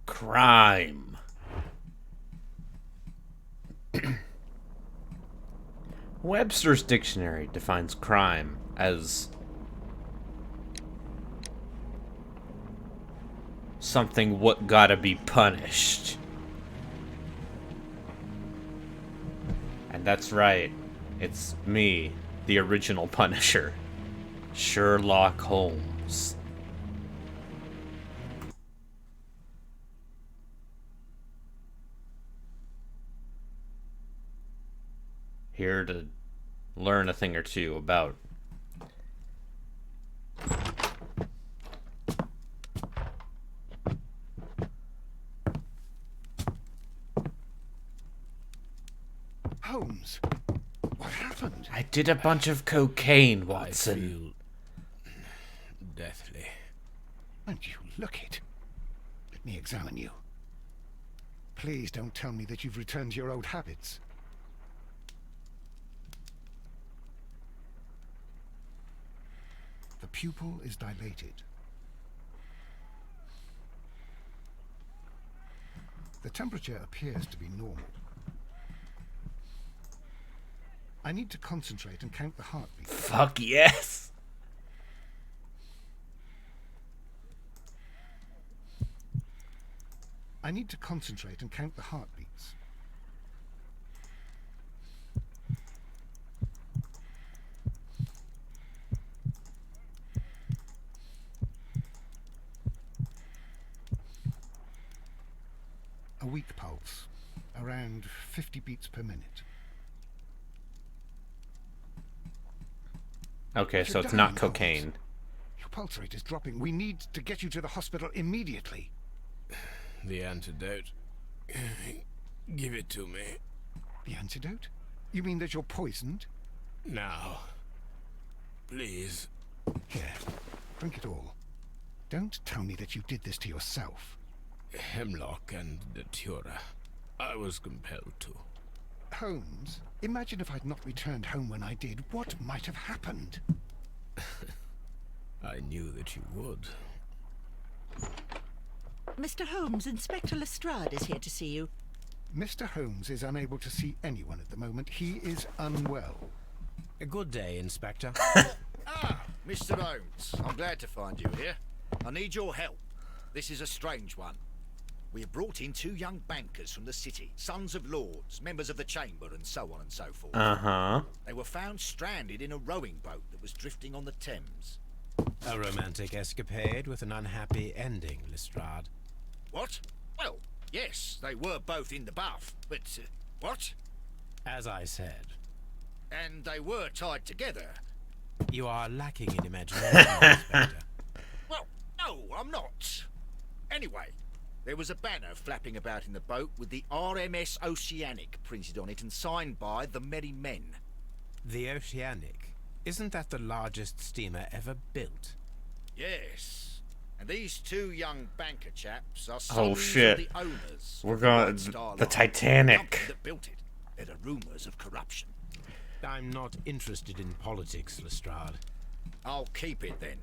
Crime. Webster's dictionary defines crime as something what gotta be punished. And that's right. It's me, the original Punisher, Sherlock Holmes. Here to learn a thing or two about Holmes, what happened? I did a bunch of cocaine, Watson. I feel deathly. And you look it. Let me examine you. Please don't tell me that you've returned to your old habits. The pupil is dilated. The temperature appears to be normal. I need to concentrate and count the heartbeat. Fuck yes. I need to concentrate and count the heartbeats. weak pulse, around 50 beats per minute. Okay, so You're it's dying, not Holmes. cocaine. Your pulse rate is dropping. We need to get you to the hospital immediately. The antidote. Give it to me. The antidote? You mean that you're poisoned? Now. Please. Here, drink it all. Don't tell me that you did this to yourself. Hemlock and Datura. I was compelled to. Holmes, imagine if I'd not returned home when I did. What might have happened? I knew that you would. Mr. Holmes, Inspector Lestrade is here to see you. Mr. Holmes is unable to see anyone at the moment. He is unwell. A good day, Inspector. Ah, Mr. Holmes, I'm glad to find you here. I need your help. This is a strange one. We have brought in 2 young bankers from the city, sons of lords, members of the chamber, and so on and so forth. Uh-huh. They were found stranded in a rowing boat that was drifting on the Thames. A romantic escapade with an unhappy ending, Lestrade. What? Well, yes, they were both in the bath, but what? As I said, And they were tied together. you are lacking in imagination, Inspector. Well, no, I'm not. Anyway, there was a banner flapping about in the boat with the RMS Oceanic printed on it and signed by the Merry Men. The Oceanic. Isn't that the largest steamer ever built? Yes. And these 2 young banker chaps are Oh, sons shit. of the owners. We're of going- White Star the Line, Titanic. The company that built it. There are rumours of corruption. I'm not interested in politics, Lestrade. I'll keep it then.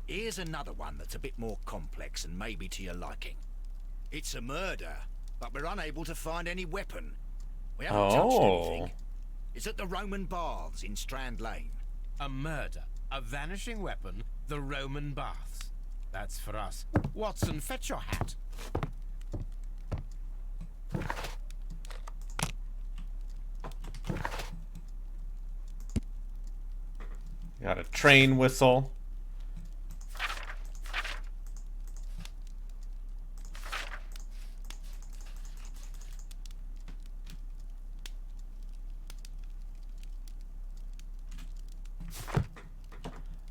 Here's another one that's a bit more complex and maybe to your liking. It's a murder, but we're unable to find any weapon. We haven't touched anything. It's at the Roman Baths in Strand Lane. A murder, a vanishing weapon, the Roman baths. That's for us. Watson, fetch your hat. Got a train whistle.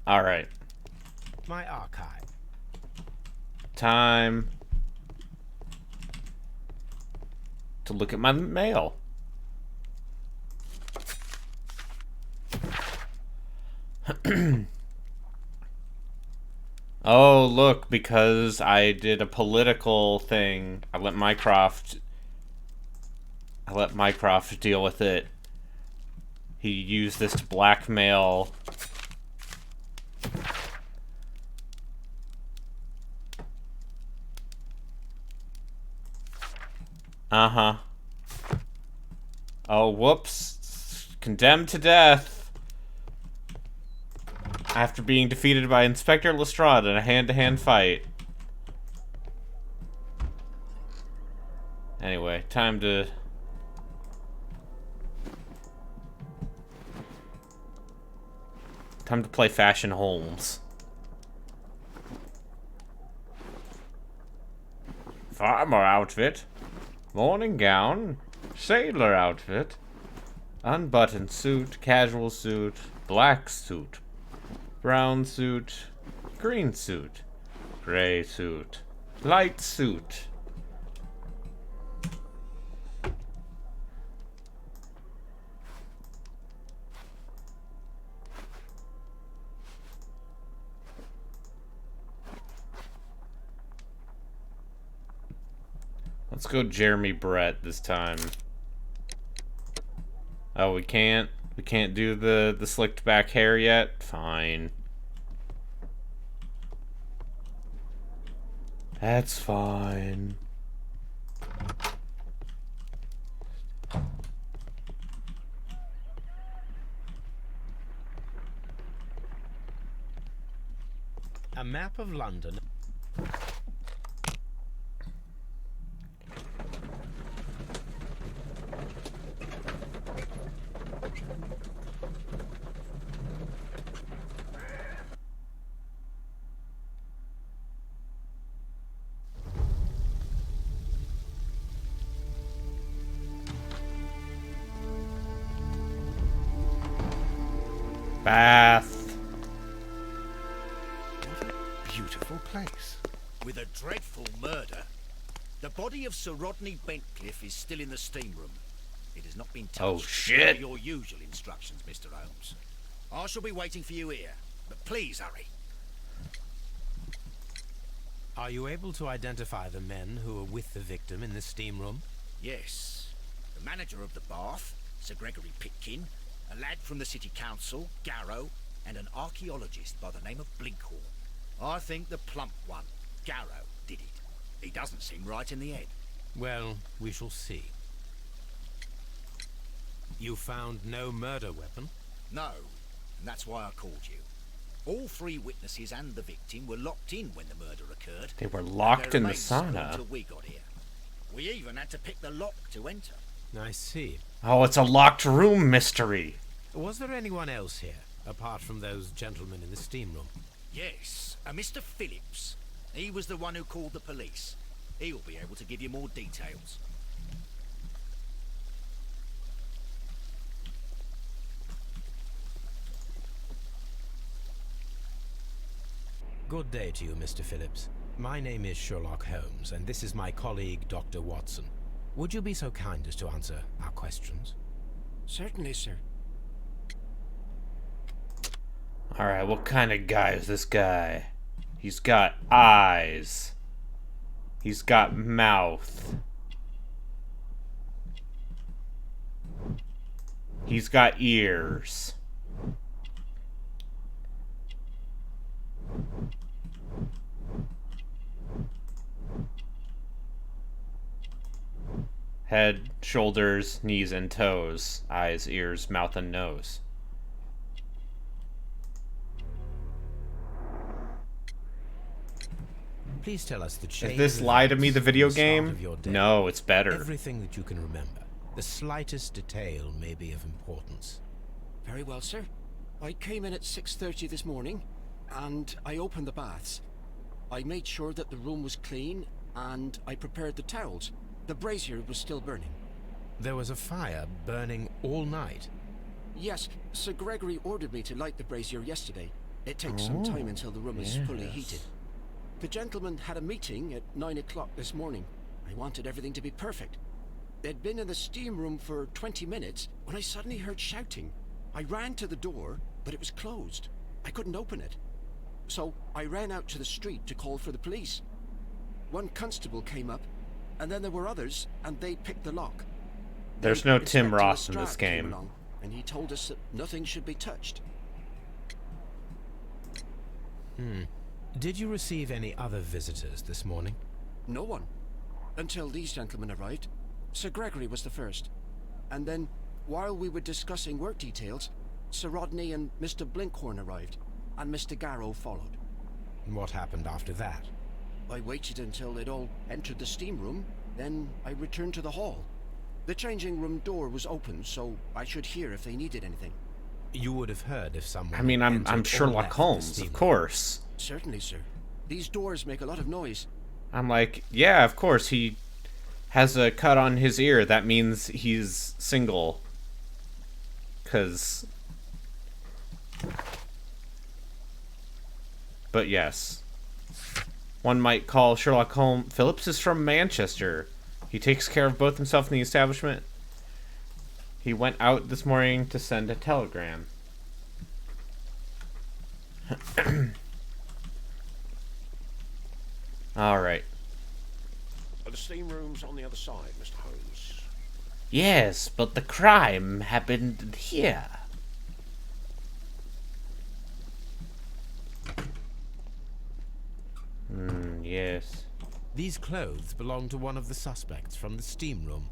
All right. My archive. Time to look at my mail. Oh, look, because I did a political thing, I let Mycroft deal with it. He used this to blackmail Uh-huh. Oh, whoops. Condemned to death. After being defeated by Inspector Lestrade in a hand-to-hand fight. Anyway, time to... Time to play Fashion Holmes. Farmer outfit. Morning gown. Sailor outfit. Unbuttoned suit. Casual suit. Black suit. Brown suit. Green suit. Gray suit. Light suit. Let's go Jeremy Brett this time. Oh, we can't? We can't do the slicked back hair yet? Fine. That's fine. A map of London. Bath. What a beautiful place. With a dreadful murder. The body of Sir Rodney Bentcliffe is still in the steam room. It has not been touched. Oh, shit. Per your usual instructions, Mr. Holmes. I shall be waiting for you here, but please hurry. Are you able to identify the men who were with the victim in the steam room? Yes. The manager of the bath, Sir Gregory Pitkin, a lad from the city council, Garrow, and an archaeologist by the name of Blinkhorn. I think the plump one, Garrow, did it. He doesn't seem right in the head. Well, we shall see. You found no murder weapon? No, and that's why I called you. All three witnesses and the victim were locked in when the murder occurred. They were locked in the They remained so sauna. until we got here. We even had to pick the lock to enter. I see. Oh, it's a locked room mystery. Was there anyone else here, apart from those gentlemen in the steam room? Yes, a Mr. Phillips. He was the one who called the police. He'll be able to give you more details. Good day to you, Mr. Phillips. My name is Sherlock Holmes, and this is my colleague, Dr. Watson. Would you be so kind as to answer our questions? Certainly, sir. Alright, what kind of guy is this guy? He's got eyes. He's got mouth. He's got ears. Head, shoulders, knees, and toes. Eyes, ears, mouth, and nose. Please tell us the chain Is this of Lie to Me, events the video from start game? of your day. No, it's better. Everything that you can remember. The slightest detail may be of importance. Very well, sir. I came in at 6:30 this morning, and I opened the baths. I made sure that the room was clean, and I prepared the towels. The brazier was still burning. There was a fire burning all night. Yes, Sir Gregory ordered me to light the brazier yesterday. It takes some time until the room is fully heated. The gentleman had a meeting at 9 o'clock this morning. I wanted everything to be perfect. They'd been in the steam room for 20 minutes when I suddenly heard shouting. I ran to the door, but it was closed. I couldn't open it. So I ran out to the street to call for the police. One constable came up, and then there were others, and they picked the lock. There's Then no Tim Inspector Ross in Lestrade this came game. along, and he told us that nothing should be touched. Did you receive any other visitors this morning? No one. Until these gentlemen arrived. Sir Gregory was the first. And then, while we were discussing work details, Sir Rodney and Mr. Blinkhorn arrived, and Mr. Garrow followed. And what happened after that? I waited until they'd all entered the steam room, then I returned to the hall. The changing room door was open, so I should hear if they needed anything. You would have heard if someone. I mean, I'm entered or Sherlock left the Holmes, steam of room. course. Certainly, sir. These doors make a lot of noise. I'm like, yeah, of course. He has a cut on his ear. That means he's single. 'Cause... But yes. One might call Sherlock Holmes... Phillips is from Manchester. He takes care of both himself and the establishment. He went out this morning to send a telegram. Alright. The steam room's on the other side, Mr. Holmes. Yes, but the crime happened here. Yes. These clothes belong to one of the suspects from the steam room.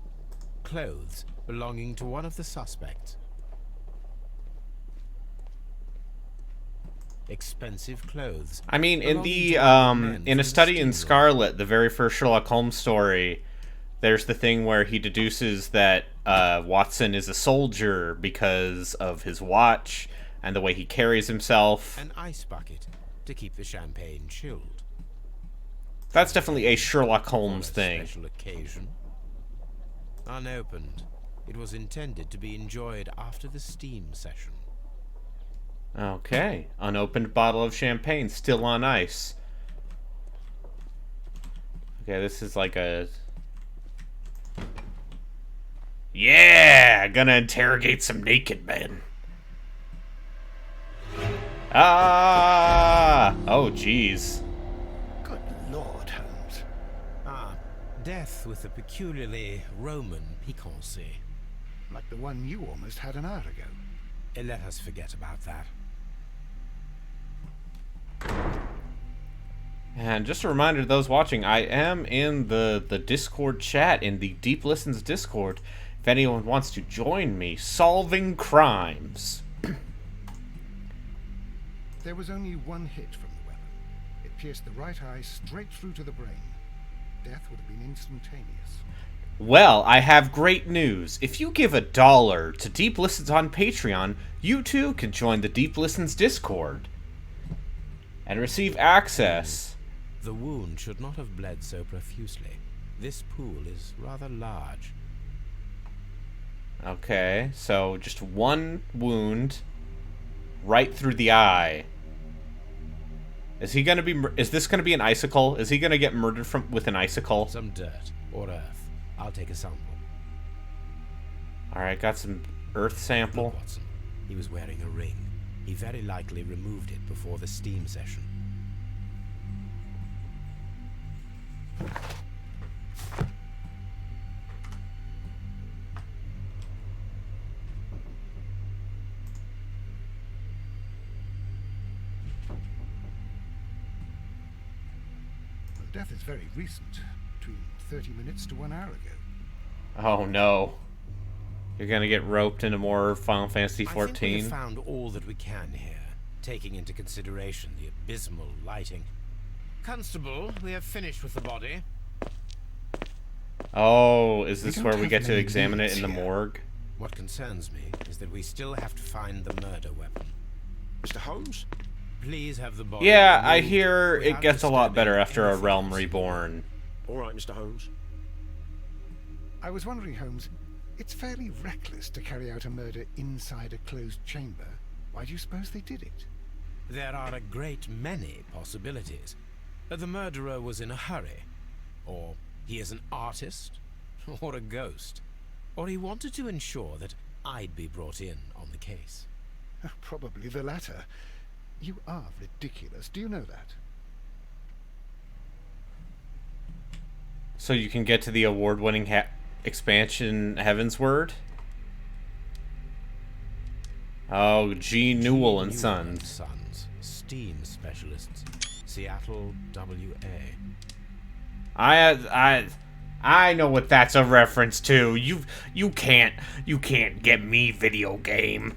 Clothes belonging to one of the suspects. Expensive clothes. I mean, in belonging the to one of the men in from A the Study steam in room. Scarlet, the very first Sherlock Holmes story, there's the thing where he deduces that Watson is a soldier because of his watch and the way he carries himself. An ice bucket to keep the champagne chilled. That's definitely a Sherlock For Holmes a thing. Special occasion. Unopened, it was intended to be enjoyed after the steam session. Okay. Unopened bottle of champagne still on ice. Okay, this is like a... Yeah! Gonna interrogate some naked men. Ah! Oh, jeez. Good Lord, Holmes. Ah, death with a peculiarly Roman piquancy. Like the one you almost had an hour ago. Let us forget about that. And just a reminder to those watching, I am in the Discord chat, in the Deep Listens Discord, if anyone wants to join me, solving crimes. There was only one hit from the weapon. It pierced the right eye straight through to the brain. Death would have been instantaneous. Well, I have great news. If you give $1 to Deep Listens on Patreon, you too can join the Deep Listens Discord and receive access. The wound should not have bled so profusely. This pool is rather large. Okay, so just one wound right through the eye. Is he gonna be? Is this gonna be an icicle? Is he gonna get murdered with an icicle? Some dirt or earth. I'll take a sample. All right, got some earth sample. Look, Watson. He was wearing a ring. He very likely removed it before the steam session. The death is very recent. Between 30 minutes to 1 hour ago. Oh no. You're gonna get roped into more Final Fantasy XIV. I think we have found all that we can here, taking into consideration the abysmal lighting. Constable, we have finished with the body. Oh, is this don't where we have get to many examine it leads in the here. morgue? What concerns me is that we still have to find the murder weapon. Mr. Holmes? Please have the body Yeah, I removed hear it without gets a lot better disturbing after a anything Realm else. Reborn. All right, Mr. Holmes. I was wondering, Holmes, it's fairly reckless to carry out a murder inside a closed chamber. Why do you suppose they did it? There are a great many possibilities. The murderer was in a hurry, or he is an artist, or a ghost, or he wanted to ensure that I'd be brought in on the case. Probably the latter. You are ridiculous. Do you know that? So you can get to the award-winning expansion Heaven's Word? Oh, G. Newell and Sons. Steam specialists, Seattle, WA. I know what that's a reference to. You can't get me, video game.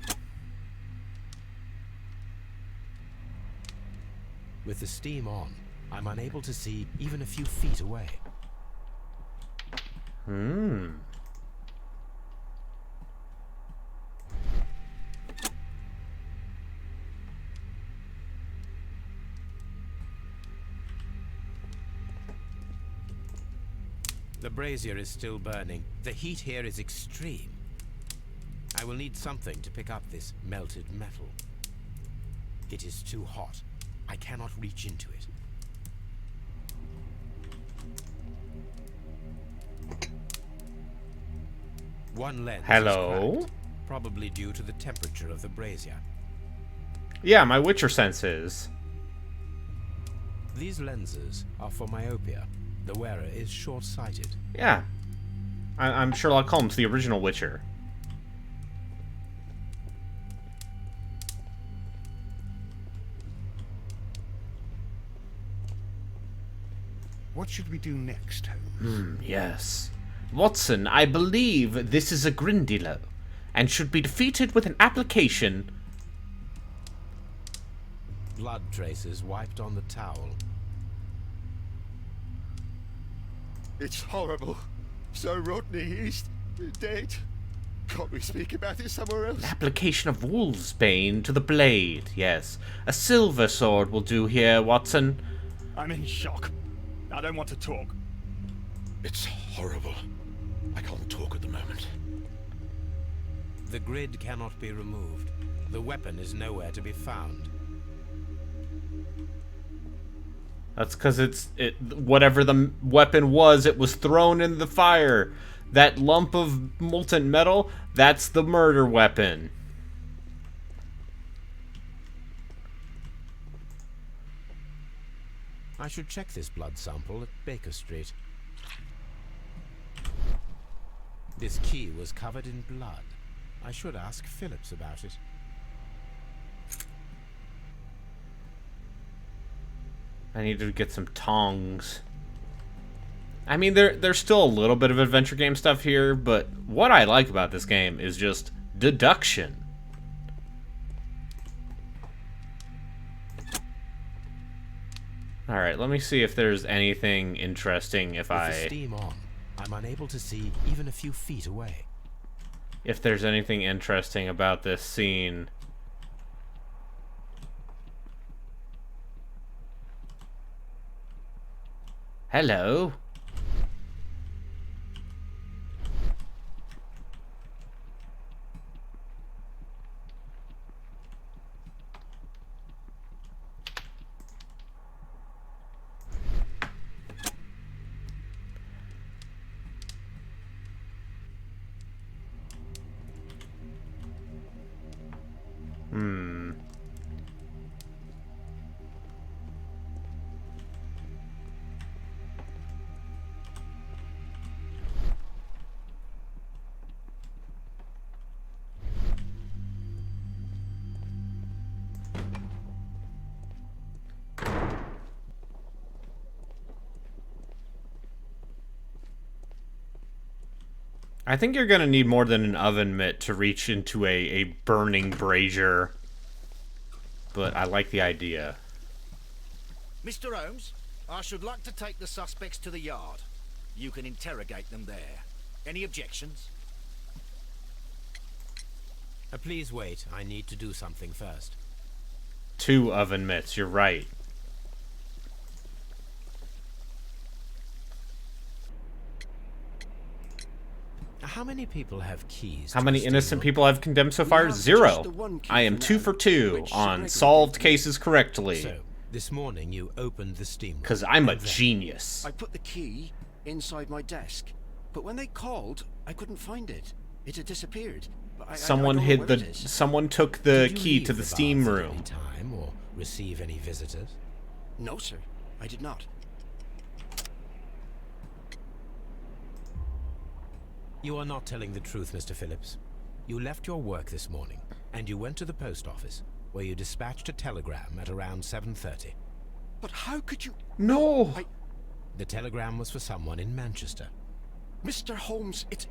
With the steam on, I'm unable to see even a few feet away. The brazier is still burning. The heat here is extreme. I will need something to pick up this melted metal. It is too hot. I cannot reach into it. One lens is Hello? cracked, probably due to the temperature of the brazier. Yeah, my Witcher senses. These lenses are for myopia. The wearer is short-sighted. Yeah. I'm Sherlock Holmes, the original Witcher. What should we do next, Holmes? Yes. Watson, I believe this is a Grindilo, and should be defeated with an application. Blood traces wiped on the towel. It's horrible. So Rodney is dead. Can't we speak about it somewhere else? Application of Wolfsbane to the blade, yes. A silver sword will do here, Watson. I'm in shock. I don't want to talk. It's horrible. I can't talk at the moment. The grid cannot be removed. The weapon is nowhere to be found. That's because whatever the weapon was, it was thrown in the fire. That lump of molten metal, that's the murder weapon. I should check this blood sample at Baker Street. This key was covered in blood. I should ask Phillips about it. I need to get some tongs. I mean, there's still a little bit of adventure game stuff here, but what I like about this game is just deduction. Alright, let me see if there's anything interesting With the steam on, I'm unable to see even a few feet away. If there's anything interesting about this scene. Hello. I think you're gonna need more than an oven mitt to reach into a burning brazier. But I like the idea. Mr. Holmes, I should like to take the suspects to the yard. You can interrogate them there. Any objections? Please wait. I need to do something first. 2 oven mitts, you're right. How many people have keys? How many innocent people have condemned so far? 0. I am 2 for 2 on solved cases correctly. So, this morning you opened the steam room. Because I'm a genius. I put the key inside my desk, but when they called, I couldn't find it. It had disappeared. Someone hid the. Someone took the key to the steam room. Any time or receive any visitors? No, sir. I did not. You are not telling the truth, Mr. Phillips. You left your work this morning, and you went to the post office, where you dispatched a telegram at around 7:30. But how could you... No! The telegram was for someone in Manchester. Mr. Holmes, it's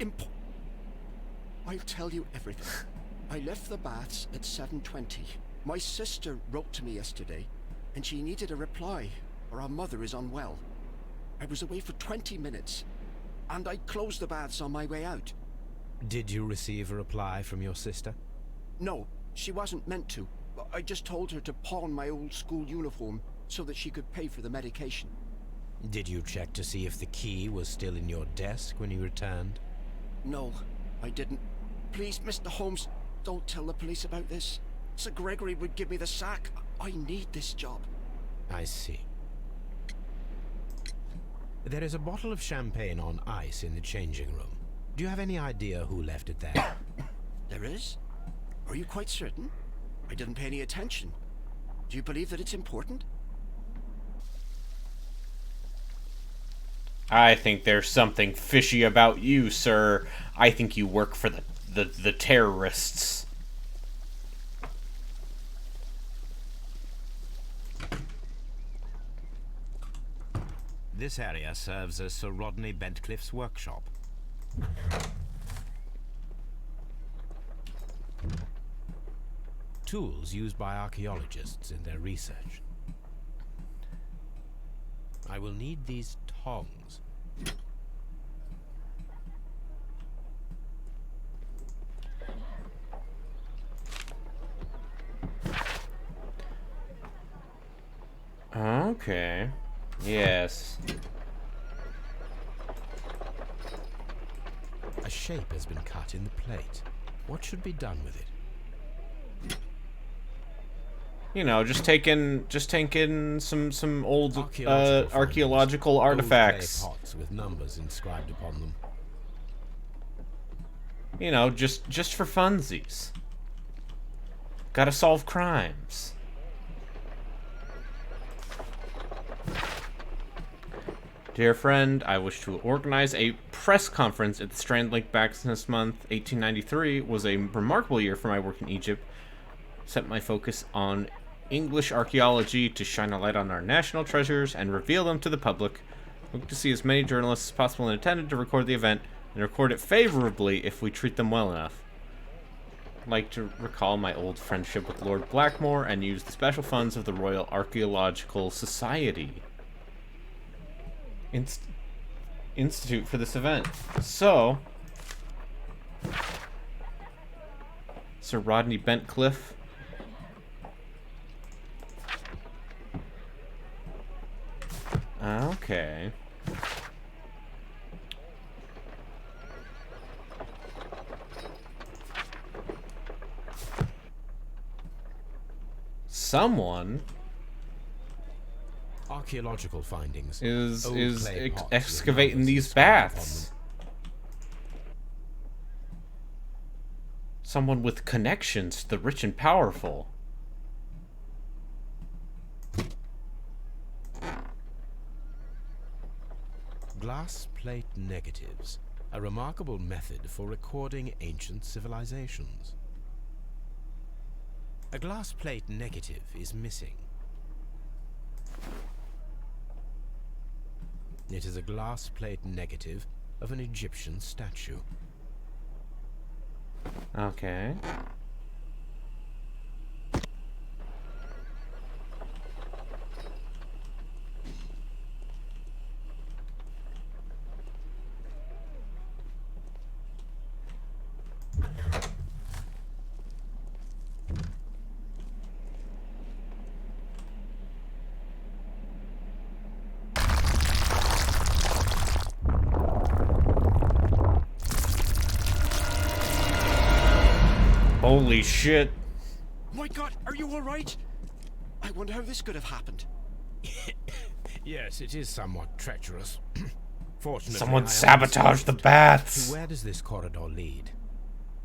I'll tell you everything. I left the baths at 7:20. My sister wrote to me yesterday, and she needed a reply, or our mother is unwell. I was away for 20 minutes, and I closed the baths on my way out. Did you receive a reply from your sister? No, she wasn't meant to. I just told her to pawn my old school uniform so that she could pay for the medication. Did you check to see if the key was still in your desk when you returned? No, I didn't. Please, Mr. Holmes, don't tell the police about this. Sir Gregory would give me the sack. I need this job. I see. There is a bottle of champagne on ice in the changing room. Do you have any idea who left it there? There is? Are you quite certain? I didn't pay any attention. Do you believe that it's important? I think there's something fishy about you, sir. I think you work for the terrorists. This area serves as Sir Rodney Bentcliffe's workshop. Tools used by archaeologists in their research. I will need these tongs. Okay. Yes. A shape has been cut in the plate. What should be done with it? You know, just taking some old archaeological Old artifacts. clay pots with numbers inscribed upon them. You know, just for funsies. Gotta solve crimes. Dear friend, I wish to organize a press conference at the Strand Lake Blacksmith Month. 1893 was a remarkable year for my work in Egypt. Set my focus on English archaeology to shine a light on our national treasures and reveal them to the public. Hope to see as many journalists as possible in attendance to record the event and record it favorably if we treat them well enough. I'd like to recall my old friendship with Lord Blackmore and use the special funds of the Royal Archaeological Society Institute for this event. So, Sir Rodney Bentcliffe. Okay. Someone Archaeological findings. is Old clay pots with excavating numbers these inscribed upon baths. them. Someone with connections to the rich and powerful. Glass plate negatives, a remarkable method for recording ancient civilizations. A glass plate negative is missing. It is a glass plate negative of an Egyptian statue. Okay. Holy shit. My God, are you all right? I wonder how this could have happened. Yes, it is somewhat treacherous. Fortunately, Someone I am sabotaged the unscathed. baths. To where does this corridor lead?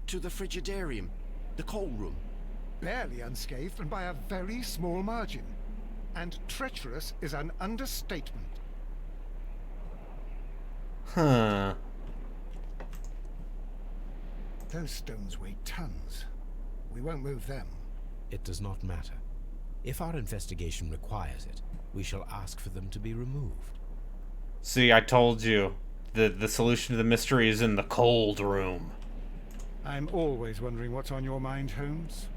To the frigidarium, the coal room. Barely unscathed and by a very small margin. And treacherous is an understatement. Huh. Those stones weigh tons. We won't move them. It does not matter. If our investigation requires it, we shall ask for them to be removed. See, I told you. The solution to the mystery is in the cold room. I'm always wondering what's on your mind, Holmes.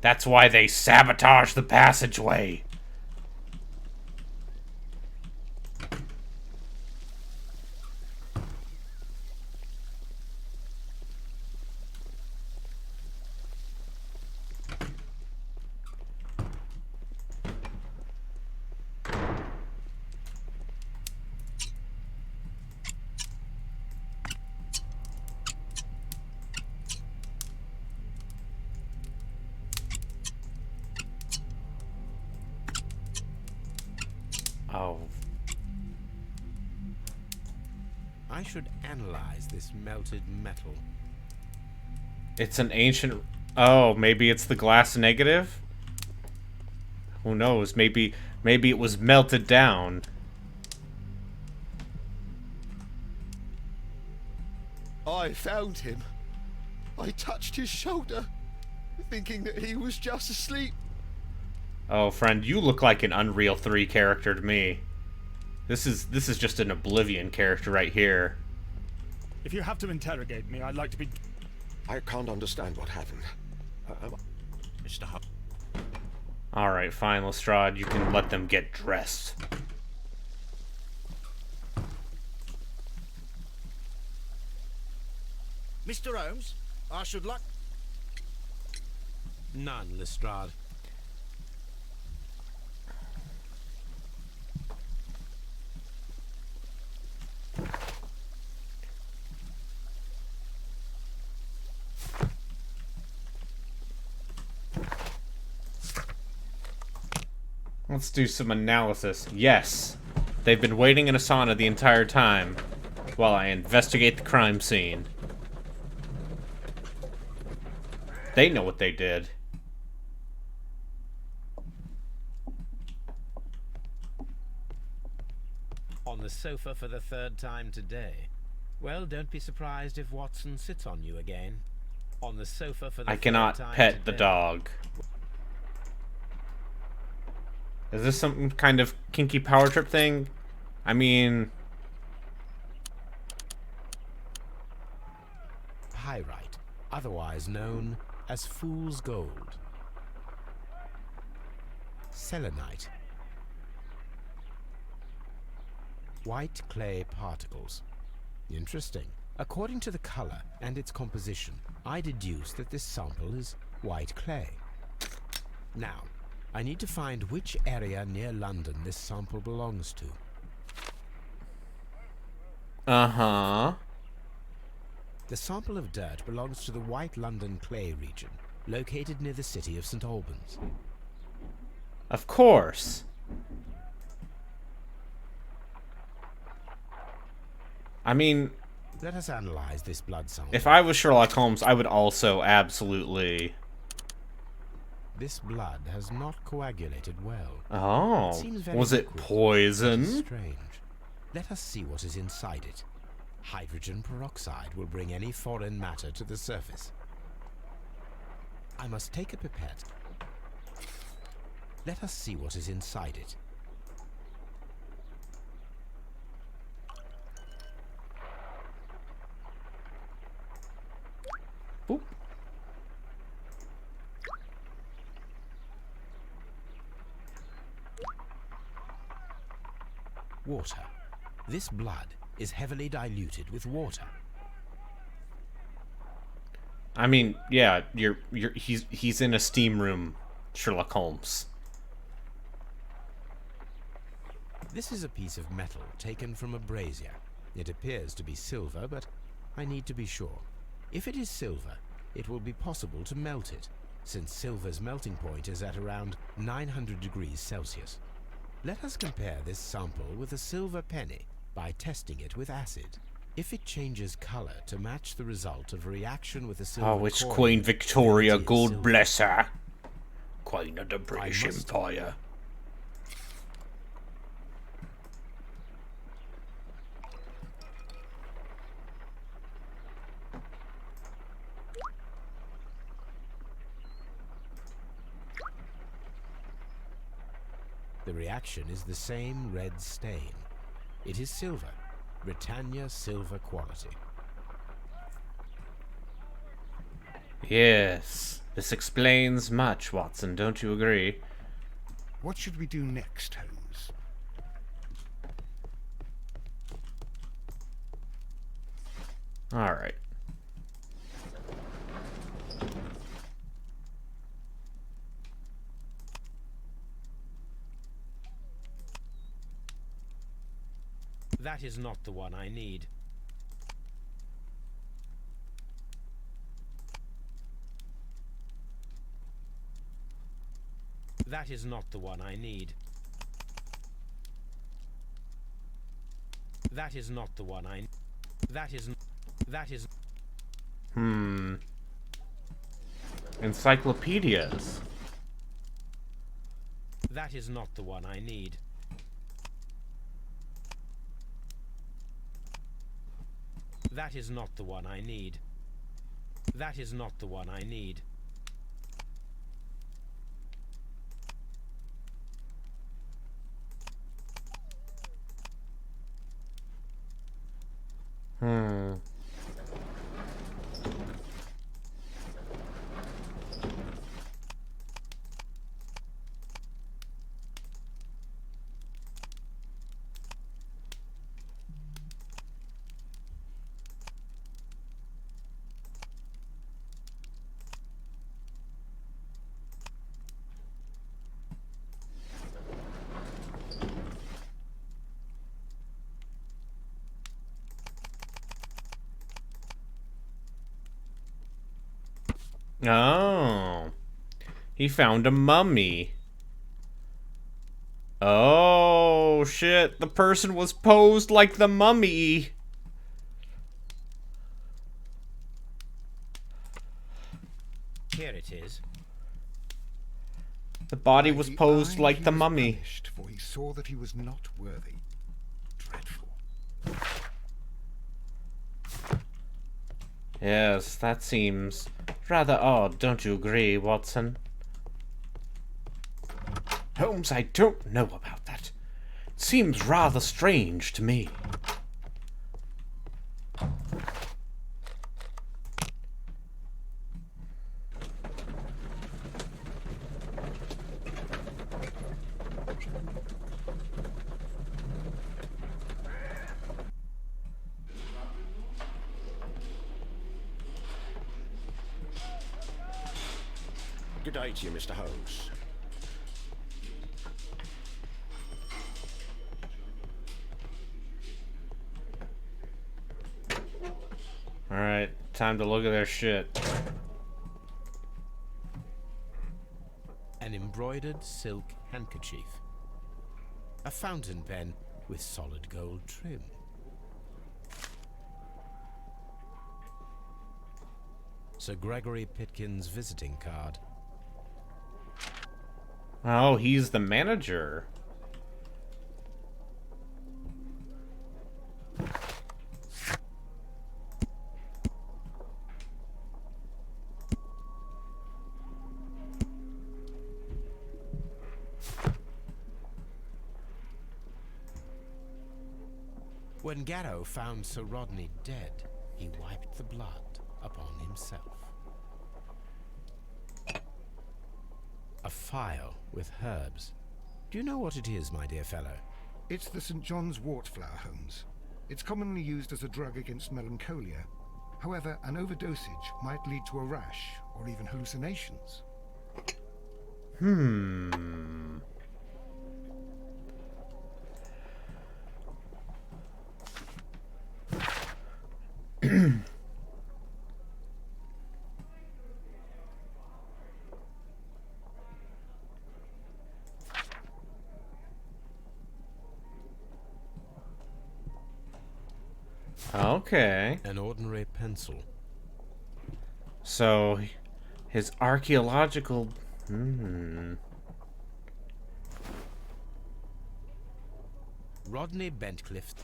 That's why they sabotaged the passageway. Oh. I should analyze this melted metal. It's an ancient... Oh, maybe it's the glass negative? Who knows? Maybe it was melted down. I found him. I touched his shoulder, thinking that he was just asleep. Oh, friend, you look like an Unreal 3 character to me. This is just an Oblivion character right here. If you have to interrogate me, I'd like to be... I can't understand what happened. Mr. Hubb. Alright, fine, Lestrade, you can let them get dressed. Mr. Holmes, I should like... None, Lestrade. Let's do some analysis. Yes, they've been waiting in a sauna the entire time while I investigate the crime scene. They know what they did. On the sofa for the third time today. Well, don't be surprised if Watson sits on you again. On the sofa for the I third cannot time pet the today. dog. Is this some kind of kinky power trip thing? I mean... Pyrite, otherwise known as fool's gold. Selenite. White clay particles. Interesting. According to the color and its composition, I deduce that this sample is white clay. Now, I need to find which area near London this sample belongs to. Uh-huh. The sample of dirt belongs to the White London clay region, located near the city of St. Albans. Of course. I mean, Let us analyze this blood sample. if I was Sherlock Holmes, I would also absolutely... This blood has not coagulated well. Oh, Seems very was it liquid. poison? Strange. Let us see what is inside it. Hydrogen peroxide will bring any foreign matter to the surface. I must take a pipette. Let us see what is inside it. Boop. Water. This blood is heavily diluted with water. I mean, yeah, he's in a steam room, Sherlock Holmes. This is a piece of metal taken from a brazier. It appears to be silver, but I need to be sure. If it is silver, it will be possible to melt it, since silver's melting point is at around 900 degrees Celsius. Let us compare this sample with a silver penny by testing it with acid. If it changes color to match the result of a reaction with a silver Oh, it's coin, Queen Victoria, then it is God silver. bless her. Queen of the I British must- Empire. The reaction is the same red stain. It is silver, Britannia silver quality. Yes, this explains much, Watson, don't you agree? What should we do next, Holmes? Alright. That is not the one I need. That is not the one I need. That is not the one I... That is... Encyclopedias. That is not the one I need. That is not the one I need. That is not the one I need. Oh. He found a mummy. Oh, shit. The person was posed like the mummy. Here it is. The body By was the posed eye like he the was mummy. punished, for he saw that he was not worthy. Dreadful. Yes, that seems rather odd, don't you agree, Watson? Holmes, I don't know about that. It seems rather strange to me. Good day to you, Mr. Holmes. Alright, time to look at their shit. An embroidered silk handkerchief. A fountain pen with solid gold trim. Sir Gregory Pitkin's visiting card. Oh, he's the manager. When Garrow found Sir Rodney dead, he wiped the blood upon himself. A phial with herbs. Do you know what it is, my dear fellow? It's the St. John's wort flower, Holmes. It's commonly used as a drug against melancholia. However, an overdosage might lead to a rash or even hallucinations. Okay. An ordinary pencil. So, his archaeological... Rodney Bentcliffe.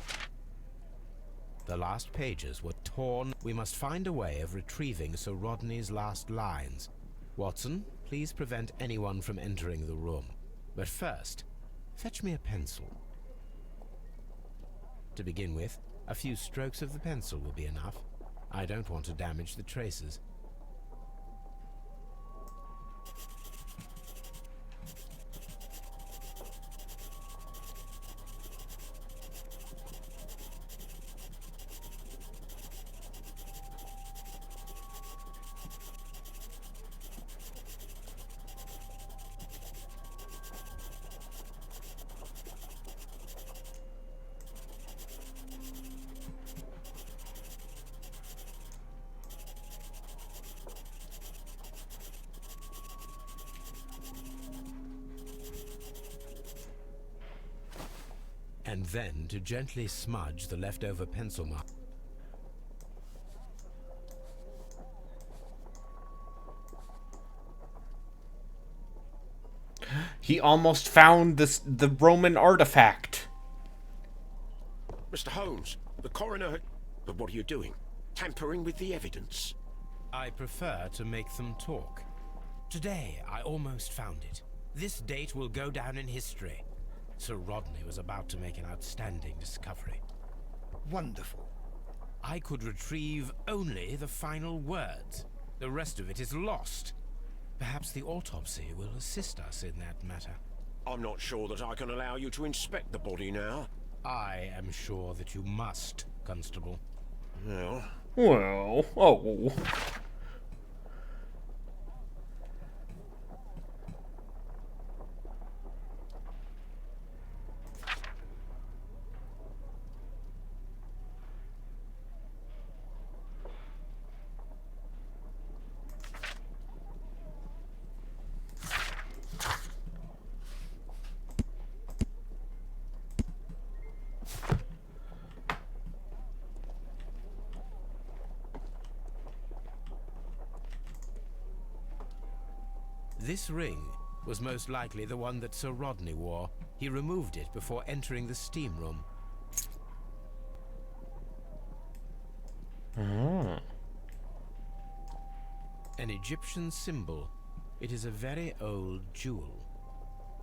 The last pages were torn. We must find a way of retrieving Sir Rodney's last lines. Watson, please prevent anyone from entering the room. But first, fetch me a pencil. To begin with, a few strokes of the pencil will be enough. I don't want to damage the traces. And then to gently smudge the leftover pencil mark. He almost found the Roman artifact. Mr. Holmes, the coroner had... But what are you doing? Tampering with the evidence? I prefer to make them talk. Today, I almost found it. This date will go down in history. Sir Rodney was about to make an outstanding discovery. Wonderful. I could retrieve only the final words. The rest of it is lost. Perhaps the autopsy will assist us in that matter. I'm not sure that I can allow you to inspect the body now. I am sure that you must, Constable. Well... Well, oh. This ring was most likely the one that Sir Rodney wore. He removed it before entering the steam room. Oh. An Egyptian symbol. It is a very old jewel.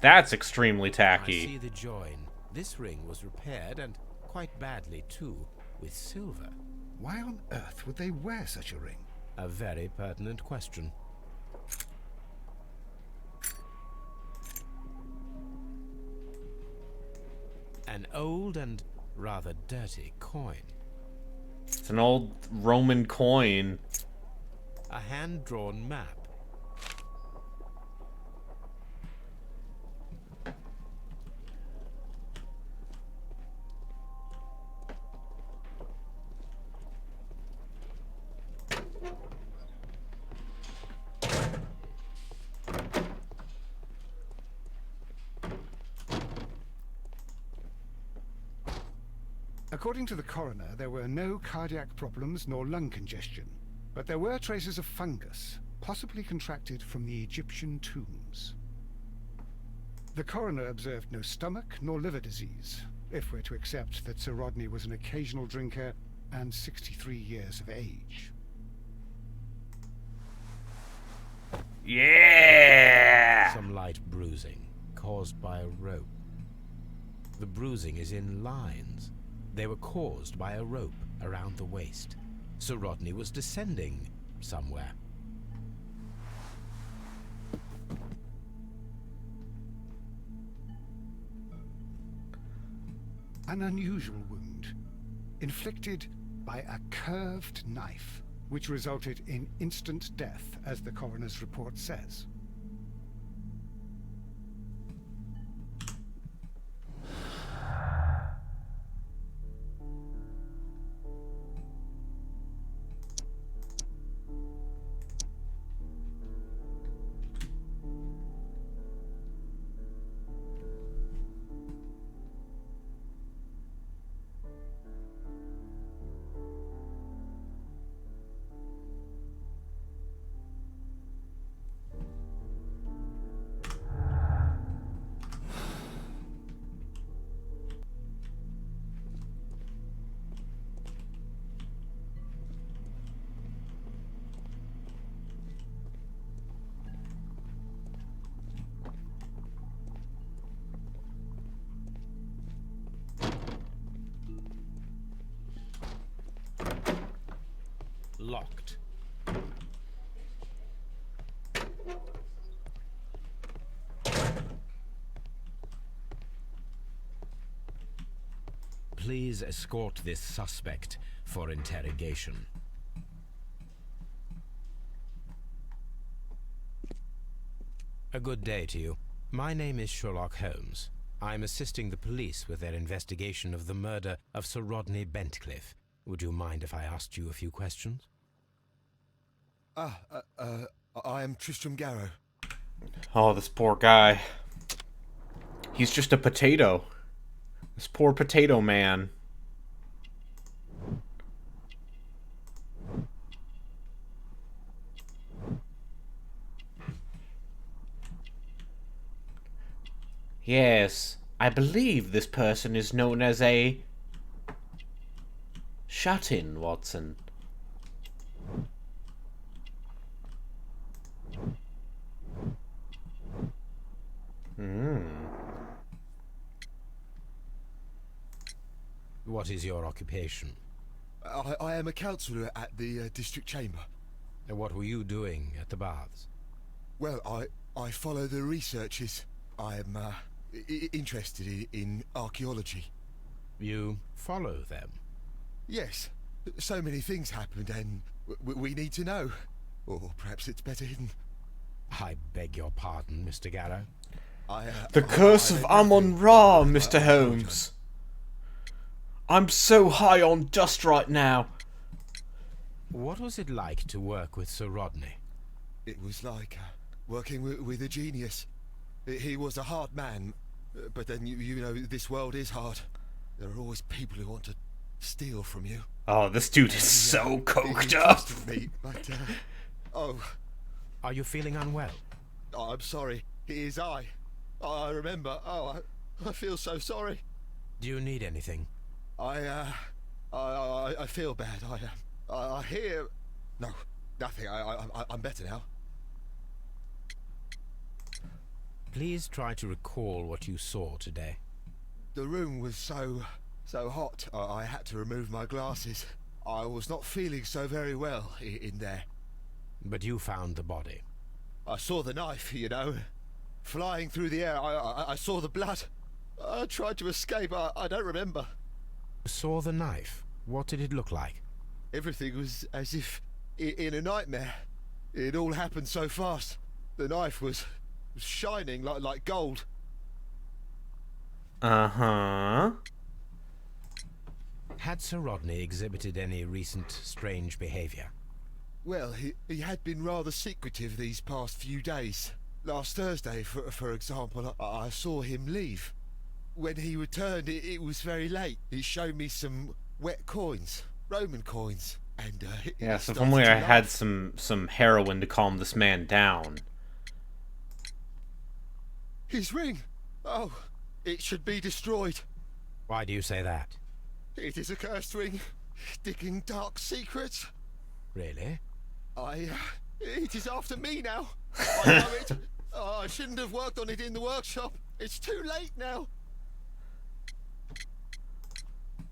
That's extremely I tacky. see the join. This ring was repaired, and quite badly too, with silver. Why on earth would they wear such a ring? A very pertinent question. An old and rather dirty coin. It's an old Roman coin. A hand-drawn map. According to the coroner, there were no cardiac problems nor lung congestion, but there were traces of fungus, possibly contracted from the Egyptian tombs. The coroner observed no stomach nor liver disease, if we're to accept that Sir Rodney was an occasional drinker and 63 years of age. Yeah! Some light bruising, caused by a rope. The bruising is in lines. They were caused by a rope around the waist. Sir Rodney was descending somewhere. An unusual wound, inflicted by a curved knife, which resulted in instant death, as the coroner's report says. Locked. Please escort this suspect for interrogation. A good day to you. My name is Sherlock Holmes. I'm assisting the police with their investigation of the murder of Sir Rodney Bentcliffe. Would you mind if I asked you a few questions? I am Tristram Garrow. Oh, this poor guy. He's just a potato. This poor potato man. Yes, I believe this person is known as a shut-in, Watson. What is your occupation? I am a councillor at the district chamber. And what were you doing at the baths? Well, I follow the researches. I am interested in archaeology. You follow them? Yes. So many things happened and we need to know. Or perhaps it's better hidden. I beg your pardon, Mr. Garrow. The curse of Amun-Ra, Mr. Holmes. I'm so high on dust right now. What was it like to work with Sir Rodney? It was like working with a genius. He was a hard man, but then you know this world is hard. There are always people who want to steal from you. Oh, this dude is so coked up. Me, but, oh. Are you feeling unwell? I'm sorry. It is I. I remember. Oh, I feel so sorry. Do you need anything? I feel bad. I hear... No, nothing. I'm better now. Please try to recall what you saw today. The room was so hot. I had to remove my glasses. I was not feeling so very well in there. But you found the body. I saw the knife, you know, flying through the air. I saw the blood. I tried to escape. I don't remember. Saw the knife? What did it look like? Everything was as if in a nightmare. It all happened so fast. The knife was shining like gold. Uh-huh. Had Sir Rodney exhibited any recent strange behavior? Well, he had been rather secretive these past few days. Last Thursday, for example, I saw him leave. When he returned, it was very late. He showed me some wet coins, Roman coins, and yes, if only I had some heroin to calm this man down. His ring! Oh, it should be destroyed. Why do you say that? It is a cursed ring, digging dark secrets. Really? It is after me now. I know it. I shouldn't have worked on it in the workshop. It's too late now.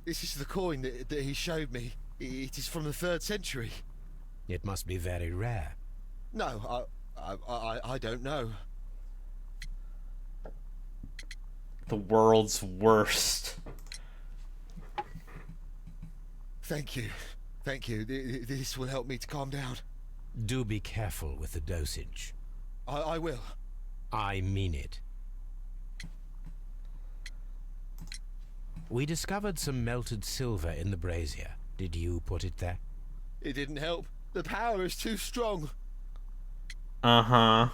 This is the coin that he showed me. It is from the 3rd century. It must be very rare. No, I don't know. The world's worst. Thank you. Thank you. This will help me to calm down. Do be careful with the dosage. I will. I mean it. We discovered some melted silver in the brazier. Did you put it there? It didn't help. The power is too strong. Uh-huh.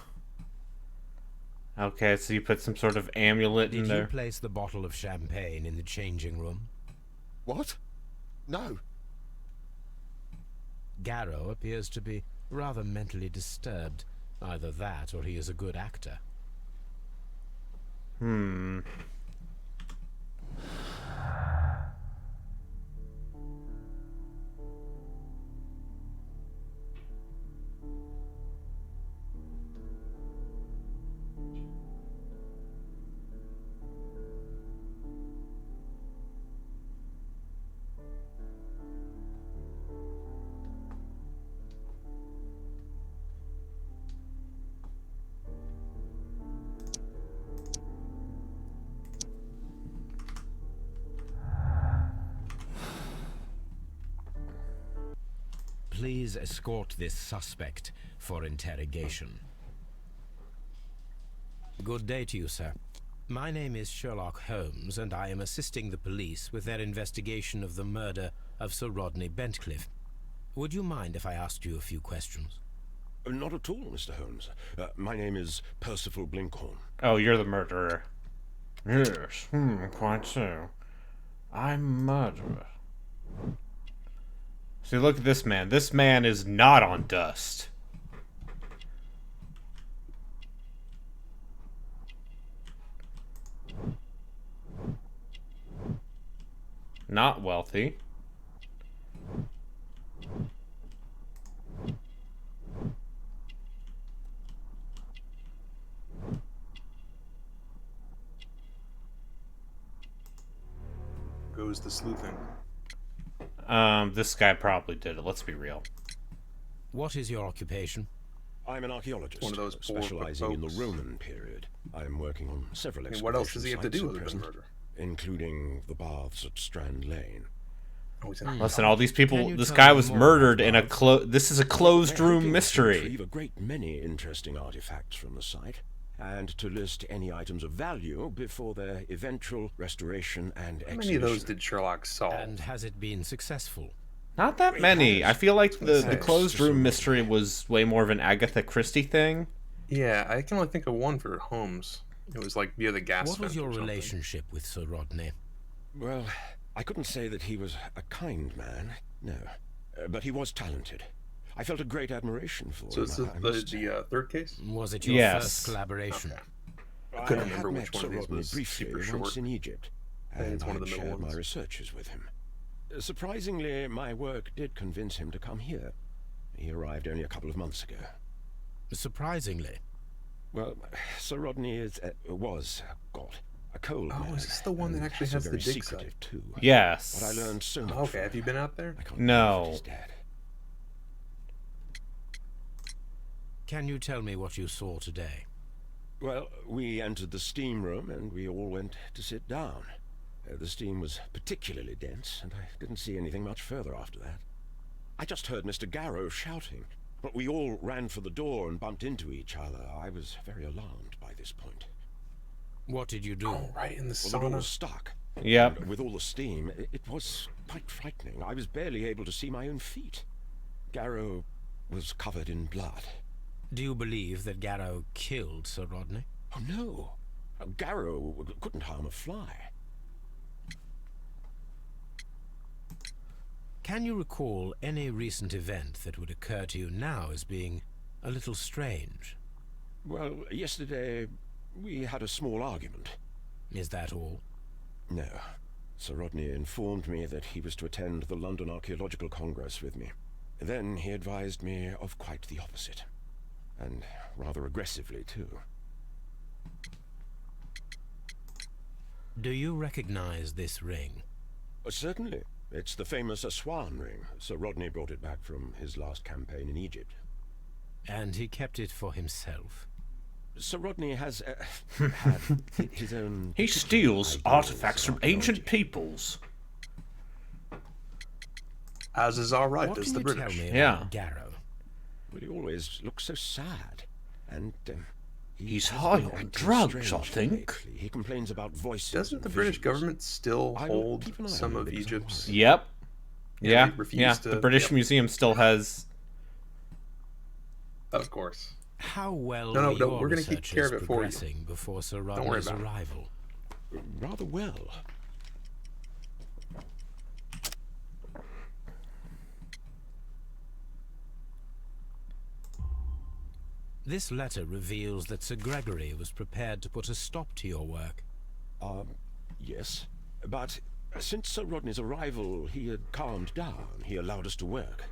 Okay, so you put some sort of amulet in there. Did you place the bottle of champagne in the changing room? What? No. Garrow appears to be rather mentally disturbed. Either that, or he is a good actor. Please escort this suspect for interrogation. Good day to you, sir. My name is Sherlock Holmes, and I am assisting the police with their investigation of the murder of Sir Rodney Bentcliffe. Would you mind if I asked you a few questions? Not at all, Mr. Holmes. My name is Percival Blinkhorn. Oh, you're the murderer. Yes, quite so. I'm murderer. See, look at this man. This man is not on dust. Not wealthy. Goes the sleuthing. This guy probably did it. Let's be real. What is your occupation? I'm an archaeologist, One of those poor specializing in the folks. Roman period. I'm working on several And what else does he have to excavation do with sites this at present, murder? including the baths at Strand Lane. Oh, he's in Listen, all these people. Can you This tell guy me was more murdered about in a Bob? this is a closed We're room hoping to mystery. retrieve a great many interesting artifacts from the site, and to list any items of value before their eventual restoration and How exhibition. many of those did Sherlock solve? And has it been successful? Not that many. I feel like the Thanks. closed room mystery was way more of an Agatha Christie thing. Yeah, I can only think of one for Holmes. It was like via the gas What was vent your or something. relationship with Sir Rodney? Well, I couldn't say that he was a kind man, no. But he was talented. I felt a great admiration for So him. it's I must say. the third case? Was it your Yes. first collaboration? I couldn't I remember had which met one of Sir these Rodney was briefly super once short. in Egypt, I think and it's one of I'd the middle shared my ones. researches with him. Surprisingly, my work did convince him to come here. He arrived only a couple of months ago. Surprisingly. Well, Sir Rodney was, God, a cold Oh, man. is this the one that and actually so has the very dig secretive site? too. Yes. But I learned so much. Okay, from have you him. been out there? I can't No. believe that he's dead. Can you tell me what you saw today? Well, we entered the steam room and we all went to sit down. The steam was particularly dense, and I didn't see anything much further after that. I just heard Mr. Garrow shouting, but we all ran for the door and bumped into each other. I was very alarmed by this point. What did you do? Oh, right in the Well, the door sauna. was stuck. Yep. And with all the steam, it was quite frightening. I was barely able to see my own feet. Garrow was covered in blood. Do you believe that Garrow killed Sir Rodney? Oh, no. Garrow couldn't harm a fly. Can you recall any recent event that would occur to you now as being a little strange? Well, yesterday we had a small argument. Is that all? No. Sir Rodney informed me that he was to attend the London Archaeological Congress with me. Then he advised me of quite the opposite. And rather aggressively, too. Do you recognize this ring? Certainly. It's the famous Aswan ring. Sir Rodney brought it back from his last campaign in Egypt. And he kept it for himself? Sir Rodney has had his own... He steals artifacts from ancient peoples. As is our right What as can the you British. tell me Yeah. about Garrow? Well, he always looks so sad. And He's has high been on acting drugs, I strangely think. lately. He complains about voices. Doesn't and the British visions. government still I will hold keep an eye some on of him because I'm Egypt's? worried. Yep. Yeah, Yeah. they refuse Yeah. to- The British yep. Museum still has. Of course. How well No, were no, your we're gonna keep care researches of it for you. progressing before Sir worry Rodney's about it. arrival? Rather well. This letter reveals that Sir Gregory was prepared to put a stop to your work. Yes. But since Sir Rodney's arrival, he had calmed down. He allowed us to work.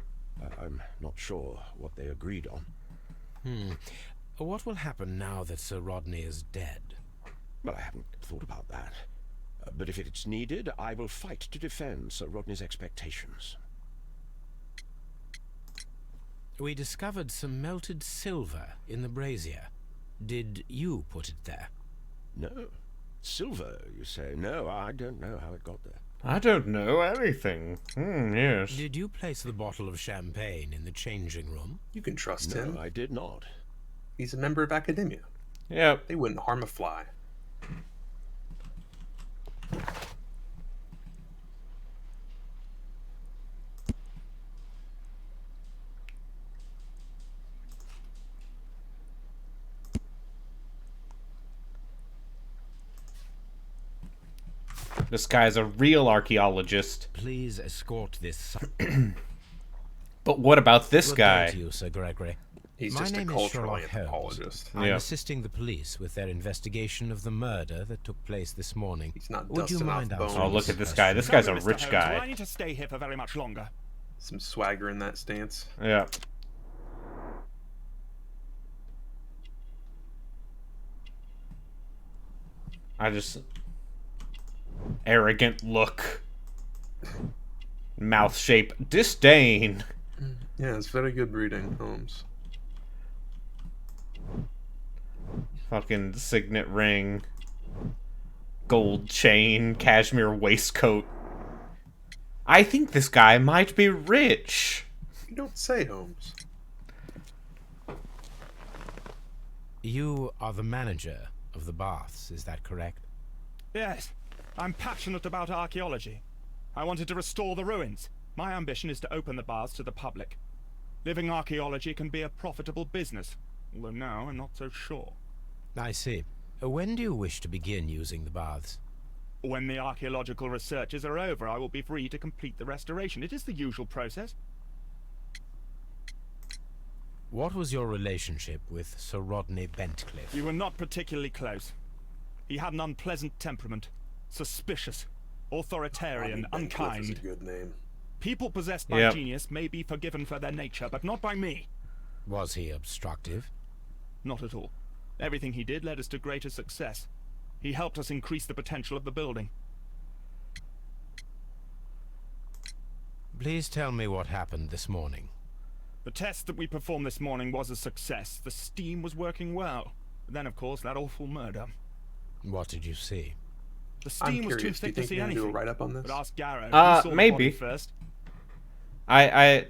I'm not sure what they agreed on. What will happen now that Sir Rodney is dead? Well, I haven't thought about that. But if it's needed, I will fight to defend Sir Rodney's expectations. We discovered some melted silver in the brazier. Did you put it there? No. Silver, you say? No, I don't know how it got there. I don't know anything. Yes. Did you place the bottle of champagne in the changing room? You can trust him. No, I did not. He's a member of academia. Yep. They wouldn't harm a fly. This guy's a real archaeologist. Please escort this. But what about this Good day guy? to you, Sir Gregory. He's My just a name is cultural Sherlock Holmes. anthropologist. I'm Yeah. assisting the police with their investigation of the murder that took place this morning. He's not Would you dusting off mind bones. answering Oh, look this at this question? guy. This guy's a No, Mr. rich Holmes, will I guy. need to stay here for very much longer? Some swagger in that stance. Yeah. I just... Arrogant look. Mouth shape. Disdain. Yeah, it's very good breeding, Holmes. Fucking signet ring. Gold chain. Cashmere waistcoat. I think this guy might be rich. You don't say, Holmes. You are the manager of the baths, is that correct? Yes. I'm passionate about archaeology. I wanted to restore the ruins. My ambition is to open the baths to the public. Living archaeology can be a profitable business, although now I'm not so sure. I see. When do you wish to begin using the baths? When the archaeological researches are over, I will be free to complete the restoration. It is the usual process. What was your relationship with Sir Rodney Bentcliffe? We were not particularly close. He had an unpleasant temperament. Suspicious. Authoritarian. Bentcliffe is a unkind. good name. People possessed by Yep. genius may be forgiven for their nature, but not by me. Was he obstructive? Not at all. Everything he did led us to greater success. He helped us increase the potential of the building. Please tell me what happened this morning. The test that we performed this morning was a success. The steam was working well. But then, of course, that awful murder. What did you see? The I'm steam was too curious, do you thick to think see you're gonna do a anything. write-up on this? But ask Garrow. He saw the maybe. body first. I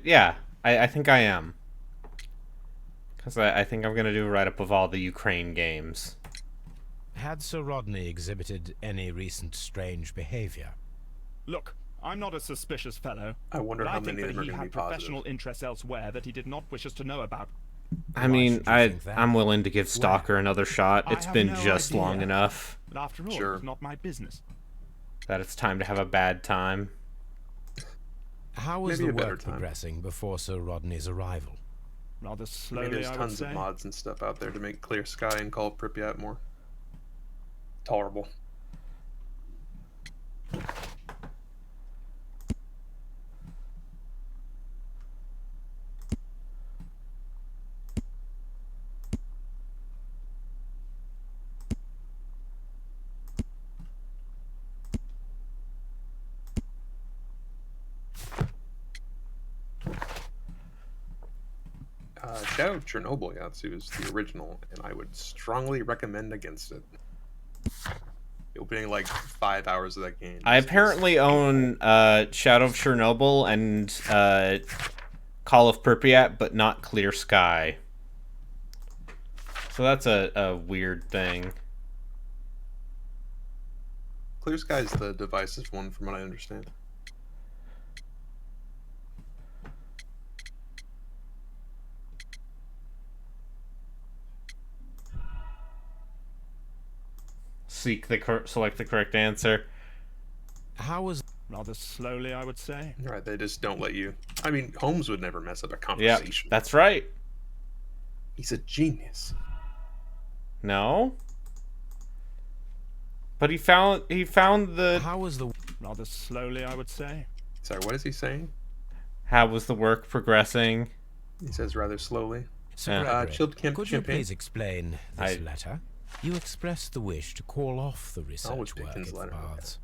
think I am. Because I think I'm going to do a write-up of all the Ukraine games. Had Sir Rodney exhibited any recent strange behavior? Look, I'm not a suspicious fellow. I wonder but how I think many of that them are he going to be had positive. professional interests elsewhere that he did not wish us to know about. I Why mean, should you think that? I'm willing to give Stalker another shot. I It's have been no just long idea. enough But after all, Sure. it's not my business. that it's time to have a bad time. How was Maybe the a better work time. progressing before Sir Rodney's arrival? Rather I mean, slowly, there's I would tons say. of mods and stuff out there to make Clear Sky and Call of Pripyat more tolerable. Shadow of Chernobyl Yatsu is the original, and I would strongly recommend against it. You'll be like 5 hours of that game. I apparently own Shadow of Chernobyl and Call of Pripyat, but not Clear Sky. So that's a weird thing. Clear Sky is the divisive one, from what I understand. Select the correct answer. How was... Rather slowly, I would say. Right, they just don't let you. I mean, Holmes would never mess up a Yep, conversation. that's right. He's a genius. No. But he found the... How was the... Rather slowly, I would say. Sorry, what is he saying? How was the work progressing? He says rather slowly. Sir Yeah. Gregory, Chilled could you champagne? please explain this letter? You expressed the wish to call off the research was work at Dickens' the letter, okay. baths.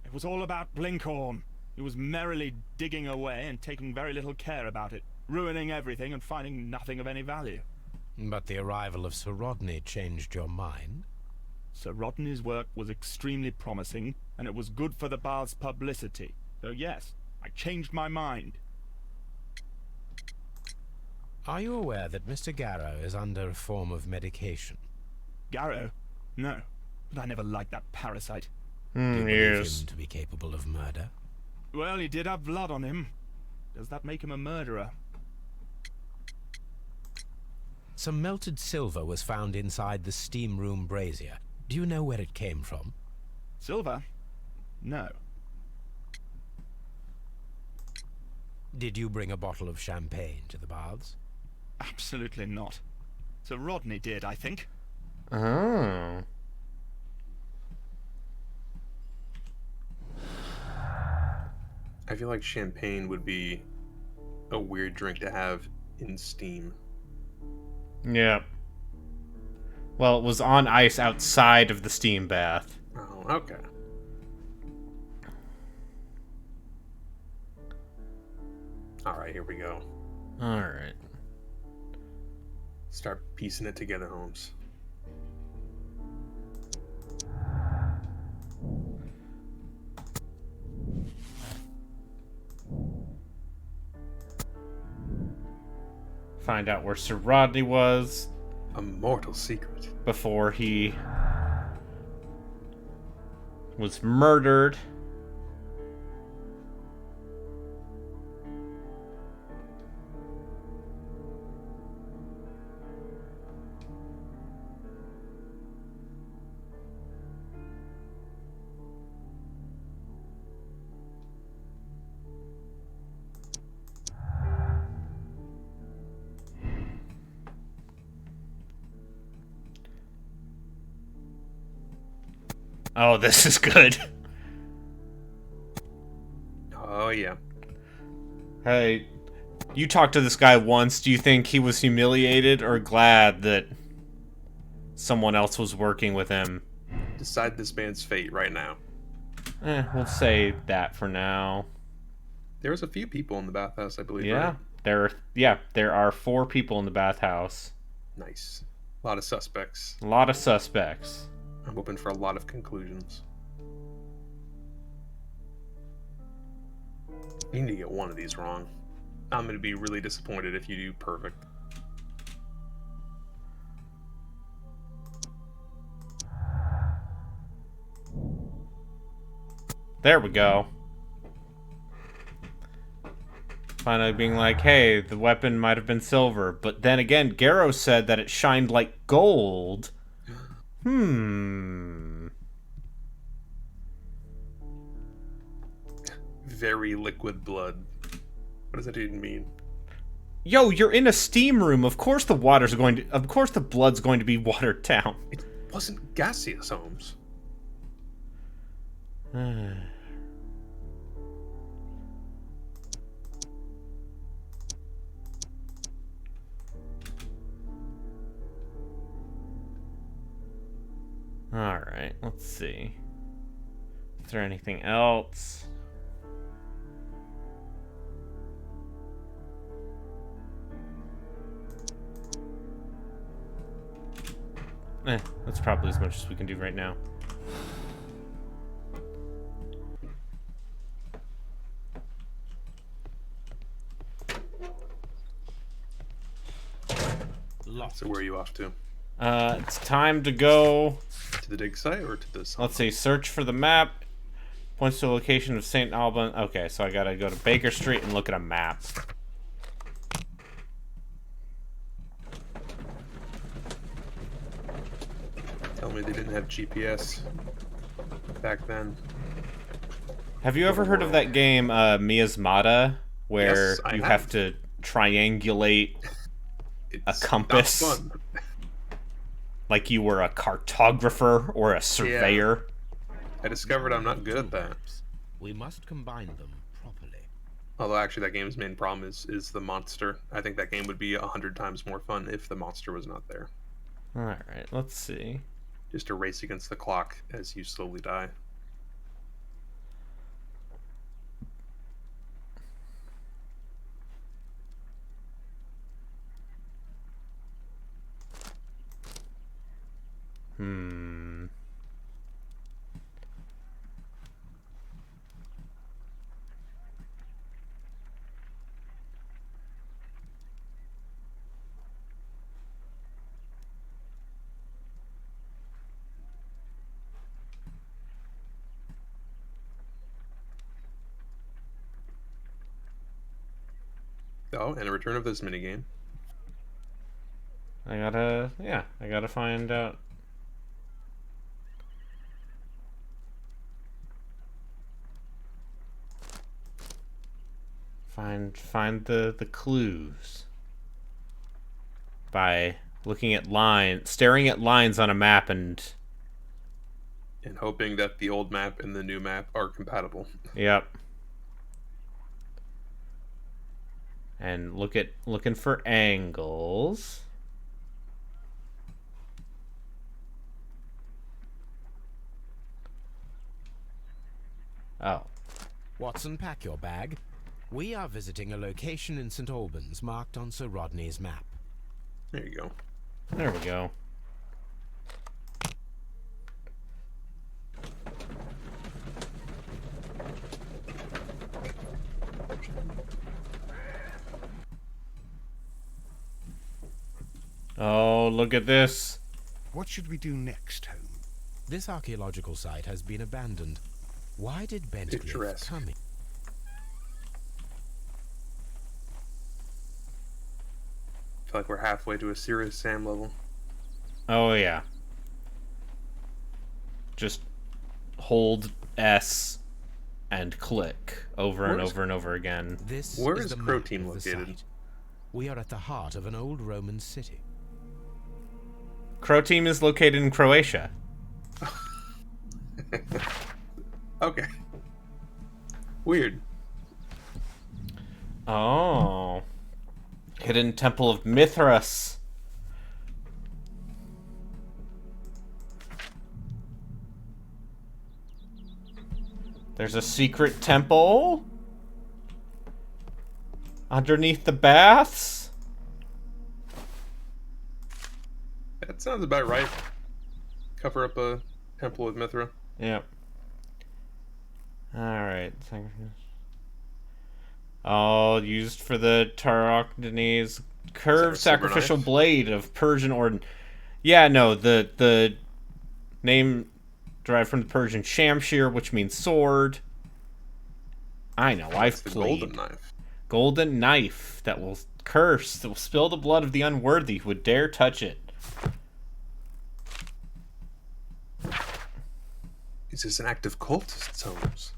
It was all about Blinkhorn. He was merrily digging away and taking very little care about it, ruining everything and finding nothing of any value. But the arrival of Sir Rodney changed your mind? Sir Rodney's work was extremely promising, and it was good for the bath's publicity. So yes, I changed my mind. Are you aware that Mr. Garrow is under a form of medication? Garrow? No, but I never liked that parasite. Do you believe Yes. him to be capable of murder? Well, he did have blood on him. Does that make him a murderer? Some melted silver was found inside the steam room brazier. Do you know where it came from? Silver? No. Did you bring a bottle of champagne to the baths? Absolutely not. Sir Rodney did, I think. Oh. I feel like champagne would be a weird drink to have in Steam. Yeah. Well, it was on ice outside of the steam bath. Oh, okay. Alright, here we go. Alright. Start piecing it together, Holmes. Find out where Sir Rodney was A mortal secret. before he was murdered. Oh, this is good. Oh, yeah. Hey, you talked to this guy once. Do you think he was humiliated or glad that someone else was working with him? Decide this man's fate right now. We'll say that for now. There was a few people in the bathhouse, I believe, Yeah, right? there are 4 people in the bathhouse. Nice. A lot of suspects. A lot of suspects. I'm open for a lot of conclusions. You need to get one of these wrong. I'm going to be really disappointed if you do perfect. There we go. Finally being like, hey, the weapon might have been silver. But then again, Garrow said that it shined like gold. Very liquid blood. What does that even mean? Yo, you're in a steam room. Of course the blood's going to be watered down. It wasn't gaseous, Holmes. Alright, let's see. Is there anything else? That's probably as much as we can do right now. So where are you off to? It's time to go... To the dig site or to this? Let's see, search for the map. Points to the location of St. Alban. Okay, so I gotta go to Baker Street and look at a map. Tell me they didn't have GPS back then. Have you ever heard of that game, Miasmata, where Yes, I you have. have to triangulate a It's compass? not fun. Like you were a cartographer or a surveyor? I discovered I'm not good at that. We must combine them properly. Although actually that game's main problem is the monster. I think that game would be 100 times more fun if the monster was not there. Alright, let's see. Just a race against the clock as you slowly die. Oh, and a return of this minigame. I gotta find out. Find the clues by staring at lines on a map and hoping that the old map and the new map are compatible. Yep. And looking for angles. Oh. Watson, pack your bag. We are visiting a location in St. Albans marked on Sir Rodney's map. There you go. There we go. Oh, look at this. What should we do next, Holmes? This archaeological site has been abandoned. Why did Bentley Picturesque. come in? I feel like we're halfway to a serious Sam level. Oh, yeah. Just hold S and click over and over and over again. This Where is is the Crow map Team of the located? site. We are at the heart of an old Roman city. Crow Team is located in Croatia. Okay. Weird. Oh. Hidden Temple of Mithras. There's a secret temple underneath the baths. That sounds about right. Cover up a temple with Mithra. Yep. Alright. All used for the Tarokdanese curved sacrificial blade of Persian origin. Yeah, no, the name derived from the Persian Shamshir, which means sword. I know, I've played. Golden knife. Golden knife that will curse, that will spill the blood of the unworthy who would dare touch it. Is this an active cultist, Holmes?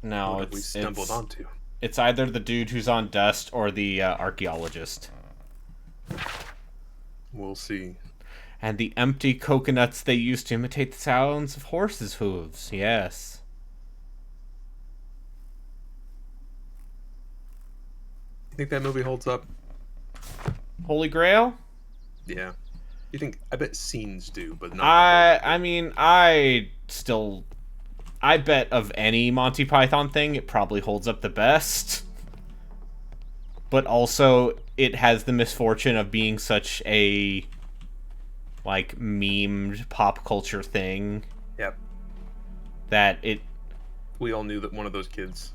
No, what have we stumbled onto? It's either the dude who's on dust or the archaeologist. We'll see. And the empty coconuts they use to imitate the sounds of horses' hooves. Yes. You think that movie holds up? Holy Grail? Yeah. You think? I bet scenes do, but not. I mean, I bet of any Monty Python thing, it probably holds up the best. But also, it has the misfortune of being such a, like, memed pop culture thing. Yep. That it... We all knew that one of those kids...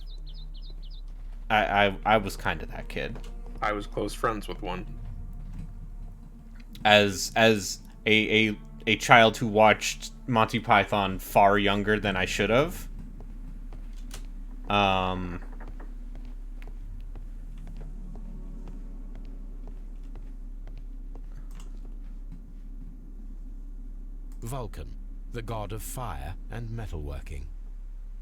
I was kind of that kid. I was close friends with one. As a child who watched Monty Python far younger than I should have. Vulcan, the god of fire and metalworking.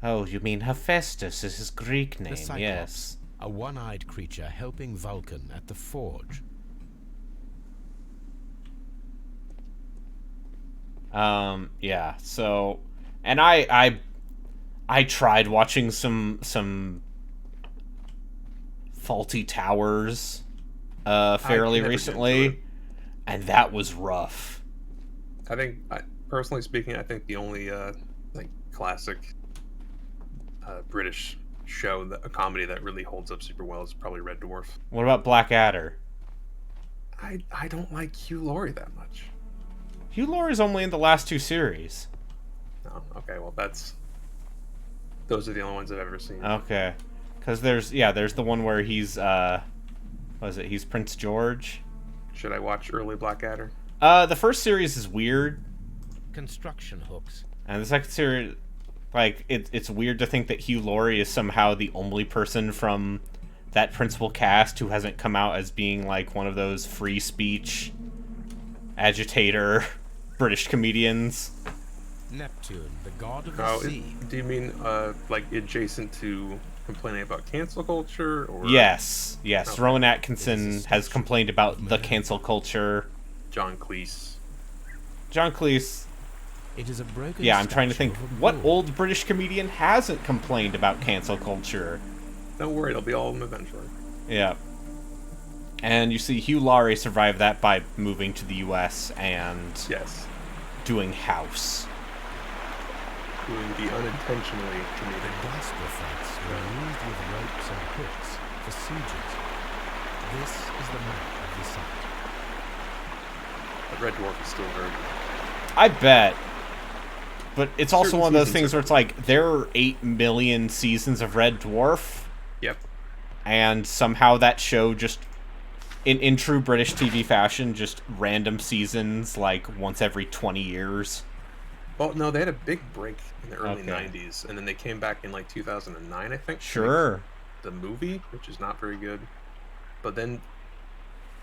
Oh, you mean Hephaestus is his Greek name, The Cyclops, yes. a one-eyed creature helping Vulcan at the forge. Yeah, so, and I tried watching some Faulty Towers, fairly recently, and that was rough. I think, personally speaking, I think the only, like, classic, British show, a comedy that really holds up super well is probably Red Dwarf. What about Blackadder? I don't like Hugh Laurie that much. Hugh Laurie's only in the last two series. Oh, okay, well those are the only ones I've ever seen. Okay. Because there's the one where he's, what is it, he's Prince George? Should I watch early Blackadder? The first series is weird. Construction hooks. And the second series, like, it's weird to think that Hugh Laurie is somehow the only person from that principal cast who hasn't come out as being, like, one of those free speech agitator British comedians. Neptune, the god of the sea. Do you mean, like, adjacent to complaining about cancel culture? Or... Yes. Okay. Rowan Atkinson has complained about the cancel culture. John Cleese. It is a broken Yeah, I'm trying to think, what bull. old British comedian hasn't complained about cancel culture? Don't worry, it'll be all of them eventually. Yeah. And you see Hugh Laurie survived that by moving to the US and doing House. Doing the unintentionally comedic. The gospel fights were used with ropes and hooks for sieges. This is the map of the site. But Red Dwarf is still very good. I bet. But it's also Certain one of those seasons things where it's like, there are 8 million seasons of Red Dwarf. Yep. And somehow that show just, in true British TV fashion, just random seasons, like, once every 20 years. Well, no, they had a big break in the early 90s, and then they came back in, like, 2009, I think. Sure. The movie, which is not very good. But then,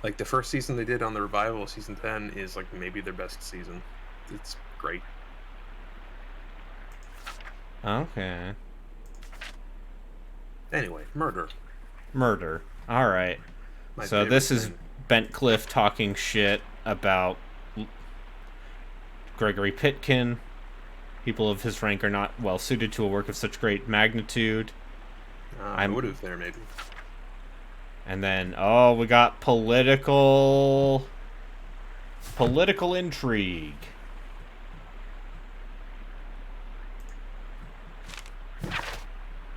like, the first season they did on the revival, season 10, is, like, maybe their best season. It's great. Okay. Anyway, murder. Alright. So this is Bentcliffe talking shit about Gregory Pitkin. People of his rank are not well suited to a work of such great magnitude. Motive there, maybe. And then, oh, we got political intrigue.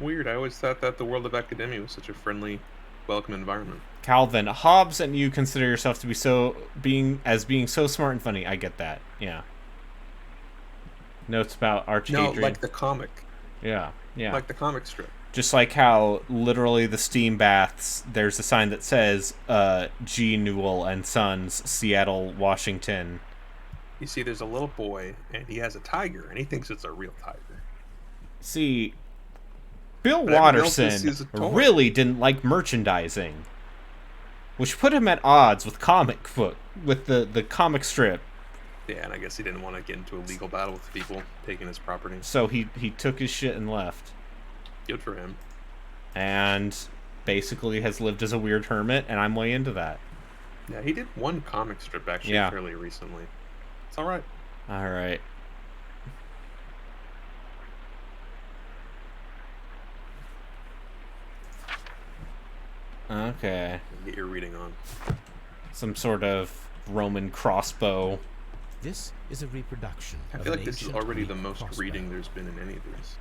Weird. I always thought that the world of academia was such a friendly, welcome environment. Calvin, Hobbes and you consider yourself to be being so smart and funny. I get that. Yeah. Notes about Archie No, Adrian. like the comic. Yeah. Like the comic strip. Just like how literally the steam baths, there's a sign that says G. Newell and Sons, Seattle, Washington. You see, there's a little boy, and he has a tiger, and he thinks it's a real tiger. See, Bill But everyone else Watterson sees a toy. really didn't like merchandising, which put him at odds with the comic strip. Yeah, and I guess he didn't want to get into a legal battle with people taking his property. So he took his shit and left. Good for him. And basically has lived as a weird hermit, and I'm way into that. Yeah, he did one comic strip actually fairly recently. It's alright. Alright. Okay. Get your reading on. Some sort of Roman crossbow. This is a reproduction. I of feel an like this is ancient already Greek the most crossbow. reading there's been in any of these.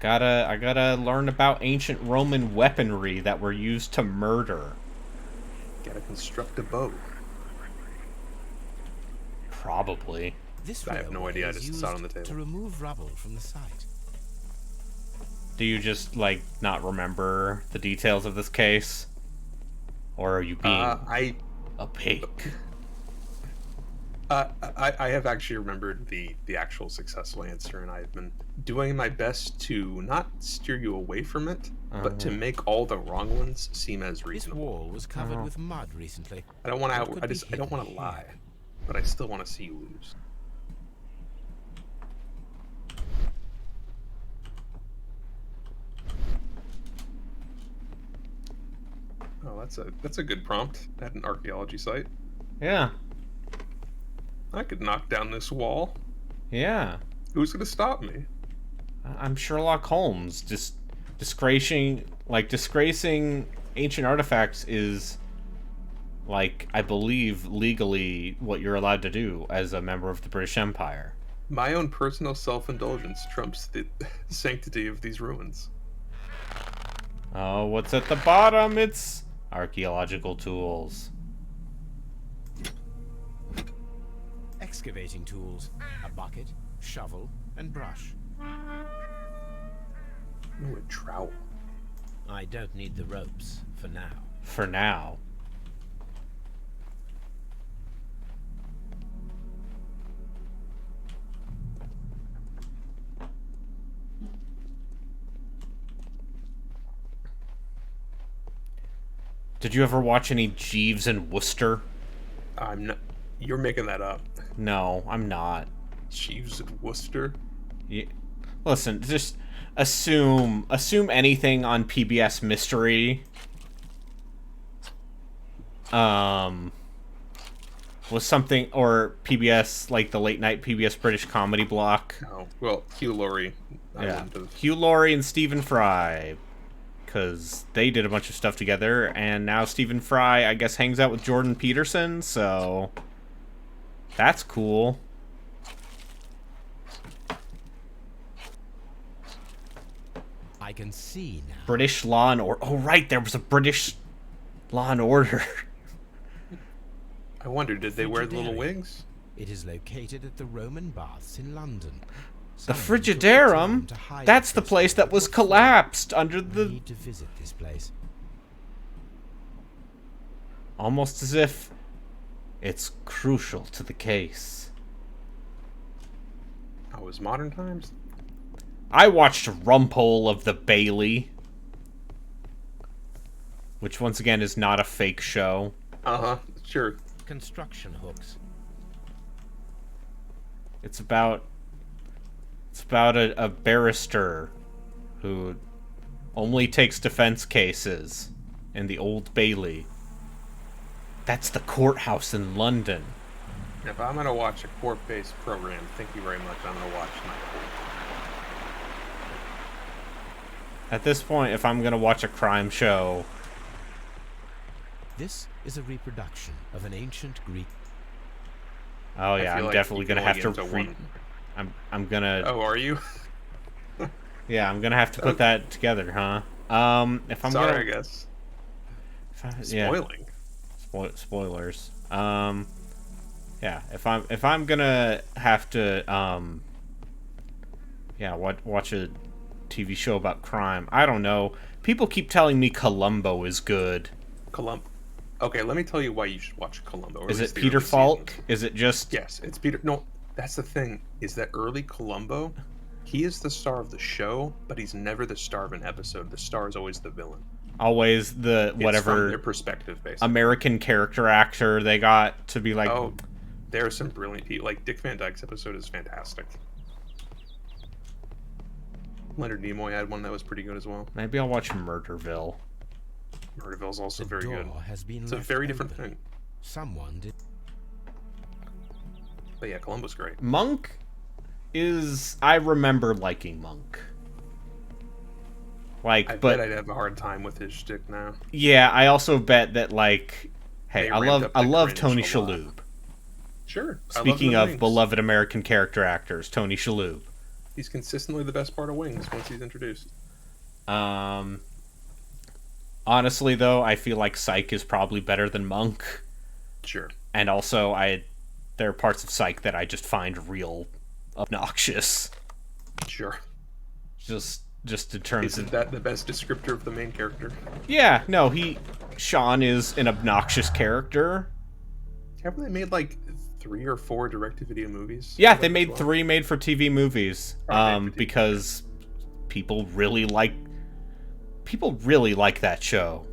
I gotta learn about ancient Roman weaponry that were used to murder. Gotta construct a bow. Probably. This I have no railway idea, I is just saw it on the used table. to remove rubble from the site. Do you just, like, not remember the details of this case? Or are you being opaque? I have actually remembered the actual successful answer, and I've been doing my best to not steer you away from it, but to make all the wrong ones seem as This reasonable. wall was covered with mud recently. I don't want What to. could be I don't want to hidden lie, here? but I still want to see you lose. Oh, that's a good prompt at an archaeology site. Yeah. I could knock down this wall. Yeah. Who's gonna stop me? I'm Sherlock Holmes. Just disgracing ancient artifacts is, like, I believe legally what you're allowed to do as a member of the British Empire. My own personal self-indulgence trumps the sanctity of these ruins. Oh, what's at the bottom? It's archaeological tools. Excavating tools, a bucket, shovel, and brush. Ooh, a trowel. I don't need the ropes for now. For now. Did you ever watch any Jeeves and Wooster? I'm not. You're making that up. No, I'm not. Jeeves and Worcester. Yeah. Listen, just assume anything on PBS Mystery was something, or PBS, like the late night PBS British comedy block. Oh, well, Hugh Laurie. Yeah. Hugh Laurie and Stephen Fry, because they did a bunch of stuff together, and now Stephen Fry, I guess, hangs out with Jordan Peterson, so that's cool. I can see now. British Law and Order. Oh, right, there was a British Law and Order. I wonder, did they wear the little Frigidaire. wigs? It is located at the Roman Baths in London. The Someone took the time Frigidarum? to hide That's the this place that was before. collapsed under I the... need to visit this place. Almost as if it's crucial to the case. Oh, it was modern times? I watched Rumpole of the Bailey, which once again is not a fake show. Uh-huh, sure. Construction hooks. It's about a barrister who only takes defense cases in the Old Bailey. That's the courthouse in London. If I'm gonna watch a court-based program, thank you very much. I'm gonna watch Night Court. At this point, if I'm gonna watch a crime show, This is a reproduction of an ancient Greek. oh yeah, I'm like definitely you can gonna have to only get into read. one. I'm gonna. Oh, are you? Yeah, I'm gonna have to put that together, huh? If I'm Sorry, gonna, I guess. yeah, Spoiling. spoilers. Yeah, if I'm gonna have to, yeah, watch a TV show about crime. I don't know. People keep telling me Columbo is good. Okay, let me tell you why you should watch Columbo. Is it Peter Falk? Is it just? Yes, it's Peter. No, that's the thing. Is that early Columbo? He is the star of the show, but he's never the star of an episode. The star is always the villain. Always the It's from whatever their perspective, basically. American character actor they got to be like. Oh, there are some brilliant people. Like Dick Van Dyke's episode is fantastic. Leonard Nimoy had one that was pretty good as well. Maybe I'll watch Murderville. Murderville's also The very good. door has been It's a left very different open. thing. Someone did. But yeah, Columbo's great. Monk is. I remember liking Monk. Like, I but bet I'd have a hard time with his shtick now. yeah, I also bet that like, hey, They I ramped up the love cringe Tony a lot. Shalhoub. Sure. Speaking I love of Wings. beloved American character actors, Tony Shalhoub. He's consistently the best part of Wings once he's introduced. Honestly, though, I feel like Psych is probably better than Monk, Sure. and also there are parts of Psych that I just find real obnoxious. Sure. Just in terms Isn't of that the best descriptor of the main character? yeah, no, Sean is an obnoxious character. Haven't they made like 3 or 4 direct-to-video movies? Yeah, they made 3 made-for-TV movies. made-for-TV. Because people really like that show.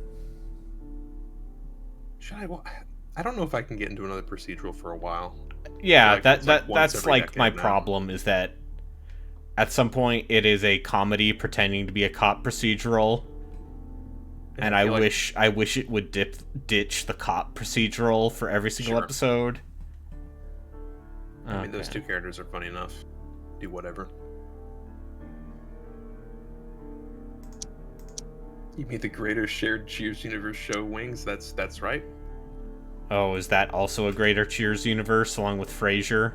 Should I don't know if I can get into another procedural for a while. Yeah, Like, it's like once that's every like decade my now. problem is that at some point it is a comedy pretending to be a cop procedural. And I feel like- wish it would ditch the cop procedural for every single Sure. episode. I mean, those Okay. two characters are funny enough. Do whatever. You made the greater shared Cheers universe show Wings. That's right. Oh, is that also a Greater Cheers universe along with Frasier?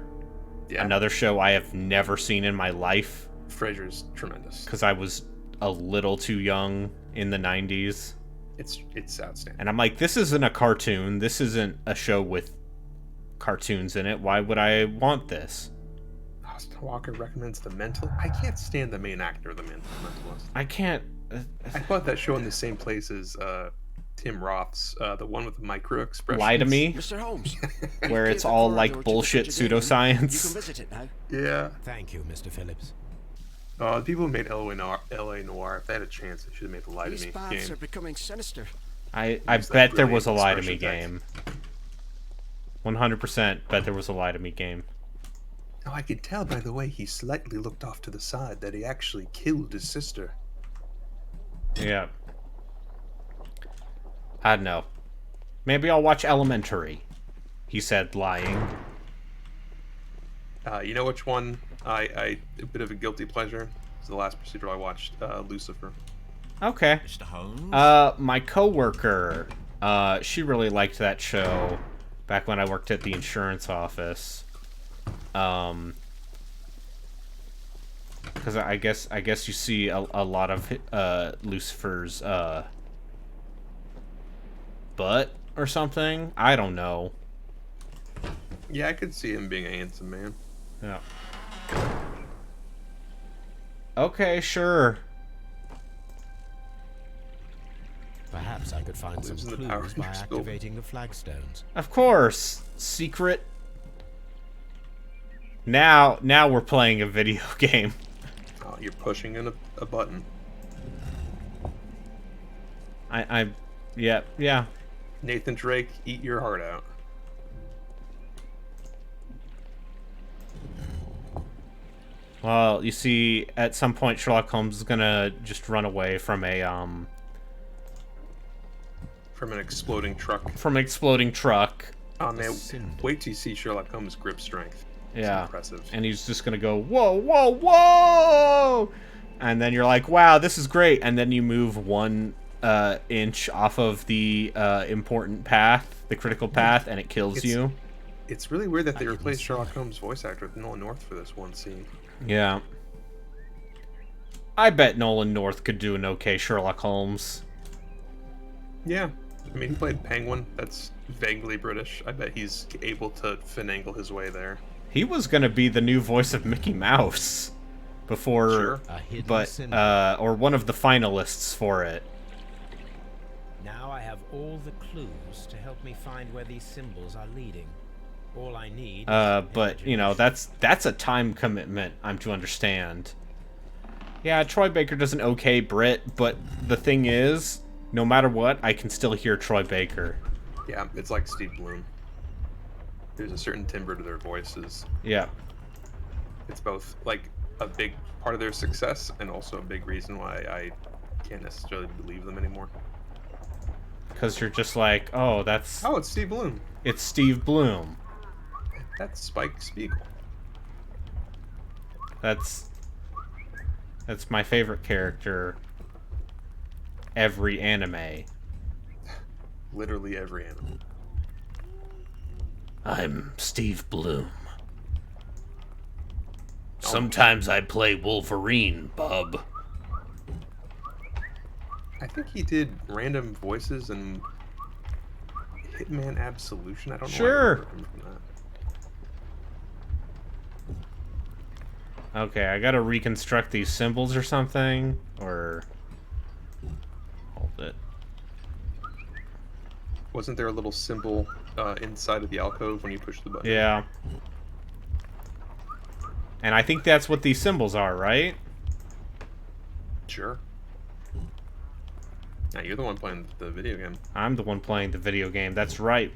Yeah. Another show I have never seen in my life Frasier's tremendous. because I was a little too young in the 90s. It's outstanding. And I'm like, this isn't a cartoon. This isn't a show with cartoons in it. Why would I want this? Austin Walker recommends The Mental. I can't stand the main actor of The Mentalist. I can't. I thought that show in the same place as Tim Roth's, the one with the micro expressions. Lie to me, Mr. Holmes. where Here's it's the all corridor like to the bullshit Fridge again. You can pseudoscience. visit it now. Yeah. Thank you, Mr. Phillips. The people who made LA Noir, if they had a chance, they should have made the Lie These to Me baths are game. becoming sinister. I Use that bet there was a brilliant Lie to Me expression game. 100% bet there was a Lie to Me game. Now, I could tell by the way he slightly looked off to the side that he actually killed his sister. Yeah. I don't know. Maybe I'll watch Elementary. He said, lying. You know which one a bit of a guilty pleasure? It's the last procedural I watched, Lucifer. Okay. Mr. Holmes? My coworker, she really liked that show back when I worked at the insurance office. Because I guess you see a lot of Lucifer's butt or something. I don't know. Yeah, I could see him being a handsome man. Yeah. Okay, sure. Perhaps I could find some Lives in the Power clues by Rangers building. activating the flagstones. Of course. Secret. Now we're playing a video game. Oh, you're pushing in a button. Yeah. Nathan Drake, eat your heart out. Well, you see, at some point Sherlock Holmes is gonna just run away from From an exploding truck. from an exploding truck, Oh The man, symbol. wait till you see Sherlock Holmes' grip strength. It's Yeah. impressive. And he's just gonna go, whoa, whoa, whoa! And then you're like, wow, this is great. And then you move 1 inch off of the important path, the critical path, and it kills you. It's really weird that they replaced Sherlock Holmes' voice actor with Nolan North for this one scene. Yeah. I bet Nolan North could do an okay Sherlock Holmes. Yeah. I mean, he played Penguin. That's vaguely British. I bet he's able to finagle his way there. He was gonna be the new voice of Mickey Mouse before, Sure. A hidden but symbol. or one of the finalists for it. Now I have all the clues to help me find where these symbols are leading. All I need. But you know, that's a time commitment I'm to understand. Yeah, Troy Baker does an okay Brit, but the thing is, no matter what, I can still hear Troy Baker. Yeah, it's like Steve Bloom. There's a certain timbre to their voices. Yeah. It's both like a big part of their success and also a big reason why I can't necessarily believe them anymore. Because you're just like, oh, Oh, it's Steve Bloom. it's Steve Bloom. That's Spike Spiegel. That's my favorite character. Every anime. Literally every animal. I'm Steve Bloom. Sometimes I play Wolverine, bub. I think he did random voices in Hitman Absolution. I don't know. Sure. I remember him from that. Okay, I gotta reconstruct these symbols or something, or hold it. Wasn't there a little symbol inside of the alcove when you push the button? Yeah. And I think that's what these symbols are, right? Sure. Now you're the one playing the video game. I'm the one playing the video game. That's right,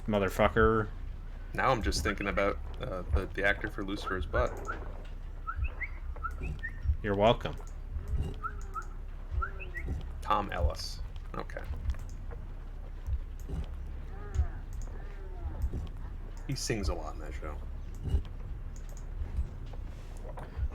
motherfucker. Now I'm just thinking about the actor for Lucifer's butt. You're welcome. Tom Ellis. Okay. He sings a lot in that show.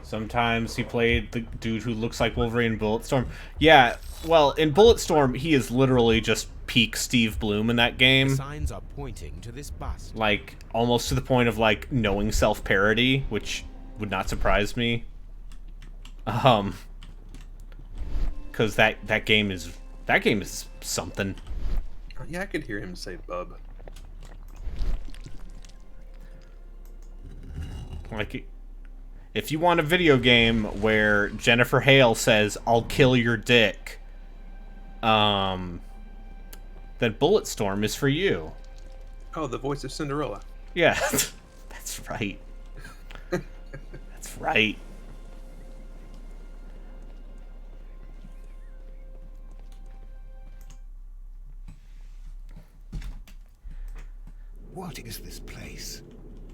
Sometimes he played the dude who looks like Wolverine in Bulletstorm. Yeah, well, in Bulletstorm, he is literally just peak Steve Bloom in that The game. signs are pointing to this bust. Like, almost to the point of, like, knowing self-parody, which would not surprise me. Because that game is something. Yeah, I could hear him say bub. Like, if you want a video game where Jennifer Hale says, "I'll kill your dick," then Bulletstorm is for you. Oh, the voice of Cinderella. Yeah, that's right. That's right. What is this place?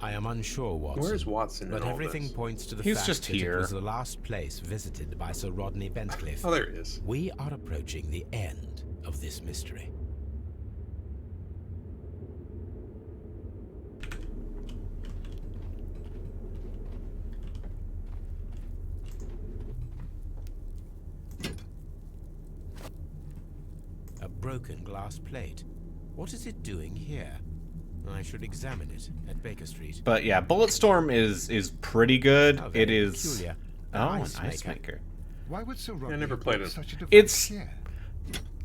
I am unsure, Watson. Where's Watson in But all everything this? points to the He's fact just that here. it was the last place visited by Sir Rodney Bentcliffe. Oh, there he is. We are approaching the end of this mystery. A broken glass plate. What is it doing here? I should examine it at Baker Street. But yeah, Bulletstorm is pretty good. How It very is. peculiar. Oh, an Ice ice maker. maker. Why would Sir Rodney never have played bought it. such a device It's- here?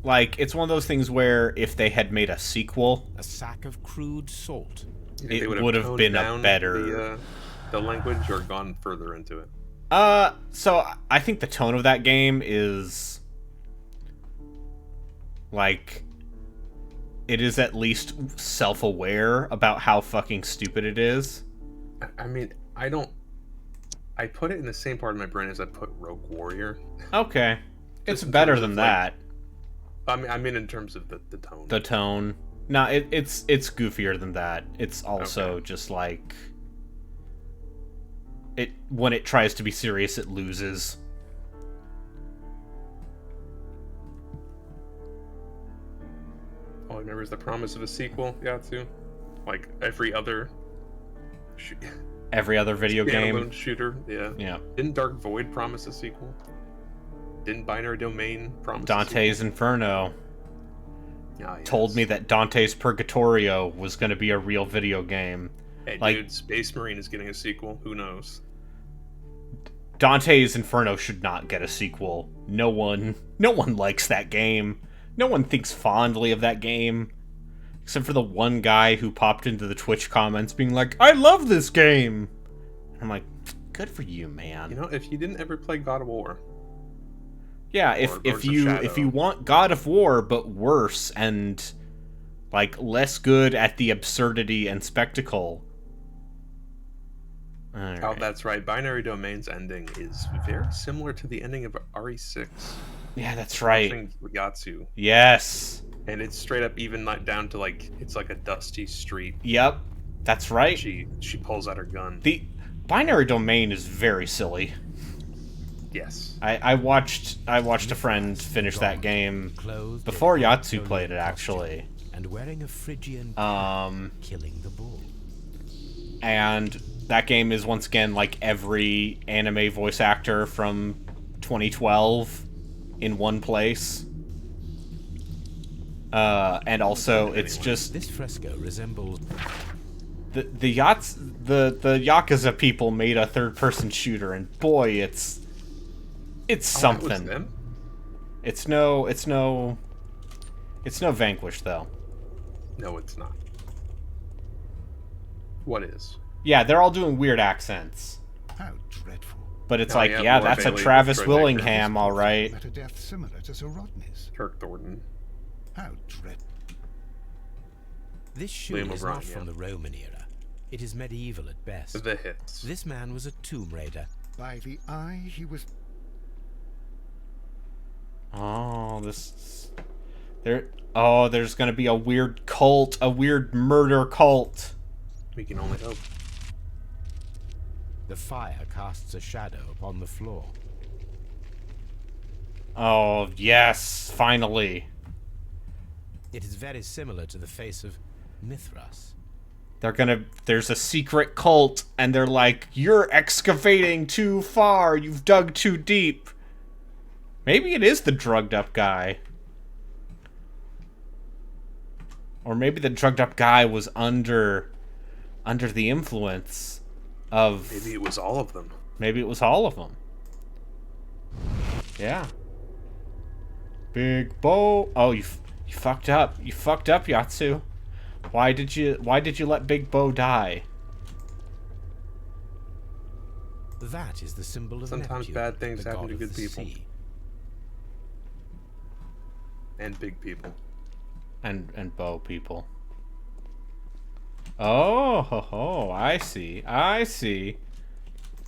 Like, it's one of those things where if they had made a sequel, A sack of crude salt. You think It they would have would have toned been a down better- the language or gone further into it. So I think the tone of that game is like, it is at least self-aware about how fucking stupid it is. I mean, I put it in the same part of my brain as I put Rogue Warrior. Okay, it's Just in better terms than of, that. I mean, in terms of the tone. The tone. No, it's goofier than that. It's also Okay. just like, it when it tries to be serious, it loses. All I remember is the promise of a sequel. Yeah, too. like every other video game. standalone shooter. Yeah. Yeah. Didn't Dark Void promise a sequel? Didn't Binary Domain promise Dante's Inferno Ah, yes. told me that Dante's Purgatorio was going to be a real video game. Hey, like, dude, Space Marine is getting a sequel. Who knows? Dante's Inferno should not get a sequel. No one likes that game. No one thinks fondly of that game. Except for the one guy who popped into the Twitch comments being like, I love this game! And I'm like, good for you, man. You know, if you didn't ever play God of War... Yeah, if you want God of War, but worse, and, like, less good at the absurdity and spectacle... Right. Oh, that's right. Binary Domain's ending is very similar to the ending of RE6. Yeah, that's right. Yatsu. Yes. And it's straight up even down to, like, it's like a dusty street. Yep, that's right. She pulls out her gun. The Binary Domain is very silly. Yes. I watched a friend finish that game before Yatsu played it, actually. And wearing a Phrygian killing the bull. And that game is once again like every anime voice actor from 2012 in one place. And also it's just this fresco resembles the Yakuza people made a third-person shooter, and boy, it's something. That was them? It's no Vanquish though. No, it's not. What is? Yeah, they're all doing weird accents. How dreadful. But it's Oh, like, yeah, yeah, Laura that's Bailey, a Travis Troy Willingham, all right. Met a death similar to Sir Rodney's. Kirk Thornton. How dreadful. This shoe William is O'Brien, not from the Roman era. It is medieval at best. The hits. This man was a tomb raider. By the eye he was... Oh, there's gonna be a weird cult, a weird murder cult. We can only hope. The fire casts a shadow upon the floor. Oh, yes, finally. It is very similar to the face of Mithras. There's a secret cult, and they're like, you're excavating too far, you've dug too deep. Maybe it is the drugged up guy. Or maybe the drugged up guy was under the influence of... Maybe it was all of them. Maybe it was all of them. Yeah. Big Bo... Oh, you fucked up. You fucked up, Yatsu. Why did you let Big Bo die? That is the symbol of Sometimes Neptune, bad things the happen god to of good the people. sea. And big people. And bow people. Oh, I see. I see.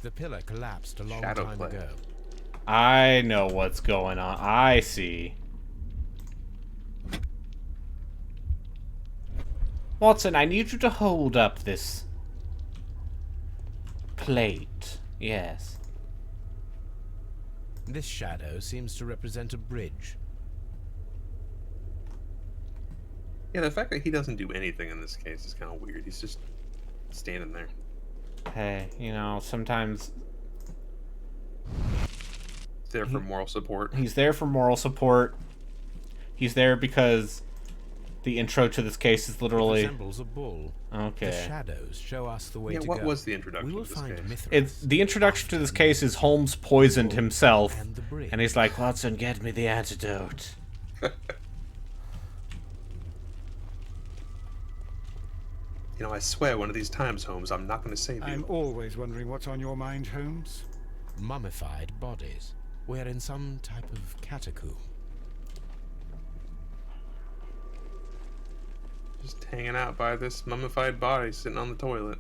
The pillar collapsed a long Shadow time play. ago. I know what's going on. I see. Watson, I need you to hold up this plate. Yes. This shadow seems to represent a bridge. Yeah, the fact that he doesn't do anything in this case is kind of weird. He's just standing there. Hey, sometimes... He's there for moral support. He's there for moral support. He's there because the intro to this case is literally... It resembles a bull. Okay. The shadows show us the way Yeah, to what go. was the introduction We will to this find case? Mithras. The introduction to this case is Holmes poisoned himself, and the bridge. and he's like, Watson, get me the antidote. You know, I swear one of these times, Holmes, I'm not going to save I'm you. always wondering what's on your mind, Holmes. Mummified bodies. We're in some type of catacomb. Just hanging out by this mummified body sitting on the toilet.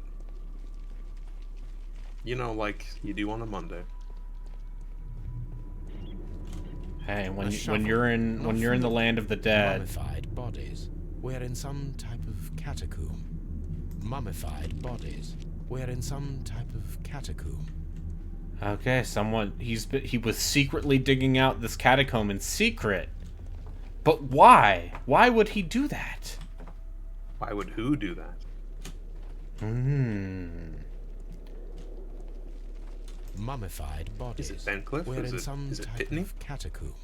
You know, like you do on a Monday. Hey, when you're in the land of the dead, Mummified bodies. We're in some type of catacomb. Mummified bodies. We're in some type of catacomb. okay, he was secretly digging out this catacomb in secret. But why? Why would he do that? Why would who do that? Mummified bodies. Is it Bencliffe? We're Is in it- some is it type Pitney? of catacomb.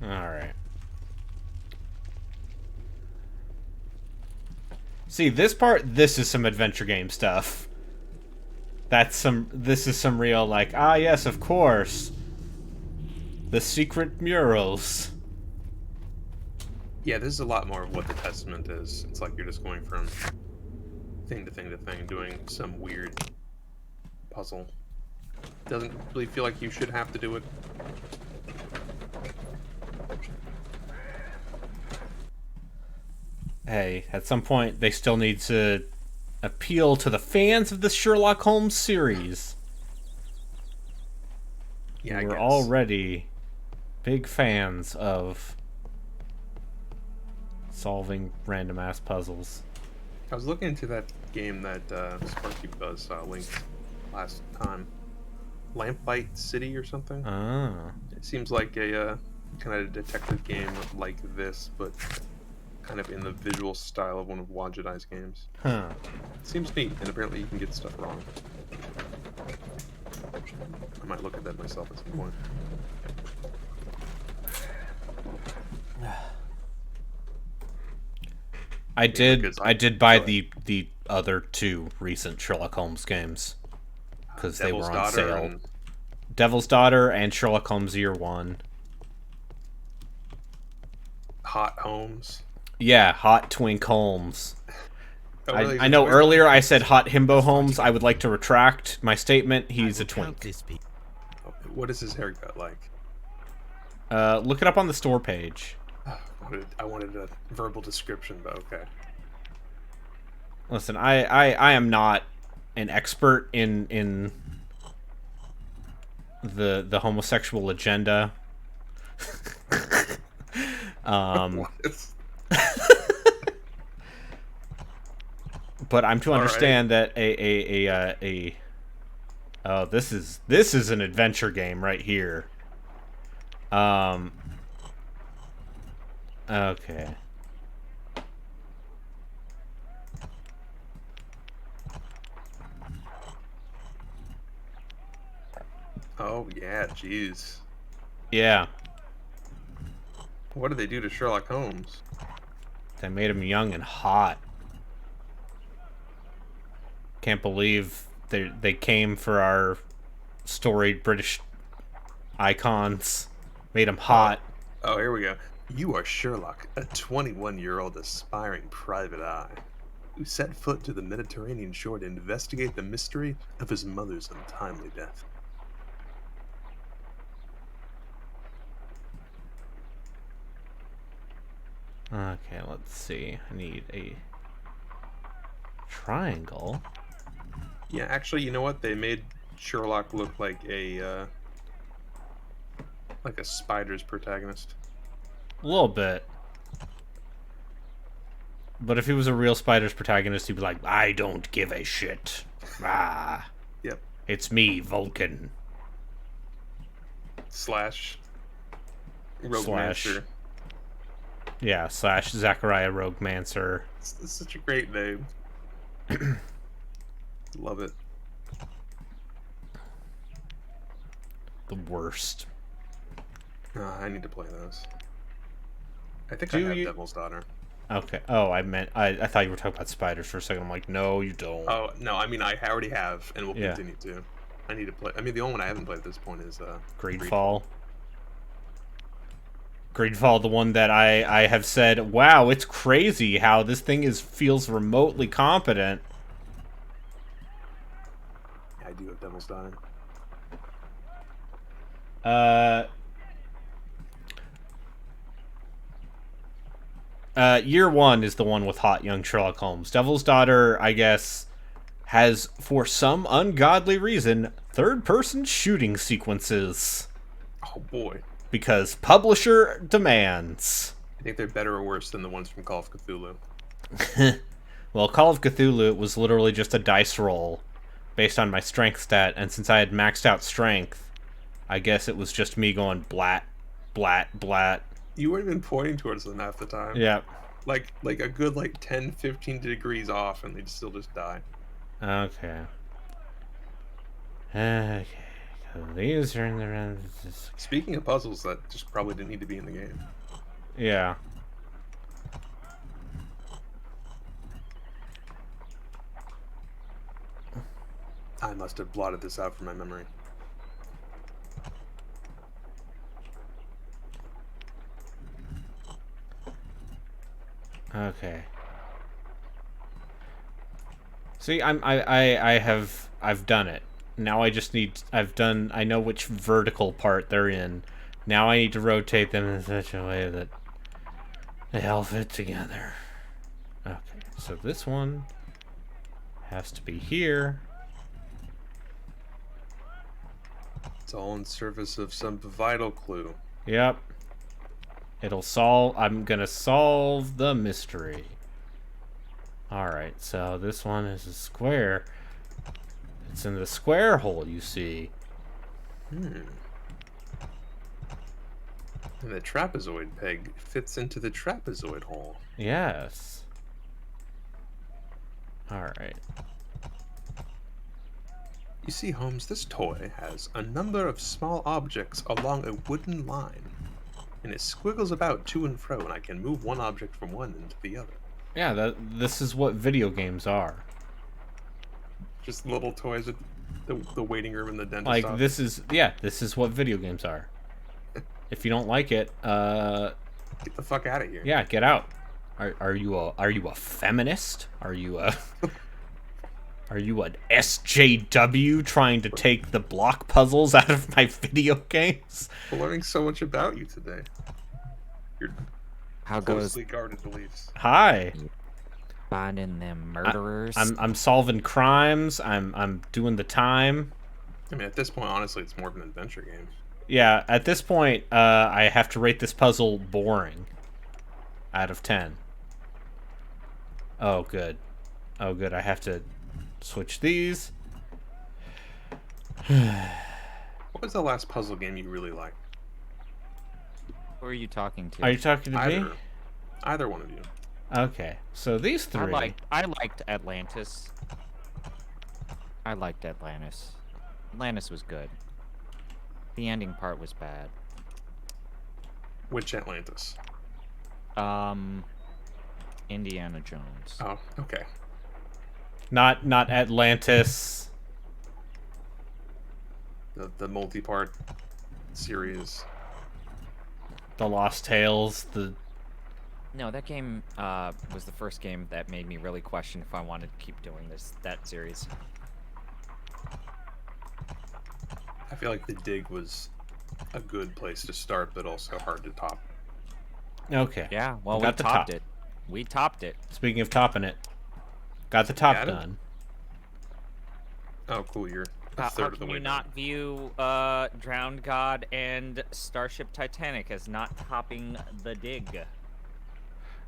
Alright. See, this part, this is some adventure game stuff. This is some real, like, ah, yes, of course. The secret murals. Yeah, this is a lot more of what the Testament is. It's like you're just going from thing to thing to thing, doing some weird puzzle. Doesn't really feel like you should have to do it. Hey, at some point, they still need to appeal to the fans of the Sherlock Holmes series. Yeah, I We're guess. already big fans of solving random ass puzzles. I was looking into that game that Sparky Buzz linked last time. Lamplight City or something? Ah. It seems like a kind of detective game like this, but kind of in the visual style of one of Wajidai's games. Huh. It seems neat, and apparently you can get stuff wrong. I might look at that myself at some point. I because did buy the other two recent Sherlock Holmes games because they were Devil's on Daughter sale. and- Devil's Daughter and Sherlock Holmes Year One. Hot Holmes. Yeah, Hot Twink Holmes. Oh, really? I know earlier I said Hot Himbo Holmes. I would like to retract my statement. He's a twink. What is his haircut like? Look it up on the store page. I wanted a verbal description, but okay. Listen, I am not an expert in the homosexual agenda. But I'm to understand that oh, this is an adventure game right here. Okay. Oh yeah, jeez. Yeah. What did they do to Sherlock Holmes? They made him young and hot. Can't believe they came for our storied British icons. Made him hot. Oh, here we go. You are Sherlock, a 21-year-old aspiring private eye, who set foot to the Mediterranean shore to investigate the mystery of his mother's untimely death. Okay, let's see. I need a triangle. Yeah, actually, you know what? They made Sherlock look like a spider's protagonist. A little bit. But if he was a real Spider's protagonist, he'd be like, I don't give a shit. Ah. Yep. It's me, Vulcan. Slash. Rogue Slash. Mancer. Yeah, slash Zachariah Roguemancer. It's such a great name. Love it. The worst. I need to play those. I think Do I have you- Devil's Daughter. Okay. Oh, I thought you were talking about spiders for a second. I'm like, no, you don't. Oh, no, I mean, I already have, and will Yeah. continue to. I need to play. I mean, the only one I haven't played at this point is Greedfall. Greedfall, the one that I have said, wow, it's crazy how this thing feels remotely competent. Yeah, I do have Devil's Daughter. Year One is the one with hot young Sherlock Holmes. Devil's Daughter, I guess, has, for some ungodly reason, third-person shooting sequences. Oh, boy. Because publisher demands. I think they're better or worse than the ones from Call of Cthulhu. Well, Call of Cthulhu, it was literally just a dice roll based on my strength stat, and since I had maxed out strength, I guess it was just me going blat, blat, blat. You weren't even pointing towards them half the time. Yeah. Like a good 10, 15 degrees off, and they'd still just die. Okay. Okay. So these are in the... Speaking of puzzles, that just probably didn't need to be in the game. Yeah. I must have blotted this out from my memory. Okay. See, I've done it. Now I just need, I know which vertical part they're in. Now I need to rotate them in such a way that they all fit together. Okay, so this one has to be here. It's all in service of some vital clue. Yep. I'm gonna solve the mystery. Alright, so this one is a square. It's in the square hole, you see. And the trapezoid peg fits into the trapezoid hole. Yes. Alright. You see, Holmes, this toy has a number of small objects along a wooden line. And it squiggles about to and fro, and I can move one object from one into the other. Yeah, this is what video games are. Just little toys at the waiting room in the dentist Like, office. this is what video games are. If you don't like it, get the fuck out of here. Yeah, get out. Are you a feminist? Are you an SJW trying to take the block puzzles out of my video games? We're learning so much about you today. Your closely guarded beliefs. Hi. Finding them murderers. I'm solving crimes. I'm doing the time. I mean, at this point, honestly, it's more of an adventure game. Yeah, at this point, I have to rate this puzzle boring. Out of 10. Oh, good. Oh, good. I have to switch these. What was the last puzzle game you really liked? Who are you talking to? Are you talking to me? Either one of you. Okay, so these three. I liked Atlantis. I liked Atlantis. Atlantis was good. The ending part was bad. Which Atlantis? Indiana Jones. Oh, okay. Not Atlantis. The multi-part series. The Lost Tales. No, that game was the first game that made me really question if I wanted to keep doing that series. I feel like the Dig was a good place to start, but also hard to top. Okay. Yeah, well, we topped it. We topped it. Speaking of topping it, got the top done. Oh, cool! You're a How third of the can way you down. not view Drowned God and Starship Titanic as not topping the Dig?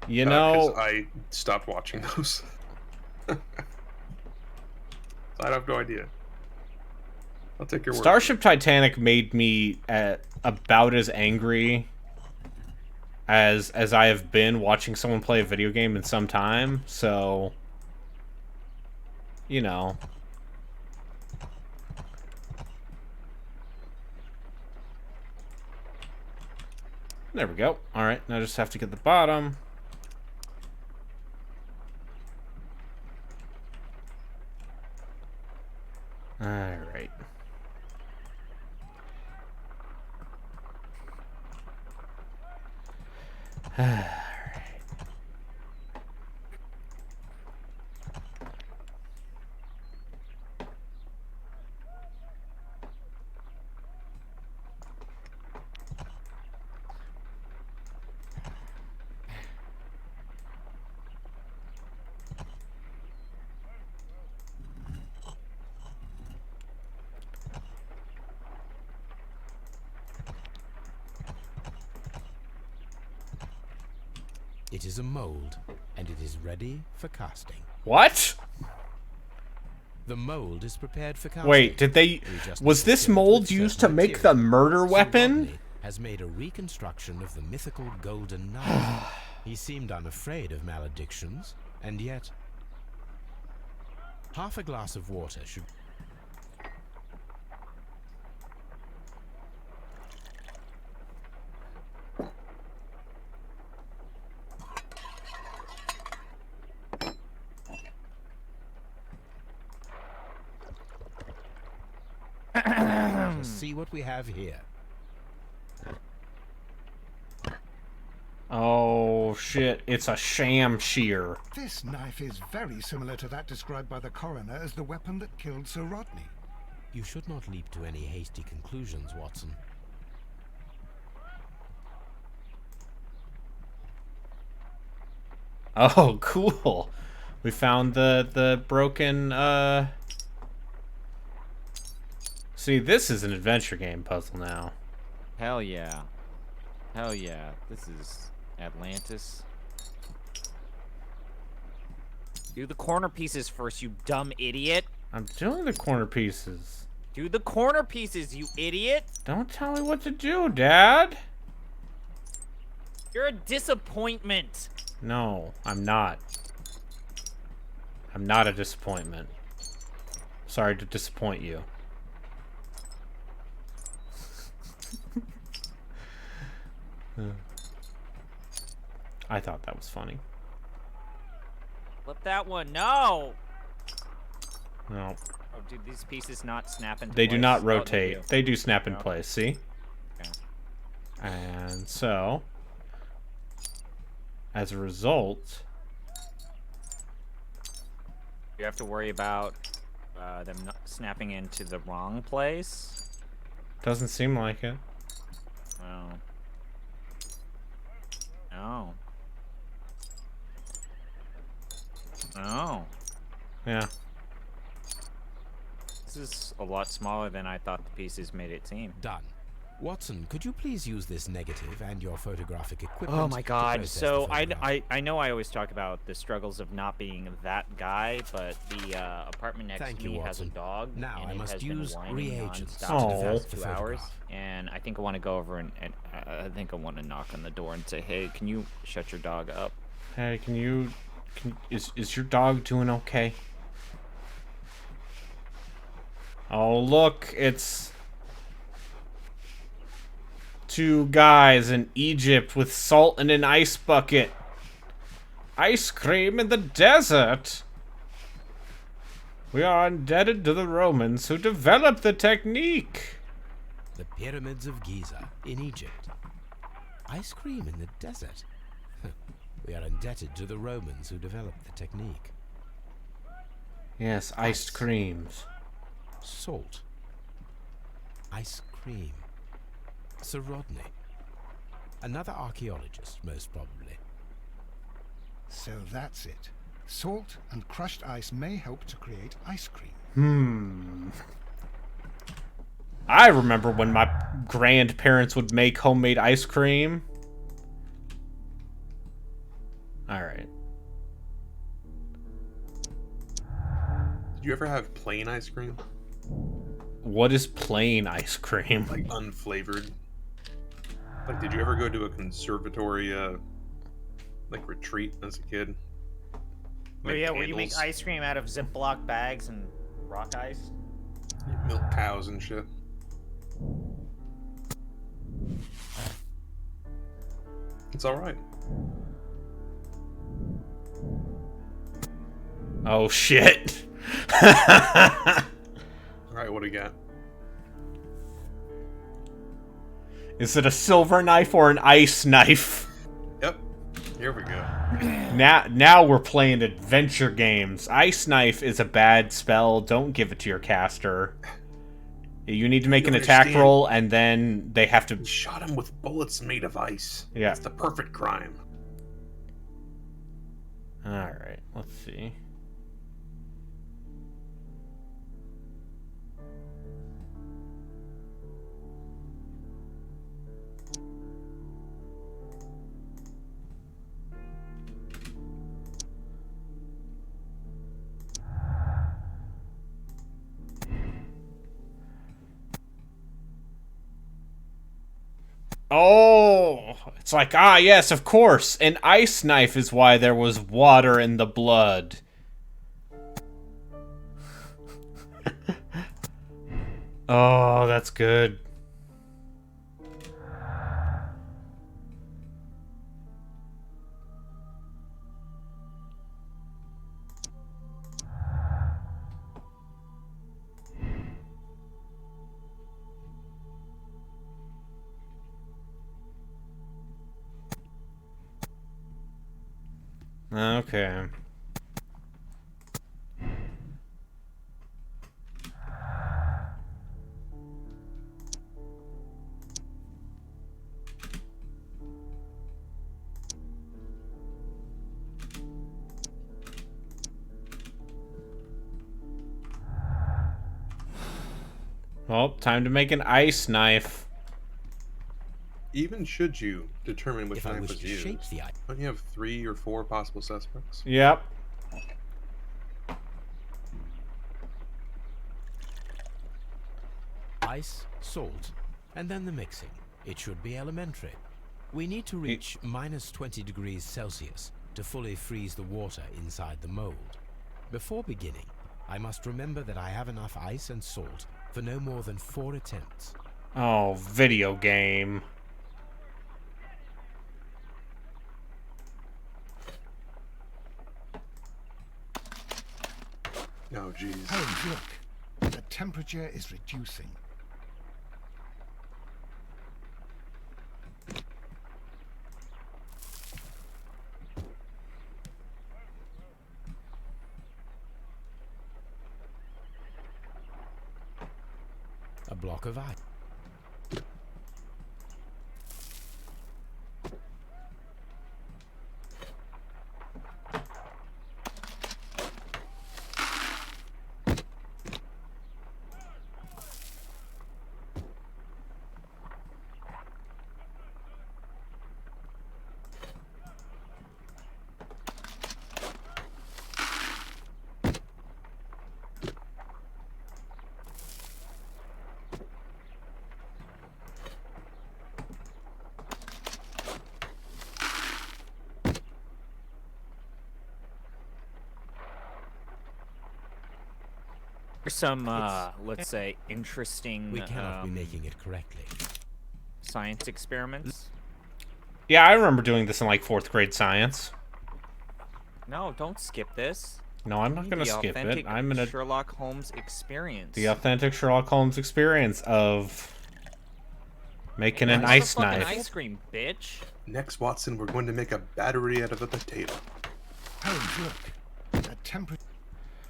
You know, 'cause I stopped watching those. I have no idea. I'll take your word. Starship Titanic made me about as angry as I have been watching someone play a video game in some time. So, you know. There we go. All right, now I just have to get the bottom. All right. All right. It is a mold, and it is ready for casting. What? The mold is prepared for casting. Wait, did they... We just Was need to this fill it mold with used to certain make the material. murder Sir weapon? Rodney has made a reconstruction of the mythical golden knife. He seemed unafraid of maledictions, and yet... Half a glass of water should... Let's see what we have here. Oh, shit. It's a sham shear. This knife is very similar to that described by the coroner as the weapon that killed Sir Rodney. You should not leap to any hasty conclusions, Watson. Oh, cool. We found the broken, See, this is an adventure game puzzle now. Hell yeah. Hell yeah. This is Atlantis. Do the corner pieces first, you dumb idiot. I'm doing the corner pieces. Do the corner pieces, you idiot. Don't tell me what to do, Dad. You're a disappointment. No, I'm not. I'm not a disappointment. Sorry to disappoint you. I thought that was funny. Flip that one. No. No. Oh, dude, these pieces not snap into They place? do not Oh, rotate. They do snap in No. place, see? Okay. And so, as a result... You have to worry about them not snapping into the wrong place. Doesn't seem like it. Oh. No. Oh. Yeah. This is a lot smaller than I thought the pieces made it seem. Done. Watson, could you please use this negative and your photographic equipment? Oh my to god. process So the photograph? I know I always talk about the struggles of not being that guy, but the apartment next Thank to you, me has a Watson. dog. Now and I it must has been use whining reagents nonstop to for the develop past the 2 hours. photograph. And I think I want to go over and I think I want to knock on the door and say, hey, can you shut your dog up? Hey, is your dog doing okay? Oh, look, it's two guys in Egypt with salt in an ice bucket. Ice cream in the desert. We are indebted to the Romans who developed the technique. The pyramids of Giza in Egypt. Ice cream in the desert. We are indebted to the Romans who developed the technique. Yes, iced creams. Salt. Ice cream. Sir Rodney. Another archaeologist, most probably. So that's it. Salt and crushed ice may help to create ice cream. I remember when my grandparents would make homemade ice cream. Alright. Did you ever have plain ice cream? What is plain ice cream? Like unflavored? Like, did you ever go to a conservatory, like, retreat as a kid? Oh yeah, where you make candles, ice cream out of Ziploc bags and rock ice? milk cows and shit. It's alright. Oh shit. Alright, what do you got? Is it a silver knife or an ice knife? Yep. Here we go. Now we're playing adventure games. Ice knife is a bad spell. Don't give it to your caster. You need to make You an attack understand? roll, and then they have to... He shot him with bullets made of ice. Yeah. It's the perfect crime. Alright, let's see. Oh, it's like, ah, yes, of course. An ice knife is why there was water in the blood. Oh, that's good. Okay. Well, time to make an ice knife. Even should you determine which If I knife wish was to used, shape the don't you have 3 or 4 possible suspects? Yep. ice, salt, and then the mixing. It should be elementary. We need to reach minus 20 degrees Celsius to fully freeze the water inside the mold. Before beginning, I must remember that I have enough ice and salt for no more than 4 attempts. Oh, video game. Oh, jeez. Holmes, look. The temperature is reducing. A block of ice. Some, let's say, interesting We cannot be making it correctly. science experiments. Yeah, I remember doing this in like 4th grade science. No, don't skip this. No, I'm not gonna skip it. I'm gonna Sherlock Holmes experience. the authentic Sherlock Holmes experience of making an Nice ice for fucking knife. ice cream, bitch. Next, Watson, we're going to make a battery out of a potato. Holmes, look. The temperature.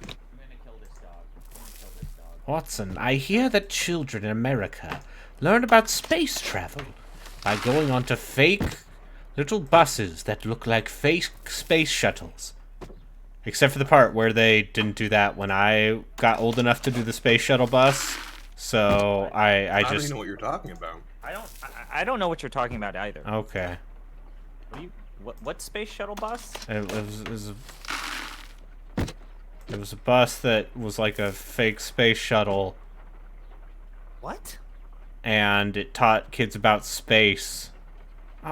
I'm gonna kill this dog. I'm gonna kill this dog. Watson, I hear that children in America learn about space travel by going onto fake little buses that look like fake space shuttles. Except for the part where they didn't do that when I got old enough to do the space shuttle bus. So I I don't just even know what you're talking about. I don't know what you're talking about either. okay. What space shuttle bus? It was a bus that was like a fake space shuttle, What? and it taught kids about space.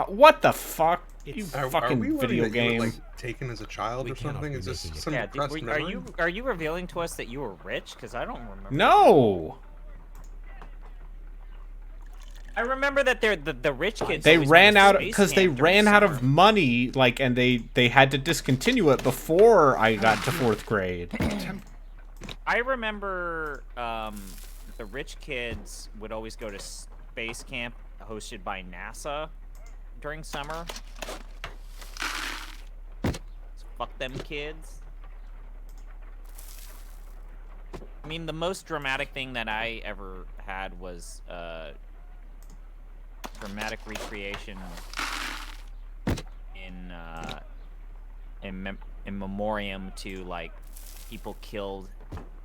What the fuck? You Are we fucking learning video that you were, game. like, taken as a child We or cannot something? be Is this making it. some Yeah, repressed are memory? you revealing to us that you were rich? Because I don't remember. No! I remember that the rich kids. They always ran went to out space because they camp during ran out of summer. money, like, and they had to discontinue it before I got to 4th grade. I remember the rich kids would always go to space camp hosted by NASA during summer. So fuck them kids. I mean, the most dramatic thing that I ever had was dramatic recreation in memoriam to like people killed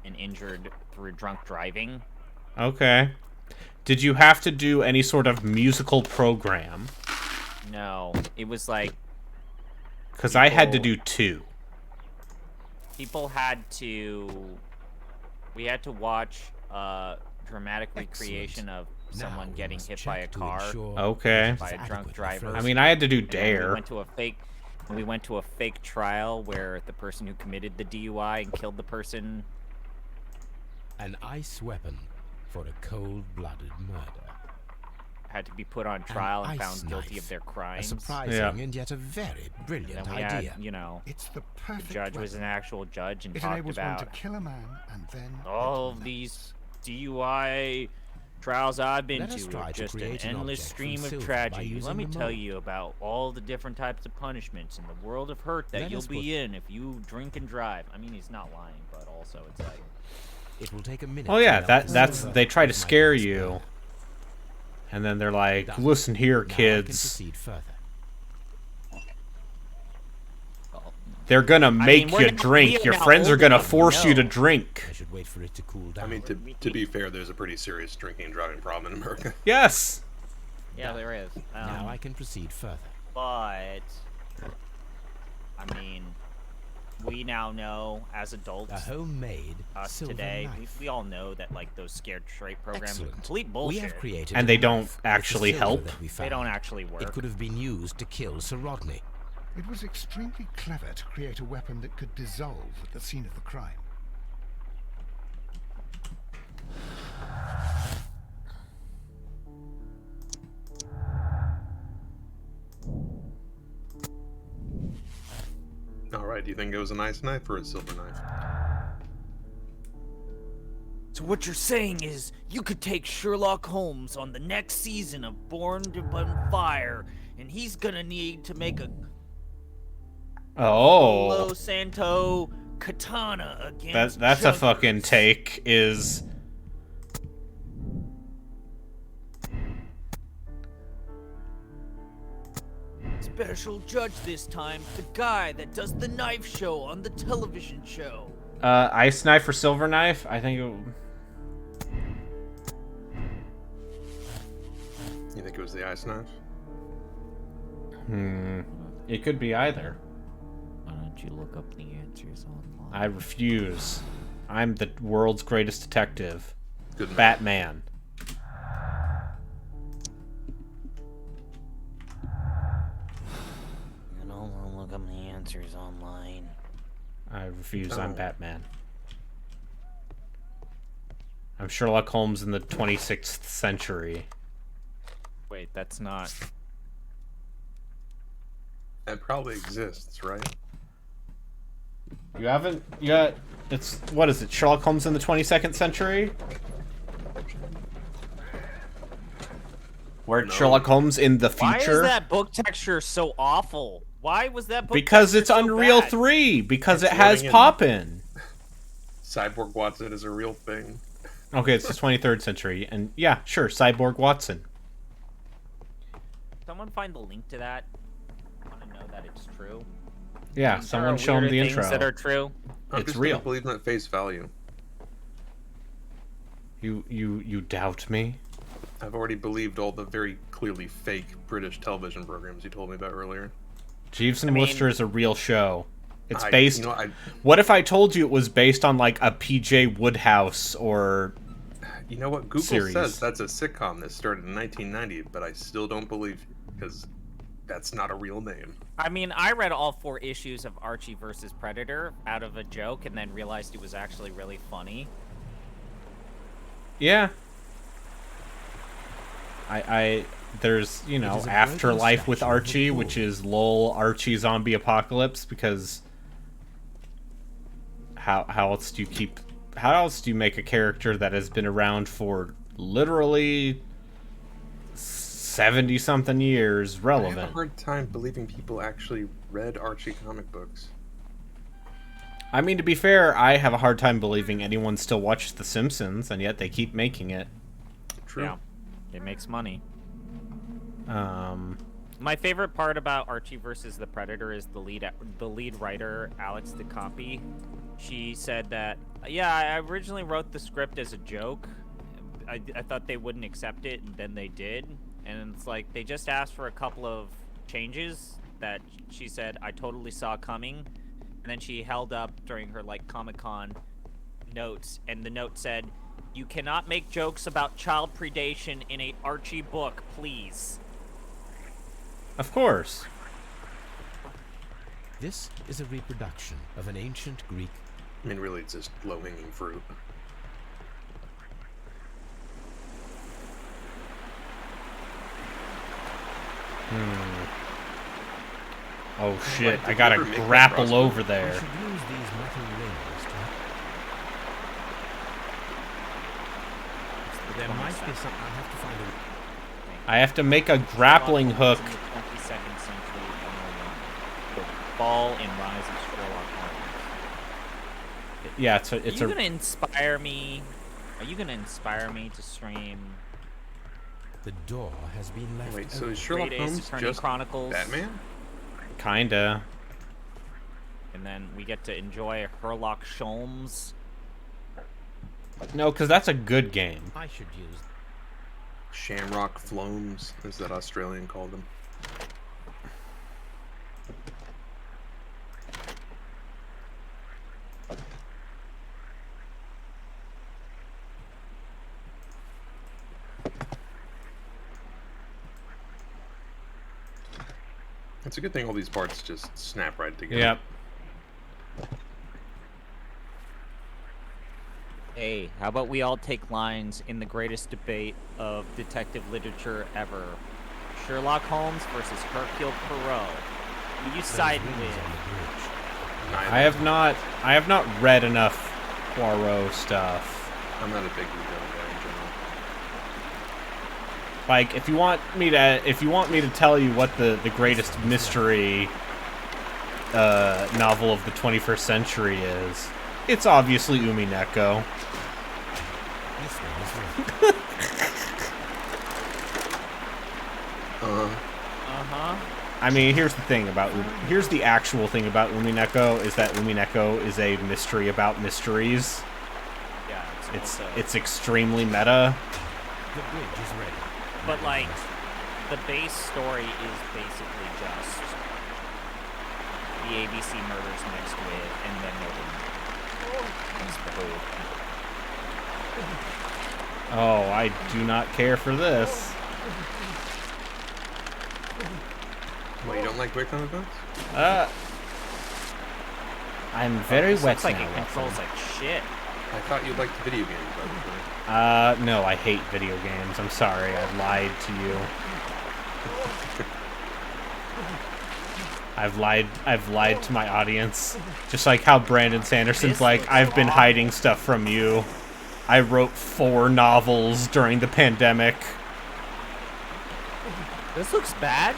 and injured through drunk driving. Okay. Did you have to do any sort of musical program? No, it was like Because I had to People- do 2. people had to. We had to watch dramatic recreation of someone getting hit by a car. Okay. By a drunk driver. I mean, I had to do And then Dare. we went to a fake trial where the person who committed the DUI and killed the person. An ice weapon for a cold-blooded murder. Had to be put on trial and found guilty of their crimes. A surprising and yet a very brilliant and we idea. Had, you know, it's the perfect the judge was an actual judge and it talked enables about one to kill a man and then all of these DUI trials I've been Let us to try are to just an create an endless object stream from of silver by tragedy. using Let me the tell mold. you about all the different types of punishments and the world of hurt that Let you'll us put- be in if you drink and drive. I mean, he's not lying, but also it's like It will take a minute. Oh to yeah, melt the that's silver they try to with my scare gas you, burner. and then they're like, Done. "Listen here, Now I can kids. proceed further. They're gonna make we're you gonna- we drink. are Your now friends are old gonna enough to force you to know. drink." I should wait for it to cool down. I mean, to be fair, there's a pretty serious drinking and driving problem in America. Yes. yeah, there is. Now I can proceed further. But I mean, we now know as adults, A homemade us silver today, knife. we all know that like those scared straight programs are Excellent. complete bullshit. We have created And a they don't knife with the actually silver help? that we They found. don't actually work. It could have been used to kill Sir Rodney. It was extremely clever to create a weapon that could dissolve at the scene of the crime. All right, do you think it was a nice knife or a silver knife? So what you're saying is you could take Sherlock Holmes on the next season of Born to Run Fire, and he's gonna need to make a Oh, Palo Santo katana against that's a juggers. fucking take. Is Special judge this time, the guy that does the knife show on the television show. ice knife or silver knife? I think. You think it was the ice knife? It could be either. Why don't you look up the answers online? I refuse. I'm the world's greatest detective. Good man. Batman. You know, I'll look up the answers online. I refuse. I'm Oh. Batman. I'm Sherlock Holmes in the 26th century. Wait, that's not. That probably exists, right? You haven't yet. It's what is it? Sherlock Holmes in the 22nd century? Where No. Sherlock Holmes in the Why is future? that book texture so awful? Why was that book Because texture it's so Unreal bad? 3. Because It's it has running in- Poppin. Cyborg Watson is a real thing. Okay, it's the 23rd century, and yeah, sure, Cyborg Watson. Someone find the link to that. I want to know that it's true. Yeah, There someone are show him weirder the things intro. that are true. I'm It's just real. gonna believe them at face value. You doubt me? I've already believed all the very clearly fake British television programs you told me about earlier. Jeeves and I mean- Wooster is a real show. It's based. You know, What if I told you it was based on like a PJ Woodhouse or? you know what? Google Series. says that's a sitcom that started in 1990, but I still don't believe you because that's not a real name. I mean, I read all 4 issues of Archie versus Predator out of a joke and then realized it was actually really funny. Yeah. I there's, you know, is a Afterlife with broken statue of a Archie, fool. which is lol Archie zombie apocalypse, because how else do you make a character that has been around for literally 70 something years I have relevant? a hard time believing people actually read Archie comic books. I mean, to be fair, I have a hard time believing anyone still watches The Simpsons, and yet they keep making it. True. Yeah, it makes money. Um, My favorite part about Archie versus the Predator is the lead writer, Alex DeCampi. She said that, yeah, I originally wrote the script as a joke. I thought they wouldn't accept it, and then they did. And it's like, they just asked for a couple of changes that she said I totally saw coming. And then she held up during her, like, Comic-Con notes, and the note said, You cannot make jokes about child predation in a Archie book, please. Of course. This is a reproduction of an ancient Greek. I mean, really, it's just low-hanging fruit. Oh shit, I gotta grapple over there. We should use these metal rings to... There might be something. I have to find a... I have to make a grappling hook. In the 22nd century, the fall and rise of Sherlock Holmes. Yeah, Are you gonna inspire me? Are you gonna inspire me to stream? The door has been left. Wait, so is Sherlock Great Ace Holmes Attorney just Chronicles. Batman? Kinda. And then we get to enjoy Sherlock Holmes. No, because that's a good game. I should use... Shamrock Flomes, as that Australian called them. It's a good thing all these parts just snap right together. Yep. Hey, how about we all take lines in the greatest debate of detective literature ever? Sherlock Holmes versus Hercule Poirot. Who you side with? I have not read enough Poirot stuff. I'm not a big reader guy in general. Like, if you want me to tell you what the greatest mystery novel of the 21st century is, it's obviously Umineko. I mean, here's the actual thing about Umineko is that Umineko is a mystery about mysteries. Yeah, It's extremely meta. The bridge is ready. But like, the base story is basically just the ABC murders mixed with, and then that's the whole thing. Oh, I do not care for this. Well, you don't like great comic books? I'm very This wet looks like now. it controls like shit. I thought you liked video games, obviously. No, I hate video games. I'm sorry, I lied to you. I've lied to my audience. Just like how Brandon Sanderson's like, I've been hiding stuff from you. I wrote 4 novels during the pandemic. This looks bad.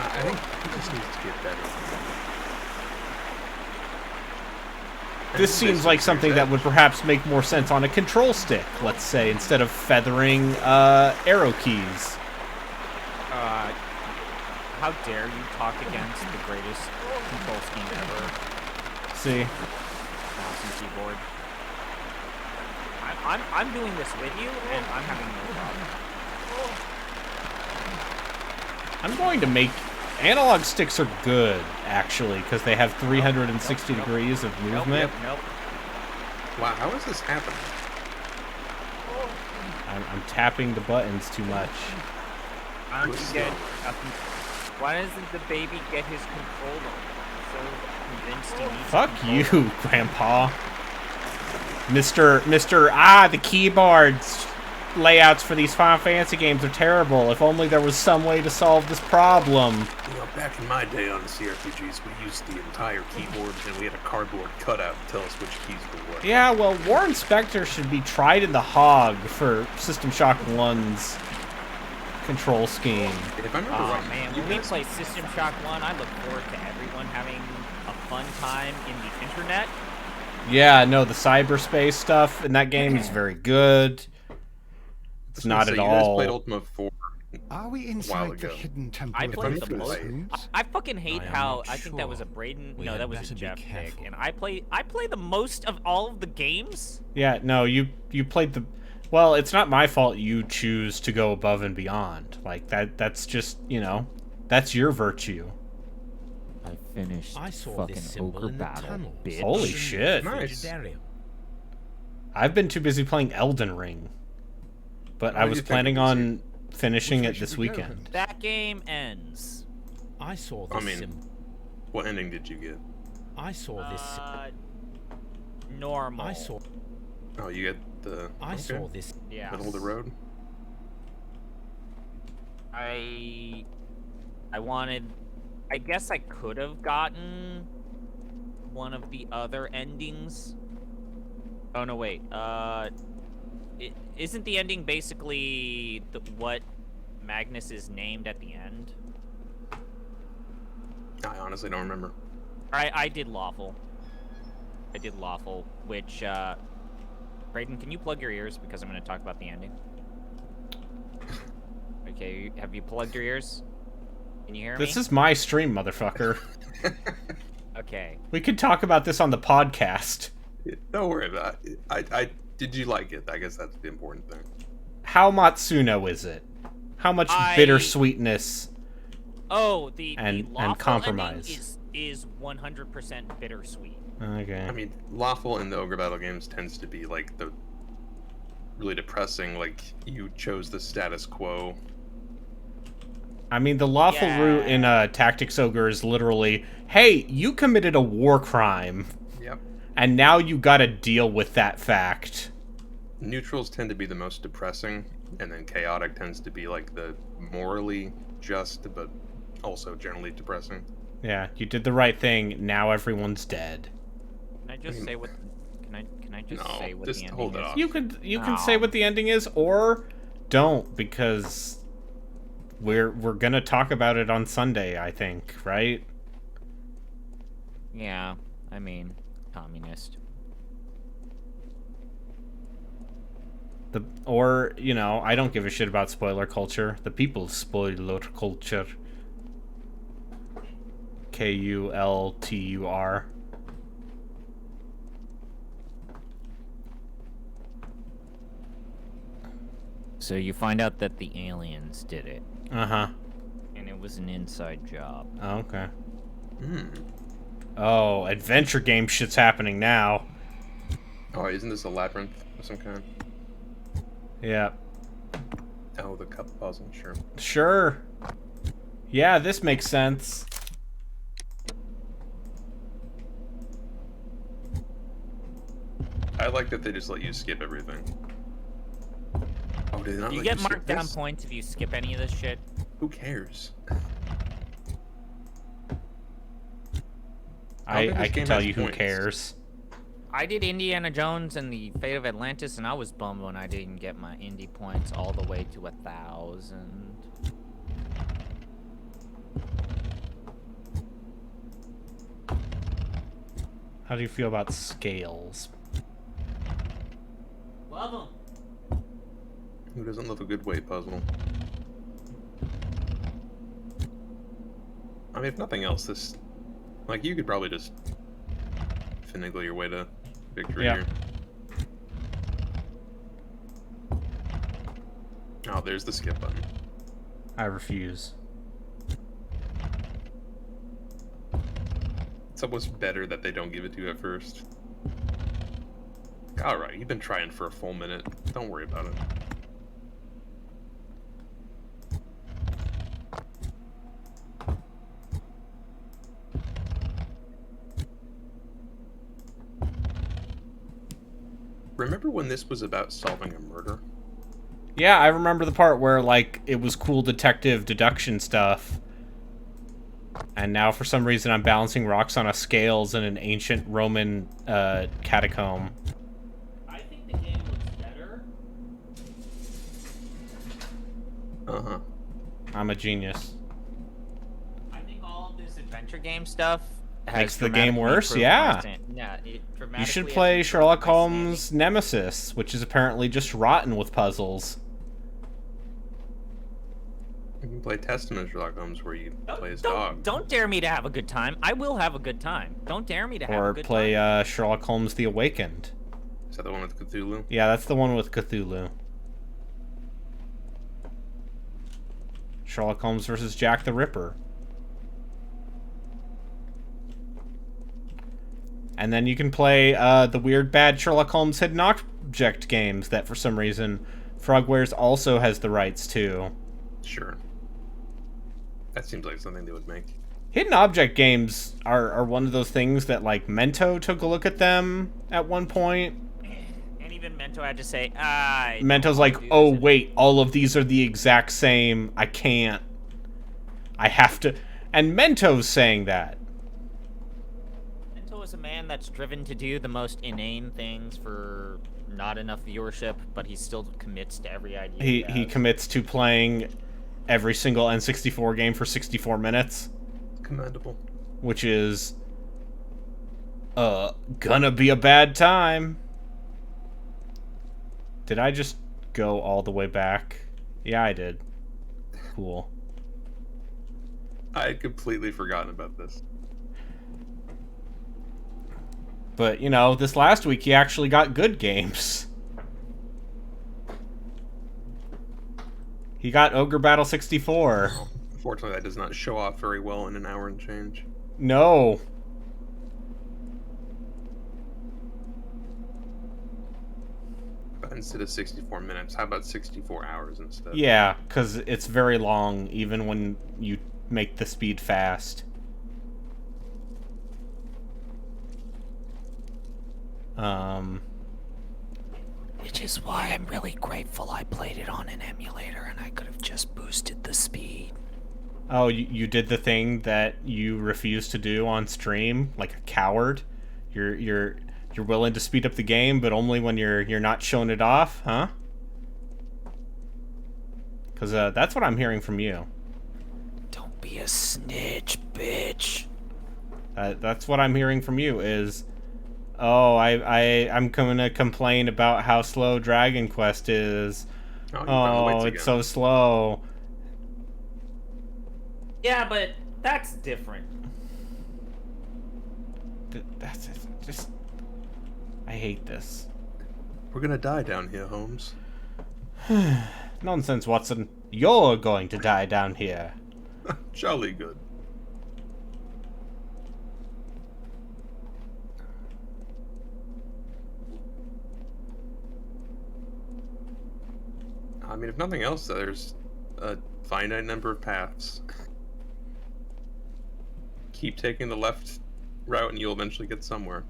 I think it just needs to get better. This seems like something that would perhaps make more sense on a control stick, let's say, instead of feathering arrow keys. How dare you talk against the greatest control scheme ever? See? Mouse and keyboard. I'm doing this with you, and I'm having no problem. I'm going to make... Analog sticks are good, actually, because they have 360 degrees of movement. Nope. Wow, how is this happening? I'm tapping the buttons too much. Why doesn't the baby get his controller? So convinced he needs Fuck you, Grandpa. Mr. The keyboards layouts for these Final Fantasy games are terrible. If only there was some way to solve this problem. You know, back in my day on the CRPGs, we used the entire keyboard, and we had a cardboard cutout to tell us which keys were what. Yeah, well, Warren Spector should be tried in the hog for System Shock 1's control scheme. If I remember right, man, when we play System Shock 1, I look forward to everyone having a fun time in the internet. Yeah, no, the cyberspace stuff in that game is very good. It's not at you all. guys played Ultima 4 Are we a while inside the ago. hidden temple? I of played the the most. Rooms? I fucking hate I am how not I think that was a sure. Braden. We No, had that was a better be Jeff pick, careful. and I play the most of all of the games. Yeah, no, you played the... Well, it's not my fault you choose to go above and beyond. Like, that's just, that's your virtue. I finished I saw this symbol in the tunnel. Holy shit. Nice. I've been too busy playing Elden Ring. But I was planning on finishing it this weekend. That game ends. I saw this. What ending did you get? I saw this. Normal. I saw. Oh, you get the. I saw this. Yeah. Middle of the road. I wanted. I guess I could have gotten one of the other endings. Oh no! Wait. Isn't the ending basically what Magnus is named at the end? I honestly don't remember. I did Lawful. I did Lawful, which, Brayden, can you plug your ears? Because I'm going to talk about the ending. Okay, have you plugged your ears? Can you hear me? This is my stream, motherfucker. Okay. We could talk about this on the podcast. Don't worry about it. I did you like it? I guess that's the important thing. How Matsuno is it? How much bittersweetness and compromise is 100% bittersweet. Okay. I mean, Lawful in the Ogre Battle games tends to be like the really depressing, like you chose the status quo. I mean, the lawful route in Tactics Ogre is literally, hey, you committed a war crime. Yep. And now you gotta deal with that fact. Neutrals tend to be the most depressing, and then chaotic tends to be like the morally just, but also generally depressing. Yeah, you did the right thing. Now everyone's dead. Can I just say what? Can I just say what the ending is? You can say what the ending is, or don't, because we're gonna talk about it on Sunday, I think, right? Yeah, I mean, communist. Or, you know, I don't give a shit about spoiler culture. The people's spoiler culture. Kultur. So you find out that the aliens did it. Uh-huh. And it was an inside job. Oh, okay. Oh, adventure game shit's happening now. Oh, isn't this a labyrinth of some kind? Yeah. Oh, the cup puzzle, sure. Sure. Yeah, this makes sense. I like that they just let you skip everything. Oh, did they not You let get skip marked down this? points if you skip any of this shit. Who cares? I can tell you who cares. I did Indiana Jones and the Fate of Atlantis, and I was bummed when I didn't get my Indy points all the way to 1,000. How do you feel about scales? Love them. Who doesn't love a good weight puzzle? I mean, if nothing else, this... Like, you could probably just finagle your way to victory here. Oh, there's the skip button. I refuse. It's almost better that they don't give it to you at first. Alright, you've been trying for a full minute. Don't worry about it. Remember when this was about solving a murder? Yeah, I remember the part where, like, it was cool detective deduction stuff. And now, for some reason, I'm balancing rocks on a scales in an ancient Roman catacomb. I think the game looks better. Uh-huh. I'm a genius. I think all of this adventure game stuff Makes the game worse? Yeah. You should play Sherlock Holmes Nemesis, which is apparently just rotten with puzzles. You can play Testament Sherlock Holmes where you play as dog. Don't dare me to have a good time. I will have a good time. Don't dare me to have a good time. Or play Sherlock Holmes The Awakened. Is that the one with Cthulhu? Yeah, that's the one with Cthulhu. Sherlock Holmes versus Jack the Ripper. And then you can play the weird bad Sherlock Holmes object games that for some reason Frogwares also has the rights to. Sure. That seems like something they would make. Hidden object games are one of those things that, like, Mento took a look at them at one point. And even Mento had to say, Mento's like, oh, wait, all of these are the exact same. I can't. I have to. And Mento's saying that. Mento is a man that's driven to do the most inane things for not enough viewership, but he still commits to every idea. He commits to playing every single N64 game for 64 minutes. Commendable. Which is gonna be a bad time. Did I just go all the way back? Yeah, I did. Cool. I had completely forgotten about this. But, you know, this last week he actually got good games. He got Ogre Battle 64. Unfortunately, that does not show off very well in an hour and change. No. But instead of 64 minutes, how about 64 hours instead? Yeah, because it's very long, even when you make the speed fast. Which is why I'm really grateful I played it on an emulator and I could have just boosted the speed. Oh, you did the thing that you refuse to do on stream, like a coward. You're willing to speed up the game, but only when you're not showing it off, huh? Because that's what I'm hearing from you. Don't be a snitch, bitch. That's what I'm hearing from you is, oh, I'm gonna complain about how slow Dragon Quest is. Oh, it's so slow. Yeah, but that's different. That's just... I hate this. We're gonna die down here, Holmes. Nonsense, Watson. You're going to die down here. Jolly good. I mean, if nothing else, there's a finite number of paths. Keep taking the left route and you'll eventually get somewhere.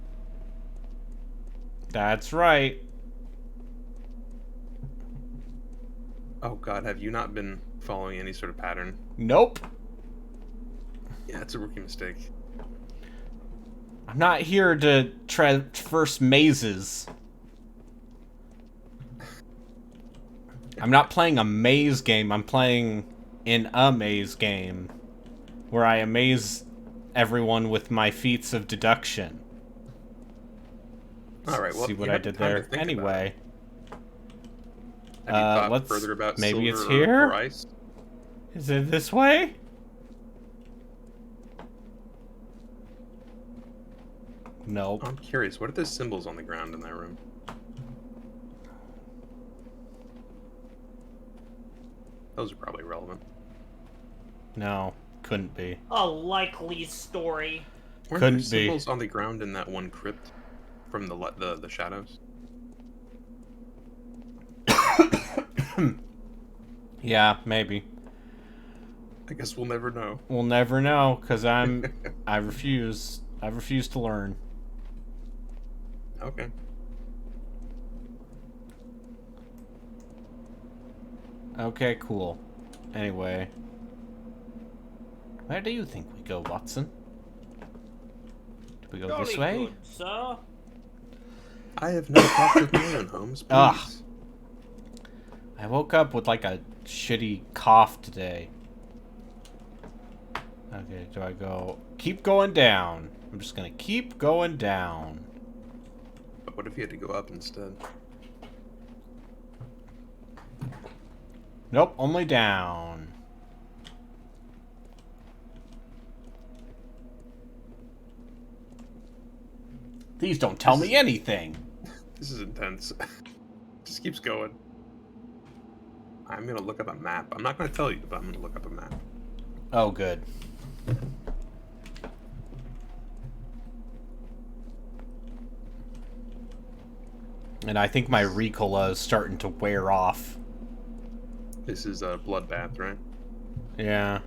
That's right. Oh god, have you not been following any sort of pattern? Nope. Yeah, it's a rookie mistake. I'm not here to traverse mazes. I'm not playing a maze game, I'm playing in a maze game. Where I amaze everyone with my feats of deduction. Alright, well, see what I did there. Anyway. Have you thought further about maybe silver it's here? or ice? Is it this way? Nope. I'm curious, what are the symbols on the ground in that room? Those are probably relevant. No, couldn't be. A likely story. Weren't there symbols on the ground in that one crypt from the shadows? Yeah, maybe. I guess we'll never know. We'll never know, because I refuse. I refuse to learn. Okay. Okay, cool. Anyway. Where do you think we go, Watson? Do we go this way? Good, sir. I have no thoughts of my own, Holmes. Please. Ugh. I woke up with like a shitty cough today. Okay, do I go... Keep going down. I'm just gonna keep going down. But what if you had to go up instead? Nope, only down. These don't tell me anything. This is intense. Just keeps going. I'm gonna look up a map. I'm not gonna tell you, but I'm gonna look up a map. Oh, good. And I think my Ricola is starting to wear off. This is a bloodbath, right? Yeah.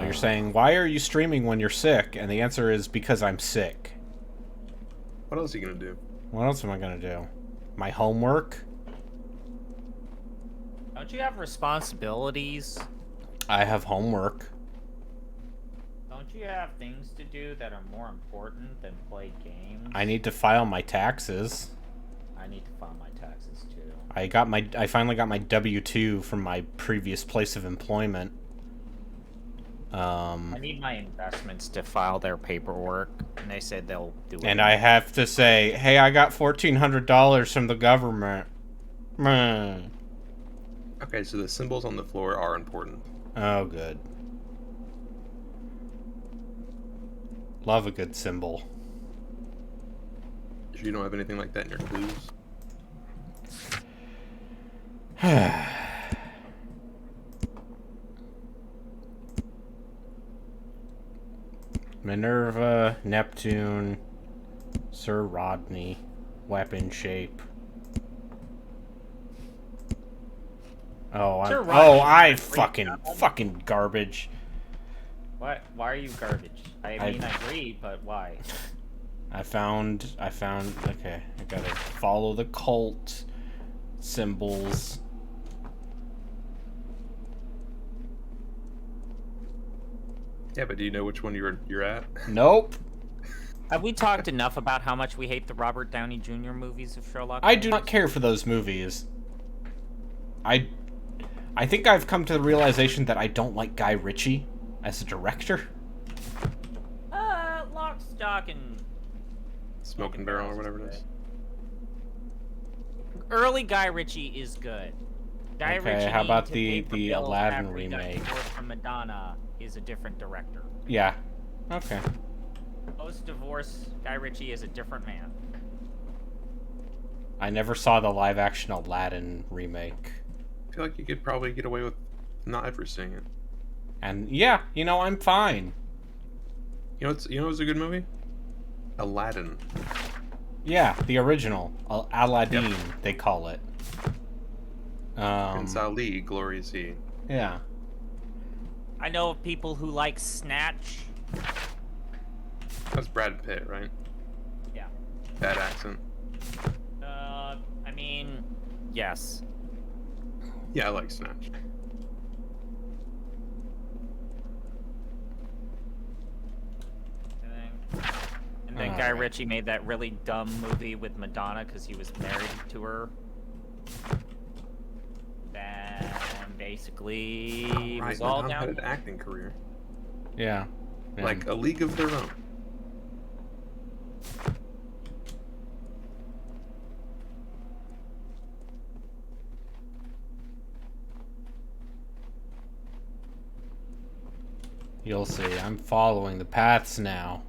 You're saying, why are you streaming when you're sick? And the answer is because I'm sick. What else are you gonna do? What else am I gonna do? My homework? Don't you have responsibilities? I have homework. Don't you have things to do that are more important than play games? I need to file my taxes. I need to file my taxes too. I finally got my W-2 from my previous place of employment. I need my investments to file their paperwork, and they said they'll do it. And I have to say, hey, I got $1,400 from the government. Meh. Okay, so the symbols on the floor are important. Oh, good. Love a good symbol. You don't have anything like that in your clues? Minerva, Neptune, Sir Rodney, weapon shape. Oh, I fucking garbage. What? Why are you garbage? I mean, I agree, but why? I found. Okay, I gotta follow the cult symbols. Yeah, but do you know which one you're at? Nope. Have we talked enough about how much we hate the Robert Downey Jr. movies of Sherlock I Holmes? do not care for those movies. I think I've come to the realization that I don't like Guy Ritchie as a director. Lock, Stock, and Smoking Barrel or whatever it is. Early Guy Ritchie is good. Guy Okay, Ritchie how about to the pay for bills Aladdin after he got remake? divorced from Madonna is a different director. Yeah. Okay. Post-divorce, Guy Ritchie is a different man. I never saw the live-action Aladdin remake. I feel like you could probably get away with not ever seeing it. And yeah, I'm fine. You know what's a good movie? Aladdin. Yeah, the original. Aladdin, Yep. they call it. Prince Ali, glory is he. Yeah. I know of people who like Snatch. That's Brad Pitt, right? Yeah. Bad accent. I mean, yes. Yeah, I like Snatch. And then Guy Ritchie made that really dumb movie with Madonna because he was married to her. Then basically was all Madonna had down. an acting career. Yeah. Like A League of Their Own. You'll see. I'm following the paths now.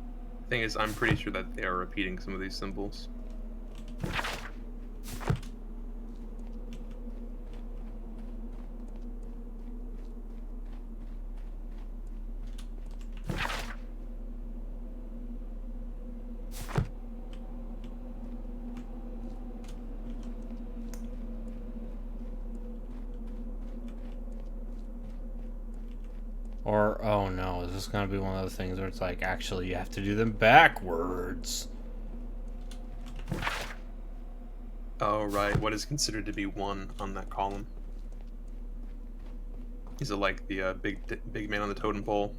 Thing is, I'm pretty sure that they are repeating some of these symbols. Or, oh no, is this gonna be one of those things where it's like, actually, you have to do them backwards? Oh, right. What is considered to be 1 on that column? Is it like the big man on the totem pole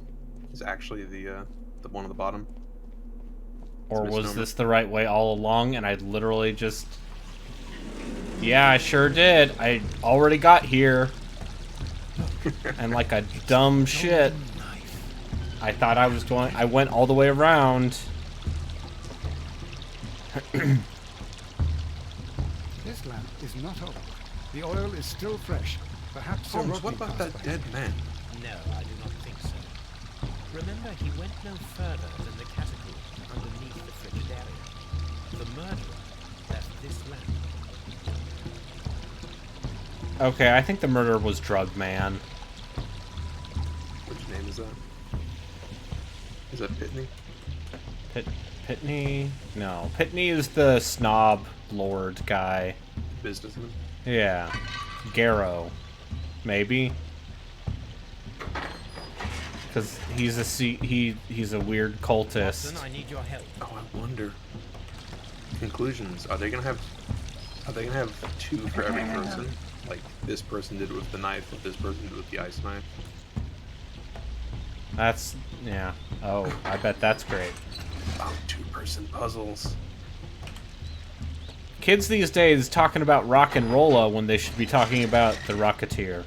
is actually the one on the bottom? Or was this the right way all along and I literally just... Yeah, I sure did. I already got here. And like a dumb shit, I thought I was going... I went all the way around. This lamp is not old. The oil is still fresh. Perhaps Sir Holmes, what Rodney about passed that by. dead man? No, I do not think so. Remember, he went no further than the catacombs underneath the Frigidaria. The murderer left this lamp. Okay, I think the murderer was Drug Man. Which name is that? Is that Pitney? Pitney? No. Pitney is the snob lord guy. Businessman? Yeah. Garrow. Maybe. Because he's a weird cultist. Watson, I need your help. Oh, I wonder. Conclusions. Are they gonna have two for every person? Like this person did it with the knife, what this person did with the ice knife? That's yeah. Oh, I bet that's great. Oh, two-person puzzles. Kids these days talking about rock and rolla when they should be talking about the Rocketeer.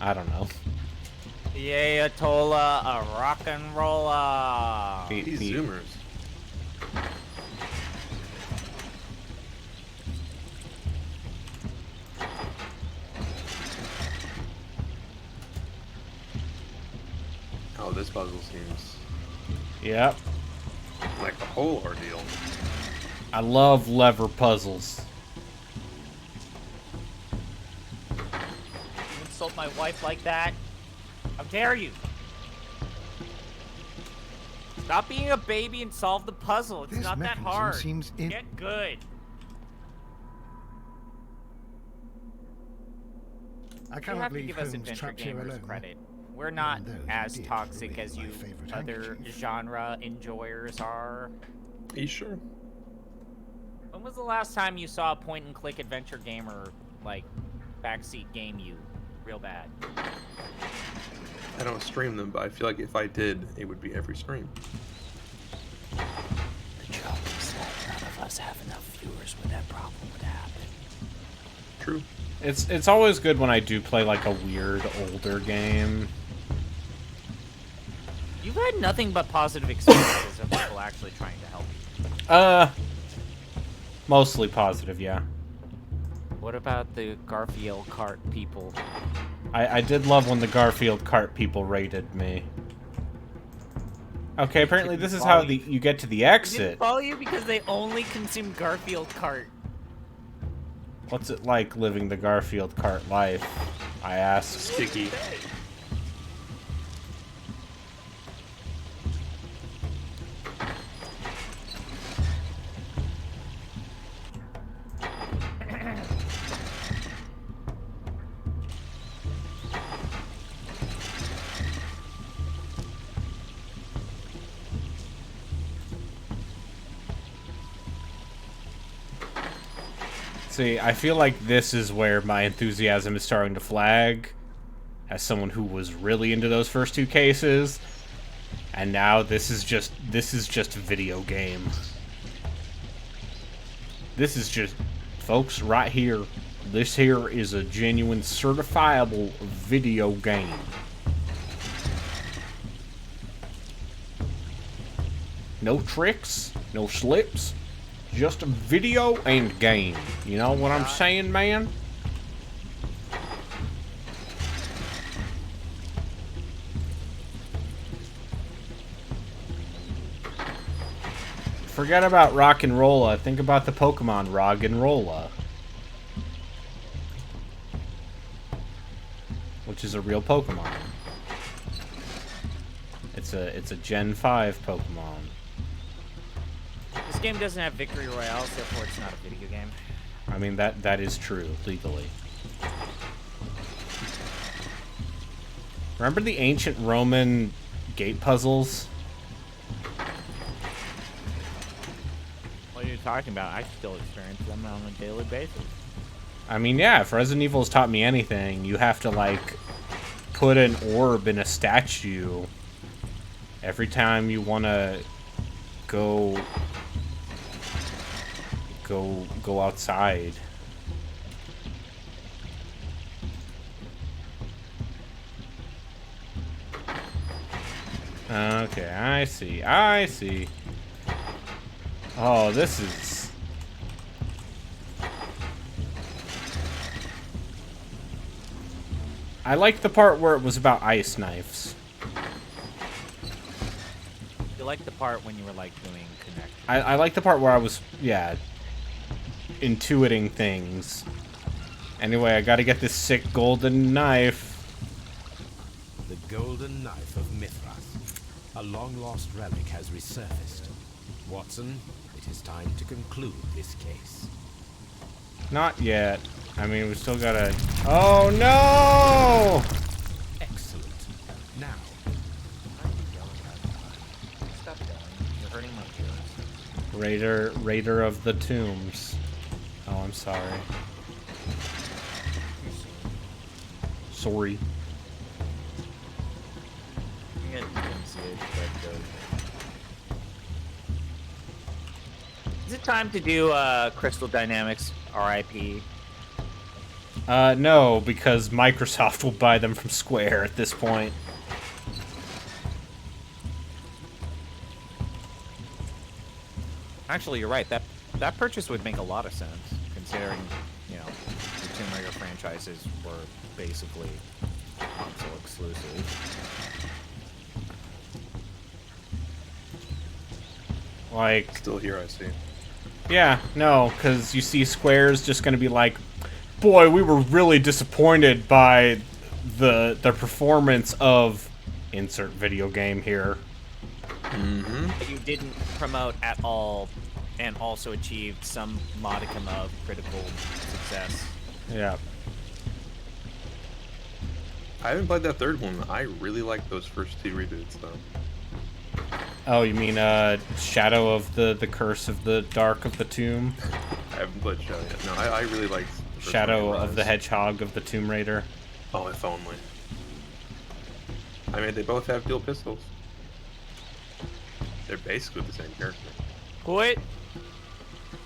I don't know. The Ayatollah, a rock and rolla. These Zoomers. Oh, this puzzle seems Yep. like a whole ordeal. I love lever puzzles. You insult my wife like that? How dare you? Stop being a baby and solve the puzzle. It's This not that mechanism hard. seems Get good. I You cannot have to leave give us Holmes adventure trapped here gamers alone. credit. We're not Even though he as did toxic ruin as my you favorite other handkerchief. genre enjoyers are. Are you sure? When was the last time you saw a point-and-click adventure gamer, like, backseat game you real bad? I don't stream them, but I feel like if I did, it would be every stream. The joke is that none of us have enough viewers where that problem would happen. True. It's always good when I do play like a weird older game. You've had nothing but positive experiences of people actually trying to help you. Mostly positive, yeah. What about the Garfield cart people? I did love when the Garfield cart people raided me. Okay, apparently this is how you get to the They exit. didn't follow you because they only consume Garfield cart. What's it like living the Garfield cart life? I asked. Sticky. See, I feel like this is where my enthusiasm is starting to flag, as someone who was really into those first two cases, and now this is just video game. This is just, folks, right here. This here is a genuine, certifiable video game. No tricks, no slips. Just a video and game. You know what I'm saying, man? Forget about rock and rolla. Think about the Pokemon rock and rolla, which is a real Pokemon. It's a Gen 5 Pokemon. This game doesn't have victory royales, therefore it's not a video game. I mean, that is true, legally. Remember the ancient Roman gate puzzles? What are you talking about? I still experience them on a daily basis. I mean, yeah, if Resident Evil's taught me anything, you have to, like, put an orb in a statue every time you want to go outside. Okay, I see. Oh, this is... I like the part where it was about ice knives. You like the part when you were, like, doing connect. I like the part where I was, yeah, intuiting things. Anyway, I gotta get this sick golden knife. The golden knife of Mithras. A long-lost relic has resurfaced. Watson, it is time to conclude this case. Not yet. I mean, we still gotta... Oh, no! Excellent. Now, Stop yelling. You're hurting my ears. Raider of the Tombs. Oh, I'm sorry. Sorry. You didn't see it, but, is it time to do Crystal Dynamics RIP? No, because Microsoft will buy them from Square at this point. Actually, you're right. That purchase would make a lot of sense, considering, you know, the Tomb Raider franchises were basically console exclusive. Like... Still here, I see. Yeah, no, because you see Square's just going to be like, boy, we were really disappointed by the performance of insert video game here. That you didn't promote at all, and also achieved some modicum of critical success. Yeah. I haven't played that third one. I really like those first two reboots, though. Oh, you mean Shadow of the Curse of the Dark of the Tomb? I haven't played Shadow yet. No, I really liked the first Shadow one, of the Rise. Hedgehog of the Tomb Raider. Oh, if only. I mean, they both have dual pistols. They're basically the same character. Quit.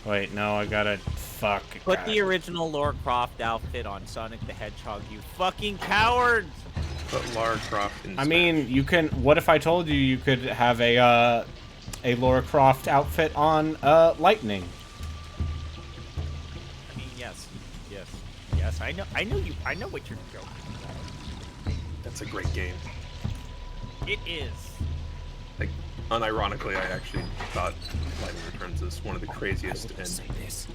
Wait, no, I gotta... Fuck. Put the original Lara Croft outfit on Sonic the Hedgehog, you fucking cowards! But Lara Croft in I mean, you can... What if I told you you could have a Lara Croft outfit on Lightning? I mean, yes. I know what you're joking about. That's a great game. It is. Like, unironically, I actually thought Lightning Returns is one of the craziest. I will And say this.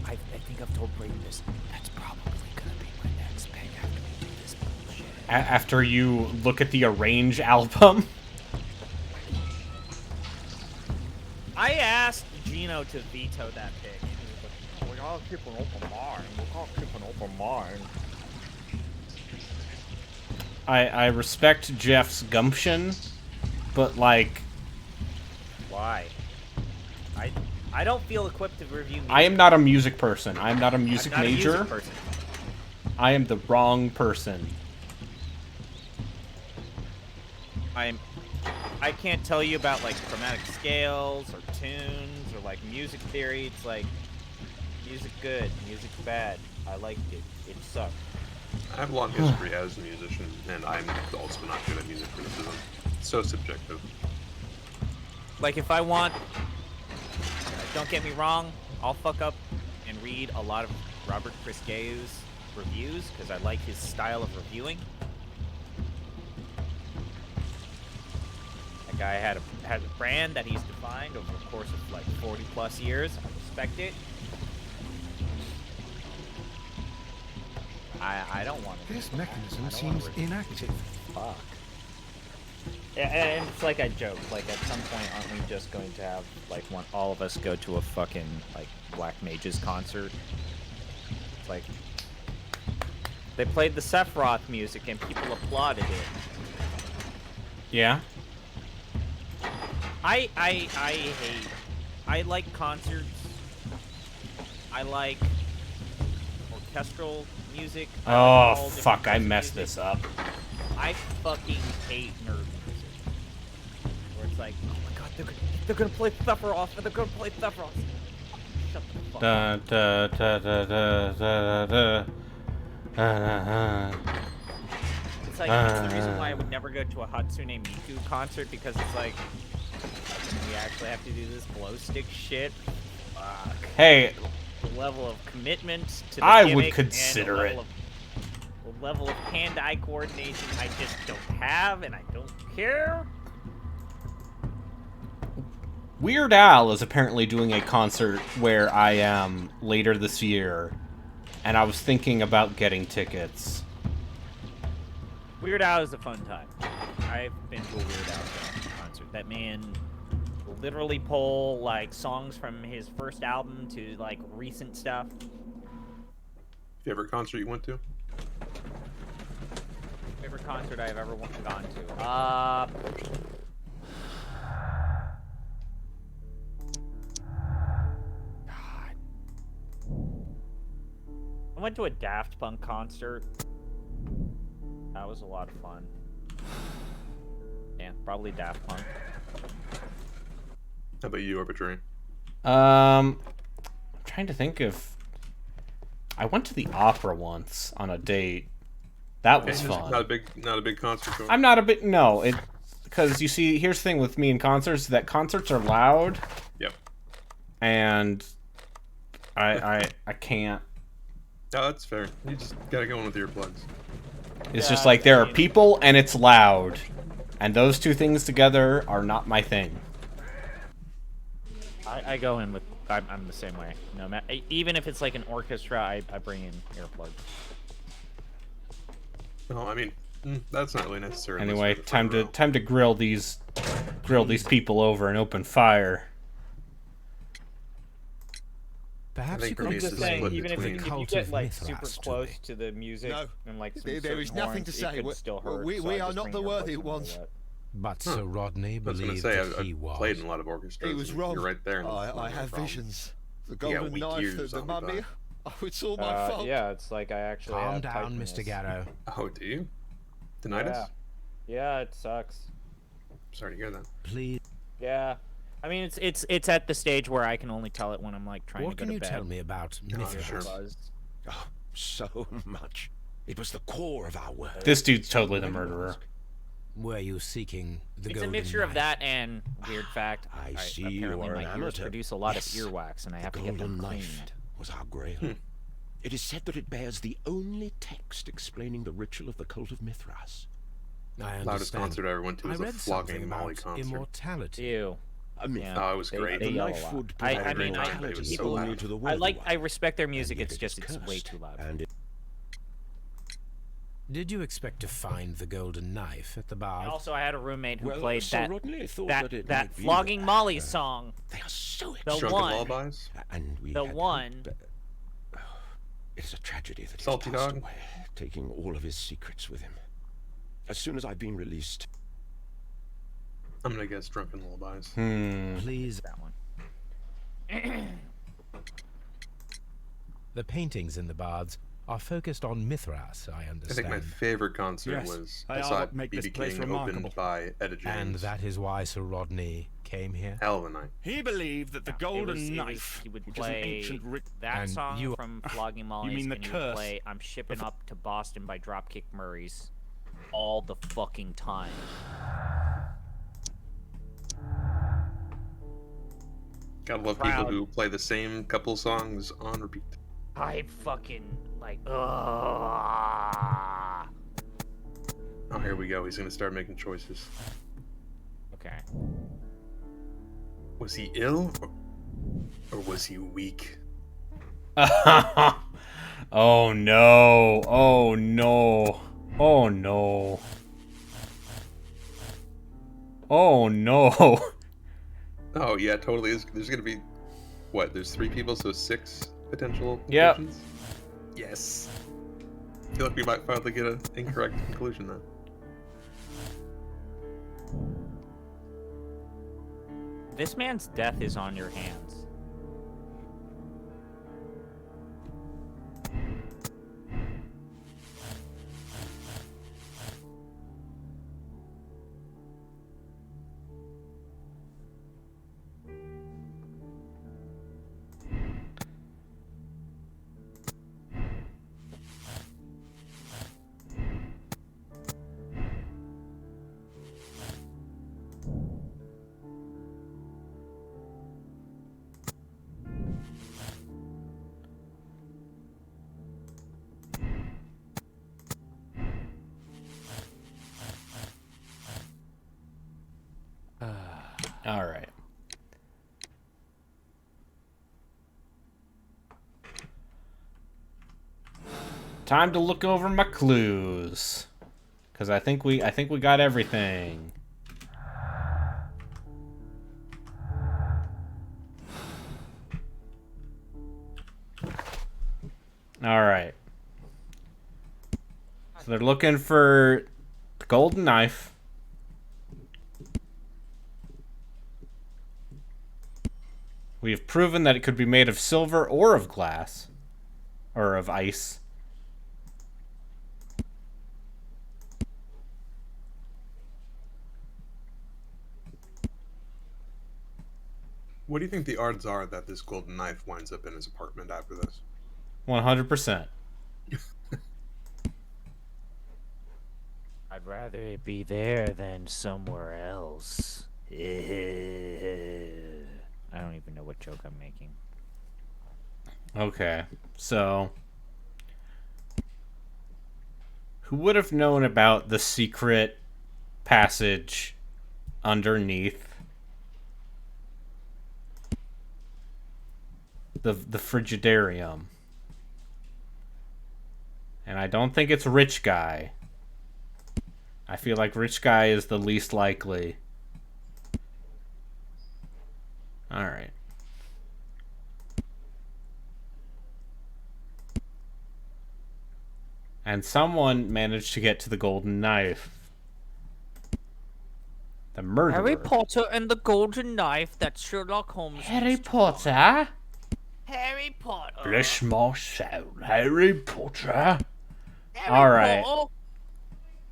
I think I've told Brayden this. That's probably gonna be my next pick after we do this bullshit. After you look at the Arrange album? I asked Gino to veto that pick. He was like, we gotta keep an open mind. We gotta keep an open mind. I respect Jeff's gumption, but like... Why? I don't feel equipped to review music. I am not a music person. I am not a music I'm not major. A music person. I am the wrong person. I can't tell you about like chromatic scales or tunes or like music theory. It's like music good, music bad. I liked it. It sucked. I have a long history as a musician, and I'm also not good at music criticism. It's so subjective. Like if I want, don't get me wrong, I'll fuck up and read a lot of Robert Christgau's reviews because I like his style of reviewing. That guy has a brand that he's defined over the course of like 40 plus years. I respect it. I don't want to. This mechanism seems inactive. Fuck. And it's like I joke, like at some point aren't we just going to have like all of us go to a fucking like Black Mages concert? It's like they played the Sephiroth music and people applauded it. Yeah? I like concerts. I like orchestral music. I like Oh, all different fuck, I kinds of messed music. this up. I fucking hate nerd music. Where it's like, oh my god, they're gonna play Sephiroth, and they're gonna play Sephiroth. Shut the fuck Da, up. da, da, da, da, da, da. It's like, it's the reason why I would never go to a Hatsune Miku concert, because it's like, we actually have to do this glow stick shit. Fuck. Hey, The level of commitment to the I would gimmick and consider the it. level of hand-eye coordination I just don't have, and I don't care. Weird Al is apparently doing a concert where I am later this year, and I was thinking about getting tickets. Weird Al is a fun time. I've been to a Weird Al concert That man literally pull like songs from his first album to like recent stuff. Favorite concert you went to? Favorite concert I've ever gone to. God. I went to a Daft Punk concert. That was a lot of fun. Yeah, probably Daft Punk. How about you, Arbitrary? I'm trying to think of. I went to the opera once on a date. That was fun. Not a big concert goer. I'm not a bit because you see, here's the thing with me in concerts, that concerts are loud. Yep. And I can't. No, that's fair. You just gotta go in with earplugs. It's just like there are people and it's loud, and those two things together are not my thing. I go in with. I'm the same way. No matter, even if it's like an orchestra, I bring in earplugs. No, I mean that's not really necessary. Anyway, time to grill these people over an open fire. Perhaps you could could explain, even if you get like super close to the music and like some there is certain nothing to horns, say. it could still hurt, We so I are just not bring the worthy earplugs in ones. for that. But Sir Rodney I was gonna believed say that he I've was. played in a lot of orchestras. He was and wrong. You're right there. I have visions. The Yeah, golden weak knife, ears, the I'll be mummy. back. Oh, it's all my fault. Yeah, it's like I actually Calm have down, tightness. Mr. Garrow. Oh, do you? Tinnitus? Yeah, it sucks. Sorry to hear that. Please. Yeah, I mean it's at the stage where I can only tell it when I'm like trying What to go can to you bed. tell me about Mithras? Oh, so much. It was the core of our work. This dude's totally the murderer. Were you seeking the It's a golden mixture knife? of that and weird fact. I see you apparently are my an ears amateur. produce a lot Yes. of earwax, and I have The to get them golden cleaned. knife was our grail. It is said that it bears the only text explaining the ritual of the cult of Mithras. I understand. Loudest concert I ever went to was I a read flogging something Molly about concert. immortality. Ew. A myth. Yeah. Oh, it was great. They The yell a knife lot. would I provide mean, immortality it was so only loud. to the I worthy I one. respect their And music. yet It's it just is it's way cursed, too loud. And it Did you expect to find the golden knife at the bar? Also, I had a roommate who Well, played Sir that Rodney thought that that it that might be flogging that, Molly song. they are so The Drunken one. Lullabies? And we The had one. It is a tragedy that Salty he's passed Dog? away, taking all of his secrets with him. As soon as I've been released, I'm gonna guess Drunken Lullabies. Please. That one. The paintings in the baths are focused on Mithras, I I understand. think my favorite concert Yes, was they I are saw what make this B.B. place King remarkable. opened by Etta James. And that is why Sir Rodney came here? Hell of a night. He believed that the golden It was- knife, he would which is an play ancient that And song you- from Flogging Molly's, mean the and he would curse play I'm Shipping Up to Boston by Dropkick Murray's all the fucking time. Gotta love Proud. people who play the same couple songs on repeat. I fucking like ugh. Oh, here we go. He's gonna start making choices. Okay. Was he ill or was he weak? Oh no! Oh no! Oh no! Oh no! Oh yeah, totally. There's gonna be what? There's 3 people, so 6 potential Yep. conclusions. Yes. I feel like we might finally get an incorrect conclusion then. This man's death is on your hands. All right. Time to look over my clues, because I think we got everything. All right. So they're looking for the golden knife. We have proven that it could be made of silver or of glass. Or of ice. What do you think the odds are that this golden knife winds up in his apartment after this? 100%. I'd rather it be there than somewhere else. I don't even know what joke I'm making. Okay, so who would have known about the secret passage underneath the Frigidarium? And I don't think it's Rich Guy. I feel like Rich Guy is the least likely. Alright. And someone managed to get to the golden knife. The murderer. Harry Potter and the Golden Knife, that's Sherlock Holmes. Harry Potter? Harry Potter. Bless my soul, Harry Potter. Harry All right. Potter?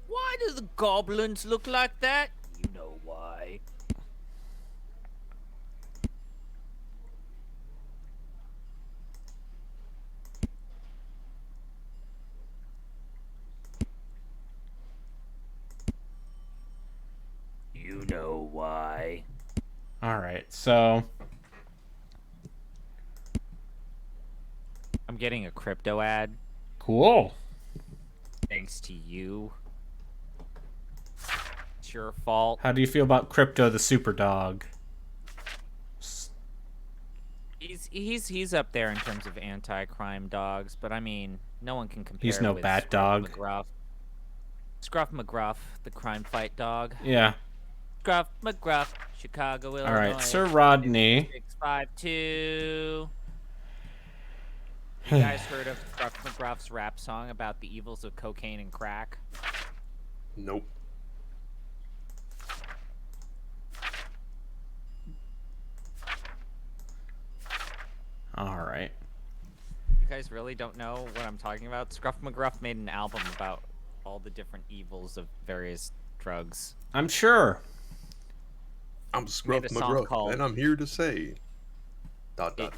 Why do the goblins look like that? You know why. You know why. Alright, so I'm getting a crypto ad. cool. Thanks to you. It's your fault. How do you feel about Crypto the Super Dog? He's up there in terms of anti-crime dogs, but I mean, no one can compare. He's no with bat Scruff dog. McGruff. Scruff McGruff, the crime fight dog. Yeah. Scruff McGruff, Chicago, Illinois. Alright, Sir Rodney. 652. You guys heard of Scruff McGruff's rap song about the evils of cocaine and crack? Nope. Alright. You guys really don't know what I'm talking about? Scruff McGruff made an album about all the different evils of various drugs. I'm sure. I'm Scruff Made a song McGruff, called- and I'm here to say... Dot, dot.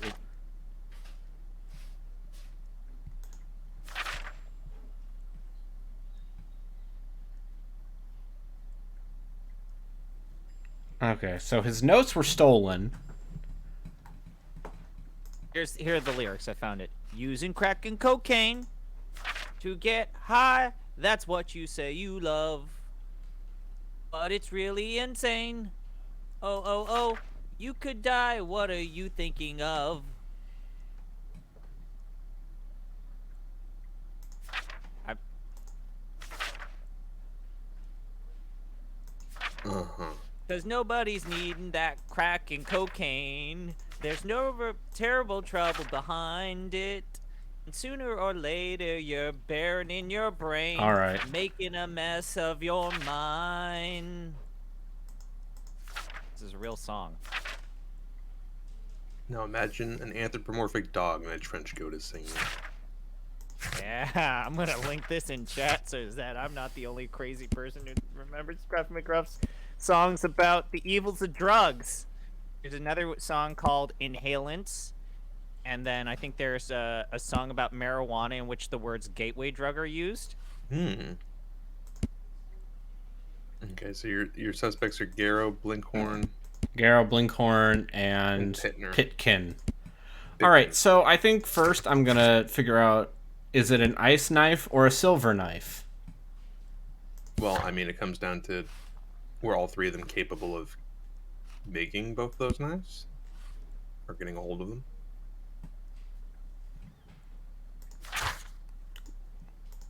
Okay, so his notes were stolen. Here are the lyrics. I found it. Using crack and cocaine to get high. That's what you say you love. But it's really insane. Oh, oh, oh. You could die. What are you thinking of? Uh-huh. Cause nobody's needing that crack and cocaine. There's no terrible trouble behind it. And sooner or later, you're buried in your brain. All right. Making a mess of your mind. This is a real song. Now imagine an anthropomorphic dog in a trench coat is singing. Yeah, I'm gonna link this in chat so that I'm not the only crazy person who remembers Scruff McGruff's songs about the evils of drugs. There's another song called Inhalants, and then I think there's a song about marijuana in which the words gateway drug are used. Hmm. Okay, so your suspects are Garrow, Blinkhorn. Garrow, Blinkhorn, and Pitner. Pitkin. Alright, so I think first I'm gonna figure out, is it an ice knife or a silver knife? Well, I mean, it comes down to, were all three of them capable of making both those knives? Or getting a hold of them?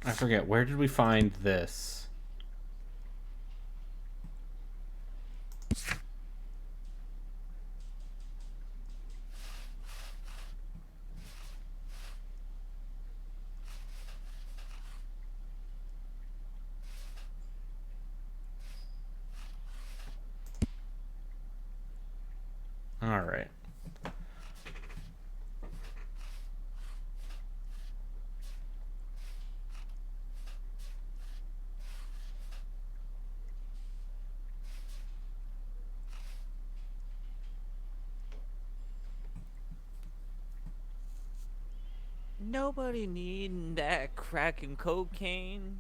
I forget, where did we find this? Nobody needing that crack and cocaine.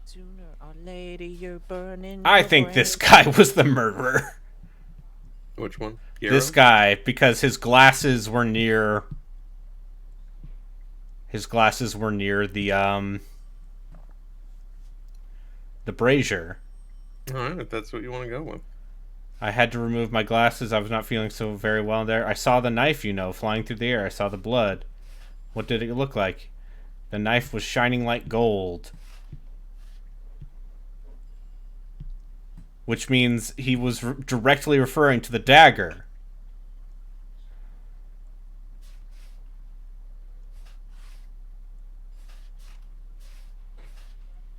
Sooner or later, you're burning. I your think this brain. guy was the murderer. Which one? This Garo? guy, because his glasses were near. His glasses were near the brazier. Alright, if that's what you want to go with. I had to remove my glasses. I was not feeling so very well there. I saw the knife, flying through the air. I saw the blood. What did it look like? The knife was shining like gold. Which means he was directly referring to the dagger.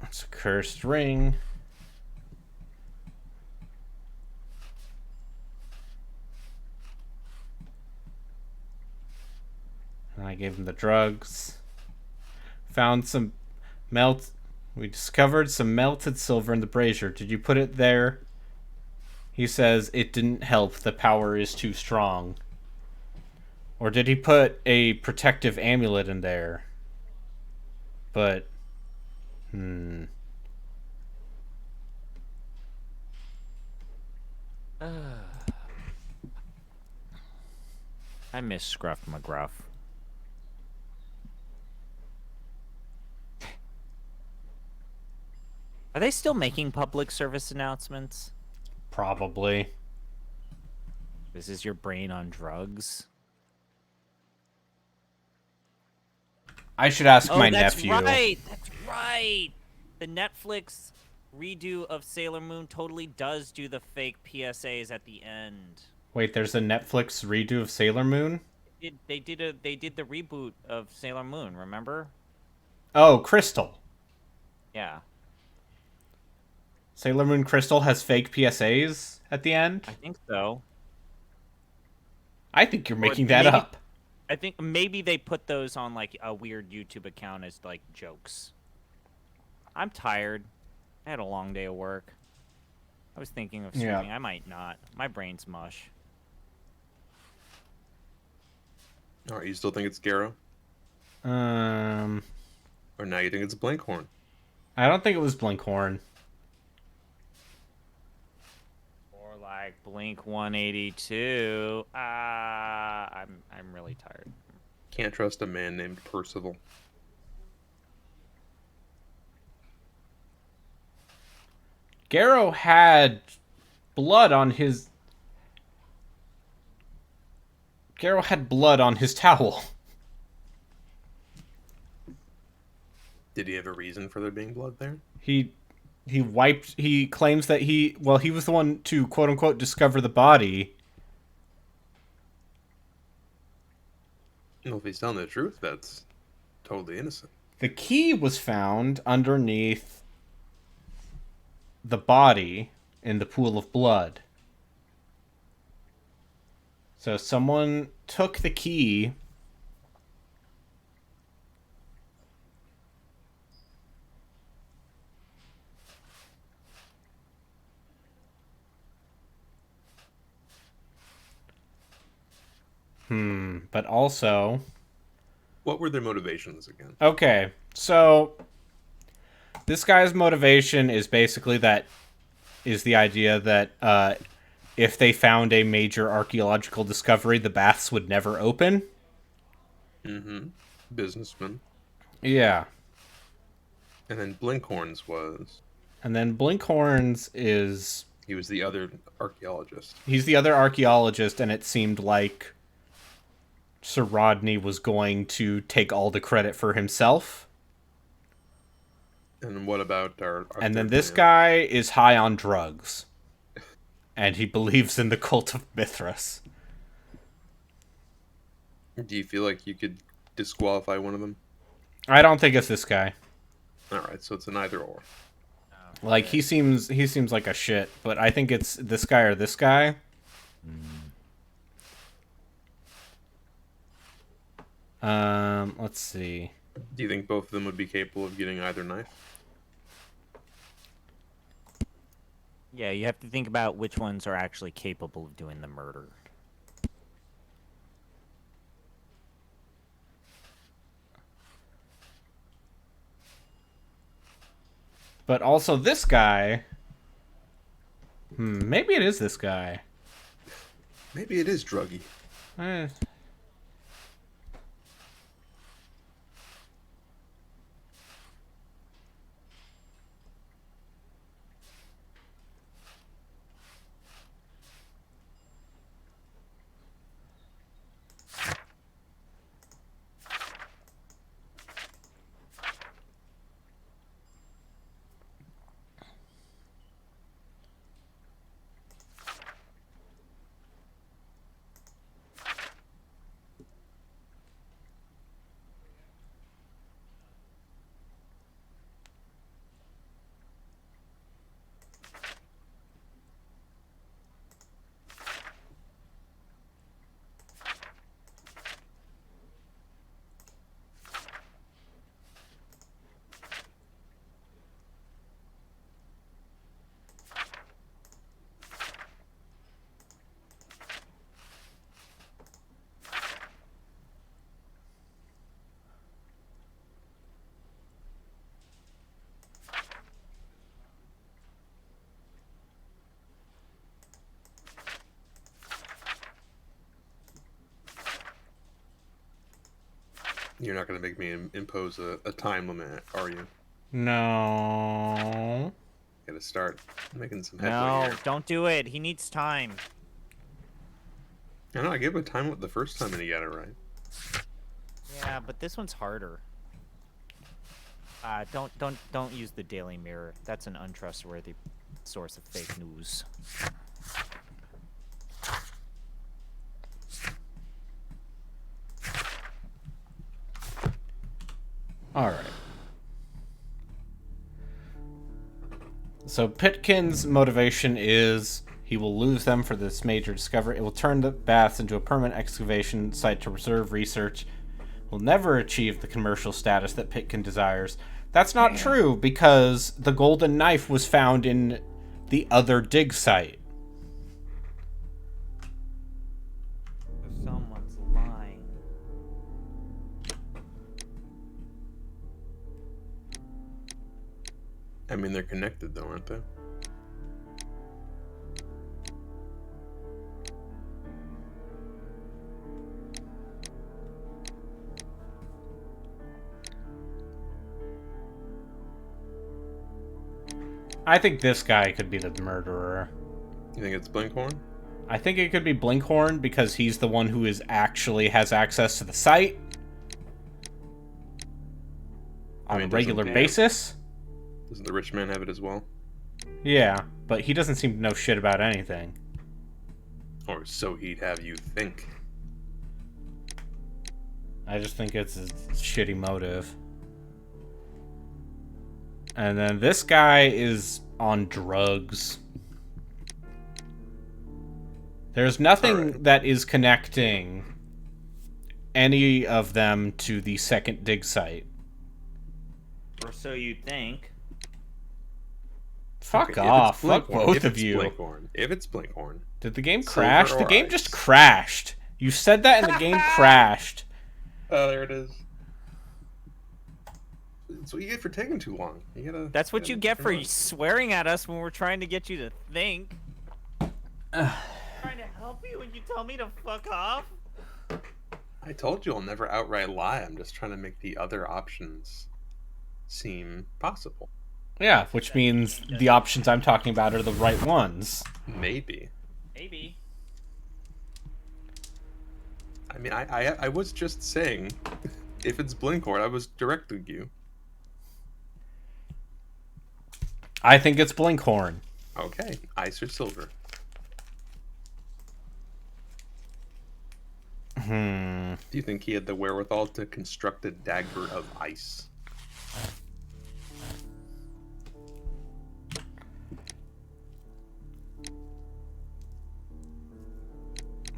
It's a cursed ring. And I gave him the drugs. Found some We discovered some melted silver in the brazier. Did you put it there? He says it didn't help. The power is too strong. Or did he put a protective amulet in there? But, I miss Scruff McGruff. Are they still making public service announcements? Probably. This is your brain on drugs? I should ask my that's nephew. Right. That's right. The Netflix redo of Sailor Moon totally does do the fake PSAs at the end. Wait, there's a Netflix redo of Sailor Moon? They did the reboot of Sailor Moon, remember? Oh, Crystal. Yeah. Sailor Moon Crystal has fake PSAs at the end? I think so. I think you're making Or that maybe- up. I think maybe they put those on like a weird YouTube account as like jokes. I'm tired. I had a long day of work. I was thinking of streaming. Yeah. I might not. My brain's mush. Alright, you still think it's Garo? Um, Or now you think it's Blinkhorn? I don't think it was Blinkhorn. Or like Blink 182. I'm really tired. Can't trust a man named Percival. Garo had blood on his... Garo had blood on his towel. Did he have a reason for there being blood there? He claims that he was the one to quote unquote discover the body. Well, if he's telling the truth, that's totally innocent. The key was found underneath the body in the pool of blood. So someone took the key but also... What were their motivations again? Okay, so this guy's motivation is basically the idea that if they found a major archaeological discovery, the baths would never open. Mm-hmm. Businessman. Yeah. And then Blinkhorn's was... And then Blinkhorn's is... He was the other archaeologist. He's the other archaeologist, and it seemed like Sir Rodney was going to take all the credit for himself. And what about our and then third this man? guy is high on drugs. And he believes in the cult of Mithras. Do you feel like you could disqualify one of them? I don't think it's this guy. Alright, so it's an either or. Like, he seems like a shit, but I think it's this guy or this guy. Let's see. Do you think both of them would be capable of getting either knife? Yeah, you have to think about which ones are actually capable of doing the murder. But also this guy... maybe it is this guy. Maybe it is Druggy. Eh. You're not going to make me impose a time limit, are you? No. Got to start making some headway No, here. don't do it. He needs time. I know, I gave him a time the first time and he got it right. Yeah, but this one's harder. Don't use the Daily Mirror. That's an untrustworthy source of fake news. All right. So Pitkin's motivation is he will lose them for this major discovery. It will turn the baths into a permanent excavation site to preserve research. Will never achieve the commercial status that Pitkin desires. That's not true, because the golden knife was found in the other dig site. Someone's lying. I mean, they're connected though, aren't they? I think this guy could be the murderer. You think it's Blinkhorn? I think it could be Blinkhorn because he's the one who actually has access to the site on a regular basis. Doesn't the rich man have it as well? Yeah, but he doesn't seem to know shit about anything. Or so he'd have you think. I just think it's a shitty motive. And then this guy is on drugs. There's nothing that is connecting any of them to the second dig site. Or so you think. Fuck off. Fuck both of you. If it's Blinkhorn. Did the game crash? The game just crashed. You said that and the game crashed. Oh, there it is. That's what you get for taking too long. That's what you get for swearing at us when we're trying to get you to think. Trying to help you and you tell me to fuck off? I told you I'll never outright lie. I'm just trying to make the other options seem possible. Yeah, which means the options I'm talking about are the right ones. Maybe. Maybe. I mean, I was just saying, if it's Blinkhorn, I was directing you. I think it's Blinkhorn. Okay, ice or silver. Do you think he had the wherewithal to construct a dagger of ice?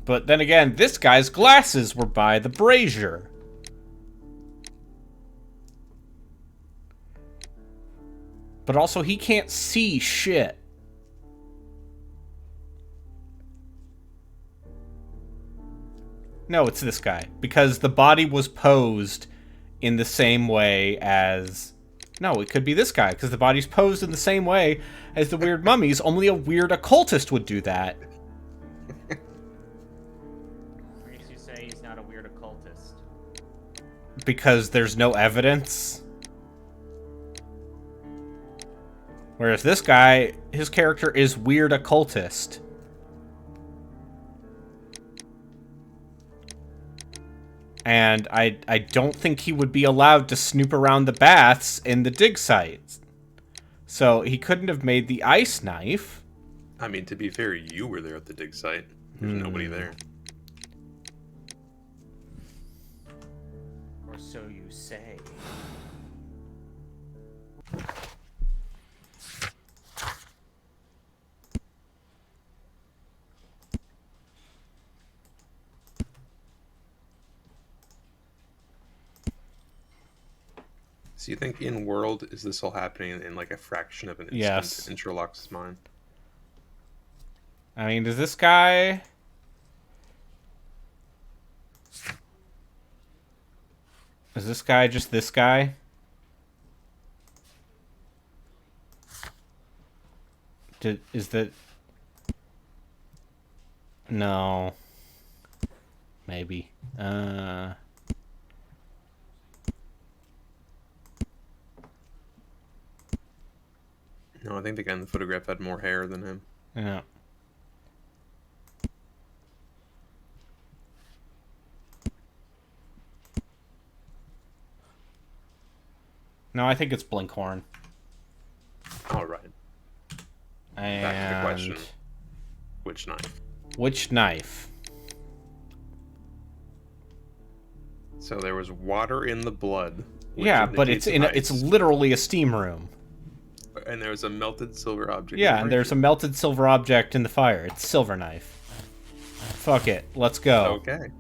But then again, this guy's glasses were by the brazier. But also, he can't see shit. No, it's this guy. Because the body was posed in the same way as No, it could be this guy, because the body's posed in the same way as the weird mummies, only a weird occultist would do that. What makes you say he's not a weird occultist? Because there's no evidence. Whereas this guy, his character is weird occultist. And I don't think he would be allowed to snoop around the baths in the dig sites. So he couldn't have made the ice knife. I mean, to be fair, you were there at the dig site. There's nobody there. Or so you say. So you think in world is this all happening in like a fraction of an instant Yes. in Sherlock's mind? I mean, does this guy... Is this guy just this guy? Is that... No. Maybe. No, I think the guy in the photograph had more hair than him. Yeah. No, I think it's Blinkhorn. All right. And... Back to the question. Which knife? Which knife? So there was water in the blood. which Yeah, but it's indicates it's ice. literally a steam room. And there was a melted silver object. Yeah, in and the there's a melted silver object in the fire. It's silver knife. Fuck it. Let's go. Okay.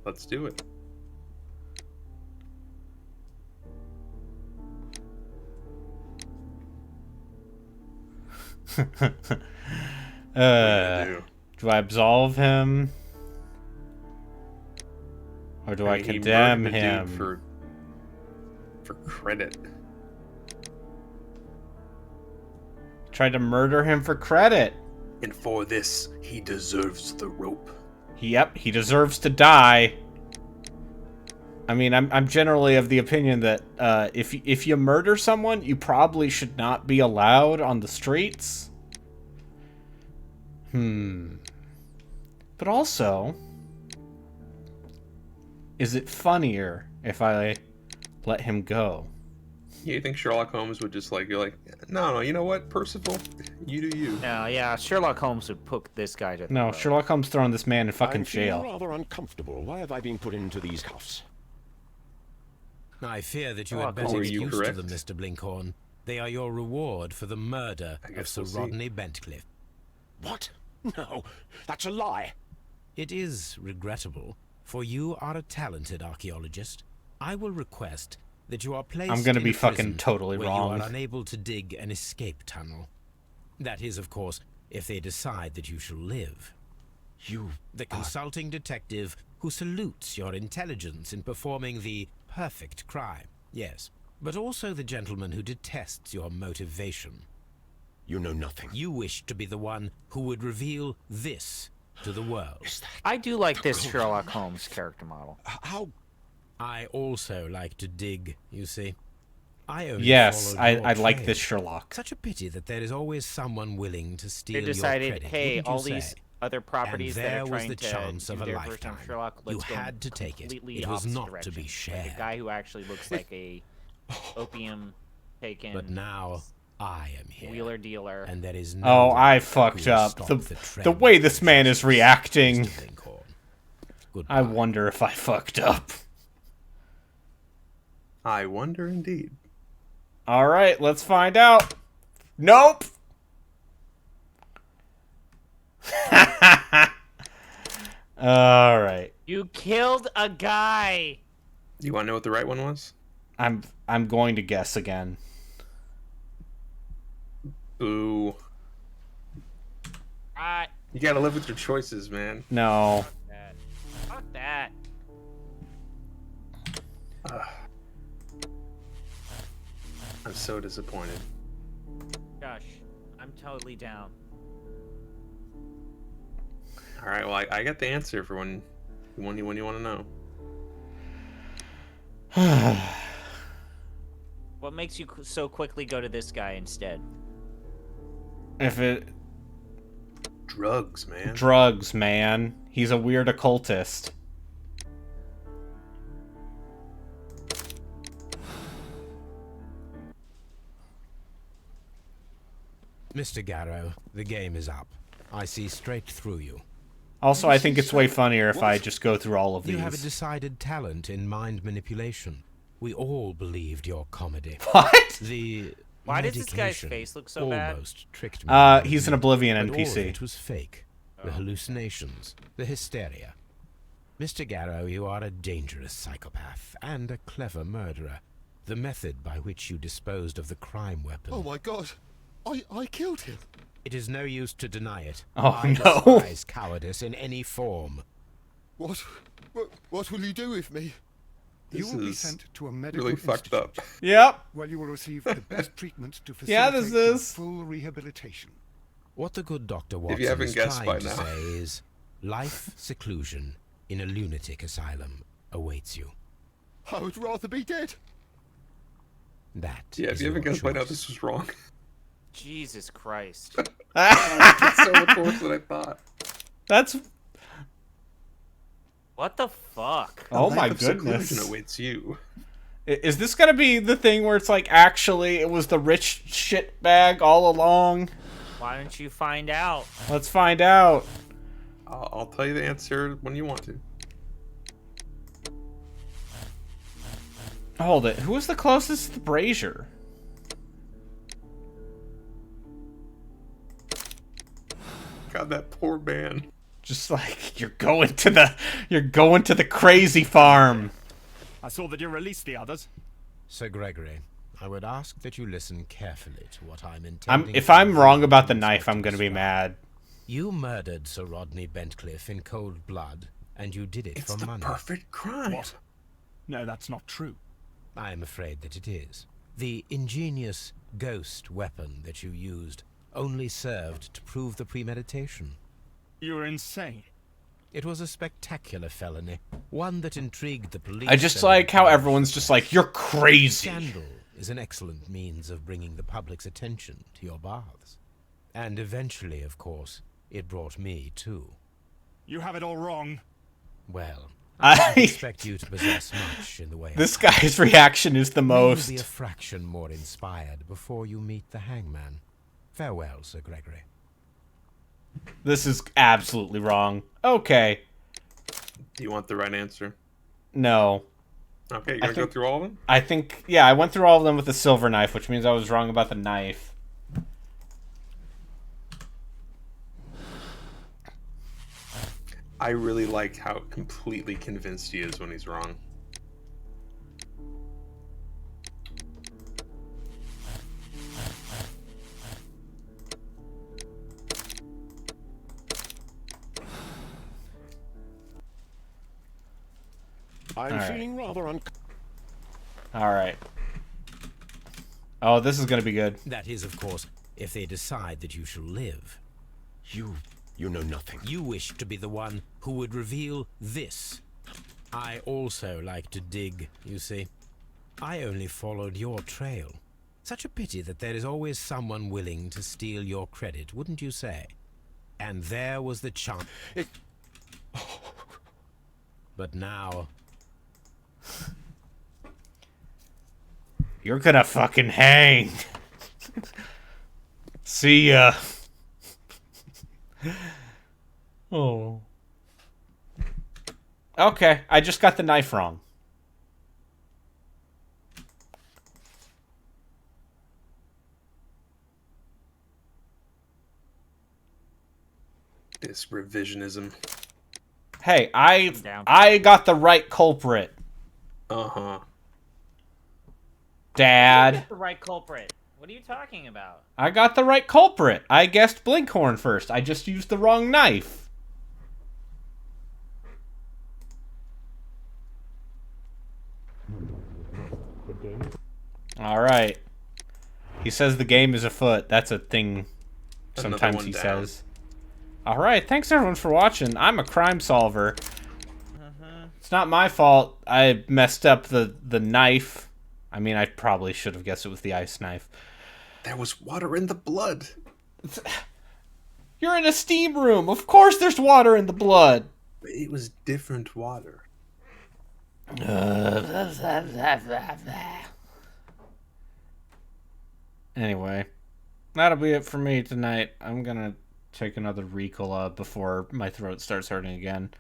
Let's do it. Do I absolve him? Or do I mean, he condemn murdered the him? dude for credit. Tried to murder him for credit. And for this, he deserves the rope. Yep, he deserves to die. I mean, I'm generally of the opinion that if you murder someone, you probably should not be allowed on the streets. But also, is it funnier if I let him go? You think Sherlock Holmes would just like, you're like, no, you know what, Percival? You do you. No, yeah, Sherlock Holmes would put this guy to the No, road. Sherlock Holmes throwing this man in fucking I'm feeling jail. rather uncomfortable. Why have I been put into these cuffs? I fear that you Oh, had better were get you used correct? to them, Mr. Blinkhorn. They are your reward for the murder I of guess Sir we'll see. Rodney Bentcliffe. What? No, that's a lie. It is regrettable, for you are a talented archaeologist. I will request that you are placed I'm gonna in be a fucking prison totally where wrong. you are unable to dig an escape tunnel. That is, of course, if they decide that you shall live. You... The consulting detective who salutes your intelligence in performing the perfect crime, yes, but also the gentleman who detests your motivation. You know nothing. You wish to be the one who would reveal this to the world. I do like this Sherlock Holmes character model. How... I also like to dig, you see. I only Yes, followed your I like trail. this Sherlock. Such a pity that there is always someone willing to steal They your decided, credit, hey, wouldn't you all say? these other properties And that there are was trying the to chance do of a their version lifetime. of Sherlock, You let's go had to take it. completely It was opposite not to direction. be Like shared. a guy who actually looks like a opium taken But now I am here. wheeler dealer. And there is no Oh, one I who fucked will up. stop The trend way this of man is justice, reacting. Mr. Blinkhorn. Goodbye. I wonder if I fucked up. I wonder indeed. Alright, let's find out. Nope! Alright. You killed a guy! You want to know what the right one was? I'm going to guess again. Boo. You gotta live with your choices, man. No. Fuck that. I'm so disappointed. Gosh, I'm totally down. All right, well, I got the answer for when you want to know. What makes you so quickly go to this guy instead? If it... Drugs, man. Drugs, man. He's a weird occultist. Mr. Garrow, the game is up. I see straight through you. Also, I think it's way funnier if I just go through all of these. You have a decided talent in mind manipulation. We all believed your comedy. What? Why does this guy's face look so bad? Almost tricked me. He's an Oblivion but all of NPC. it was fake. The hallucinations, the hysteria. Mr. Garrow, you are a dangerous psychopath and a clever murderer. The method by which you disposed of the crime weapon. Oh my god, I killed him. It is no use to deny it. Oh, I no. despise cowardice in any form. What will you do with me? You will be sent to a medical really fucked up. Yep. where you will receive the best treatment to Yeah, facilitate this your is. full rehabilitation. What the good Dr. If Watson you haven't is guessed trying by to now. say is life seclusion in a lunatic asylum awaits you. I would rather be dead. That Yeah, if is you haven't your guessed by now, choice. this was wrong. Jesus Christ. It's so much worse than I thought. That's... What the fuck? Oh my Life of seclusion goodness. awaits you. Is this gonna be the thing where it's like, actually, it was the rich shitbag all along? Why don't you find out? Let's find out. I'll tell you the answer when you want to. Hold it. Who was the closest to the Brazier? God, that poor man. Just like, you're going to the crazy farm. I saw that you released the others. Sir Gregory, I would ask that you listen carefully to what I'm intending. If I'm wrong about the knife, I'm gonna be mad. You murdered Sir Rodney Bentcliffe in cold blood, and you did it It's for the money. perfect crime. What? No, that's not true. I am afraid that it is. The ingenious ghost weapon that you used only served to prove the premeditation. You're insane. It was a spectacular felony, one that intrigued the police. I just and like how encouraged everyone's the just press. like, you're crazy. Scandal is an excellent means of bringing the public's attention to your baths. And eventually, of course, it brought me too. You have it all wrong. Well, I don't I- expect you to possess much in the way This of guy's reaction is the May you most. be a fraction more inspired before you meet the hangman. Farewell, Sir Gregory. This is absolutely wrong. Okay. Do you want the right answer? No. Okay, you I gonna go think- through all of them? I think, yeah, I went through all of them with the silver knife, which means I was wrong about the knife. I really like how completely convinced he is when he's wrong. I'm Alright. feeling rather Alright. Oh, this is gonna be good. That is, of course, if they decide that you shall live. You know nothing. You wish to be the one who would reveal this. I also like to dig, you see. I only followed your trail. Such a pity that there is always someone willing to steal your credit, wouldn't you say? And there was the chance. But now, You're gonna fucking hang. See ya. Oh. Okay, I just got the knife wrong. This revisionism. Hey, Down. I got the right culprit, Uh-huh. Dad. The right culprit. What are you talking about? I got the right culprit. I guessed Blinkhorn first. I just used the wrong knife. All right. He says the game is afoot. That's a thing Another sometimes one he down. says. Alright, thanks everyone for watching. I'm a crime solver. It's not my fault I messed up the knife. I mean, I probably should have guessed it was the ice knife. There was water in the blood. You're in a steam room. Of course there's water in the blood. It was different water. Anyway, that'll be it for me tonight. I'm gonna take another Ricola before my throat starts hurting again.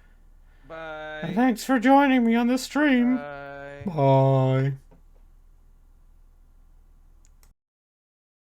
Bye. And thanks for joining me on this stream. Bye. Bye.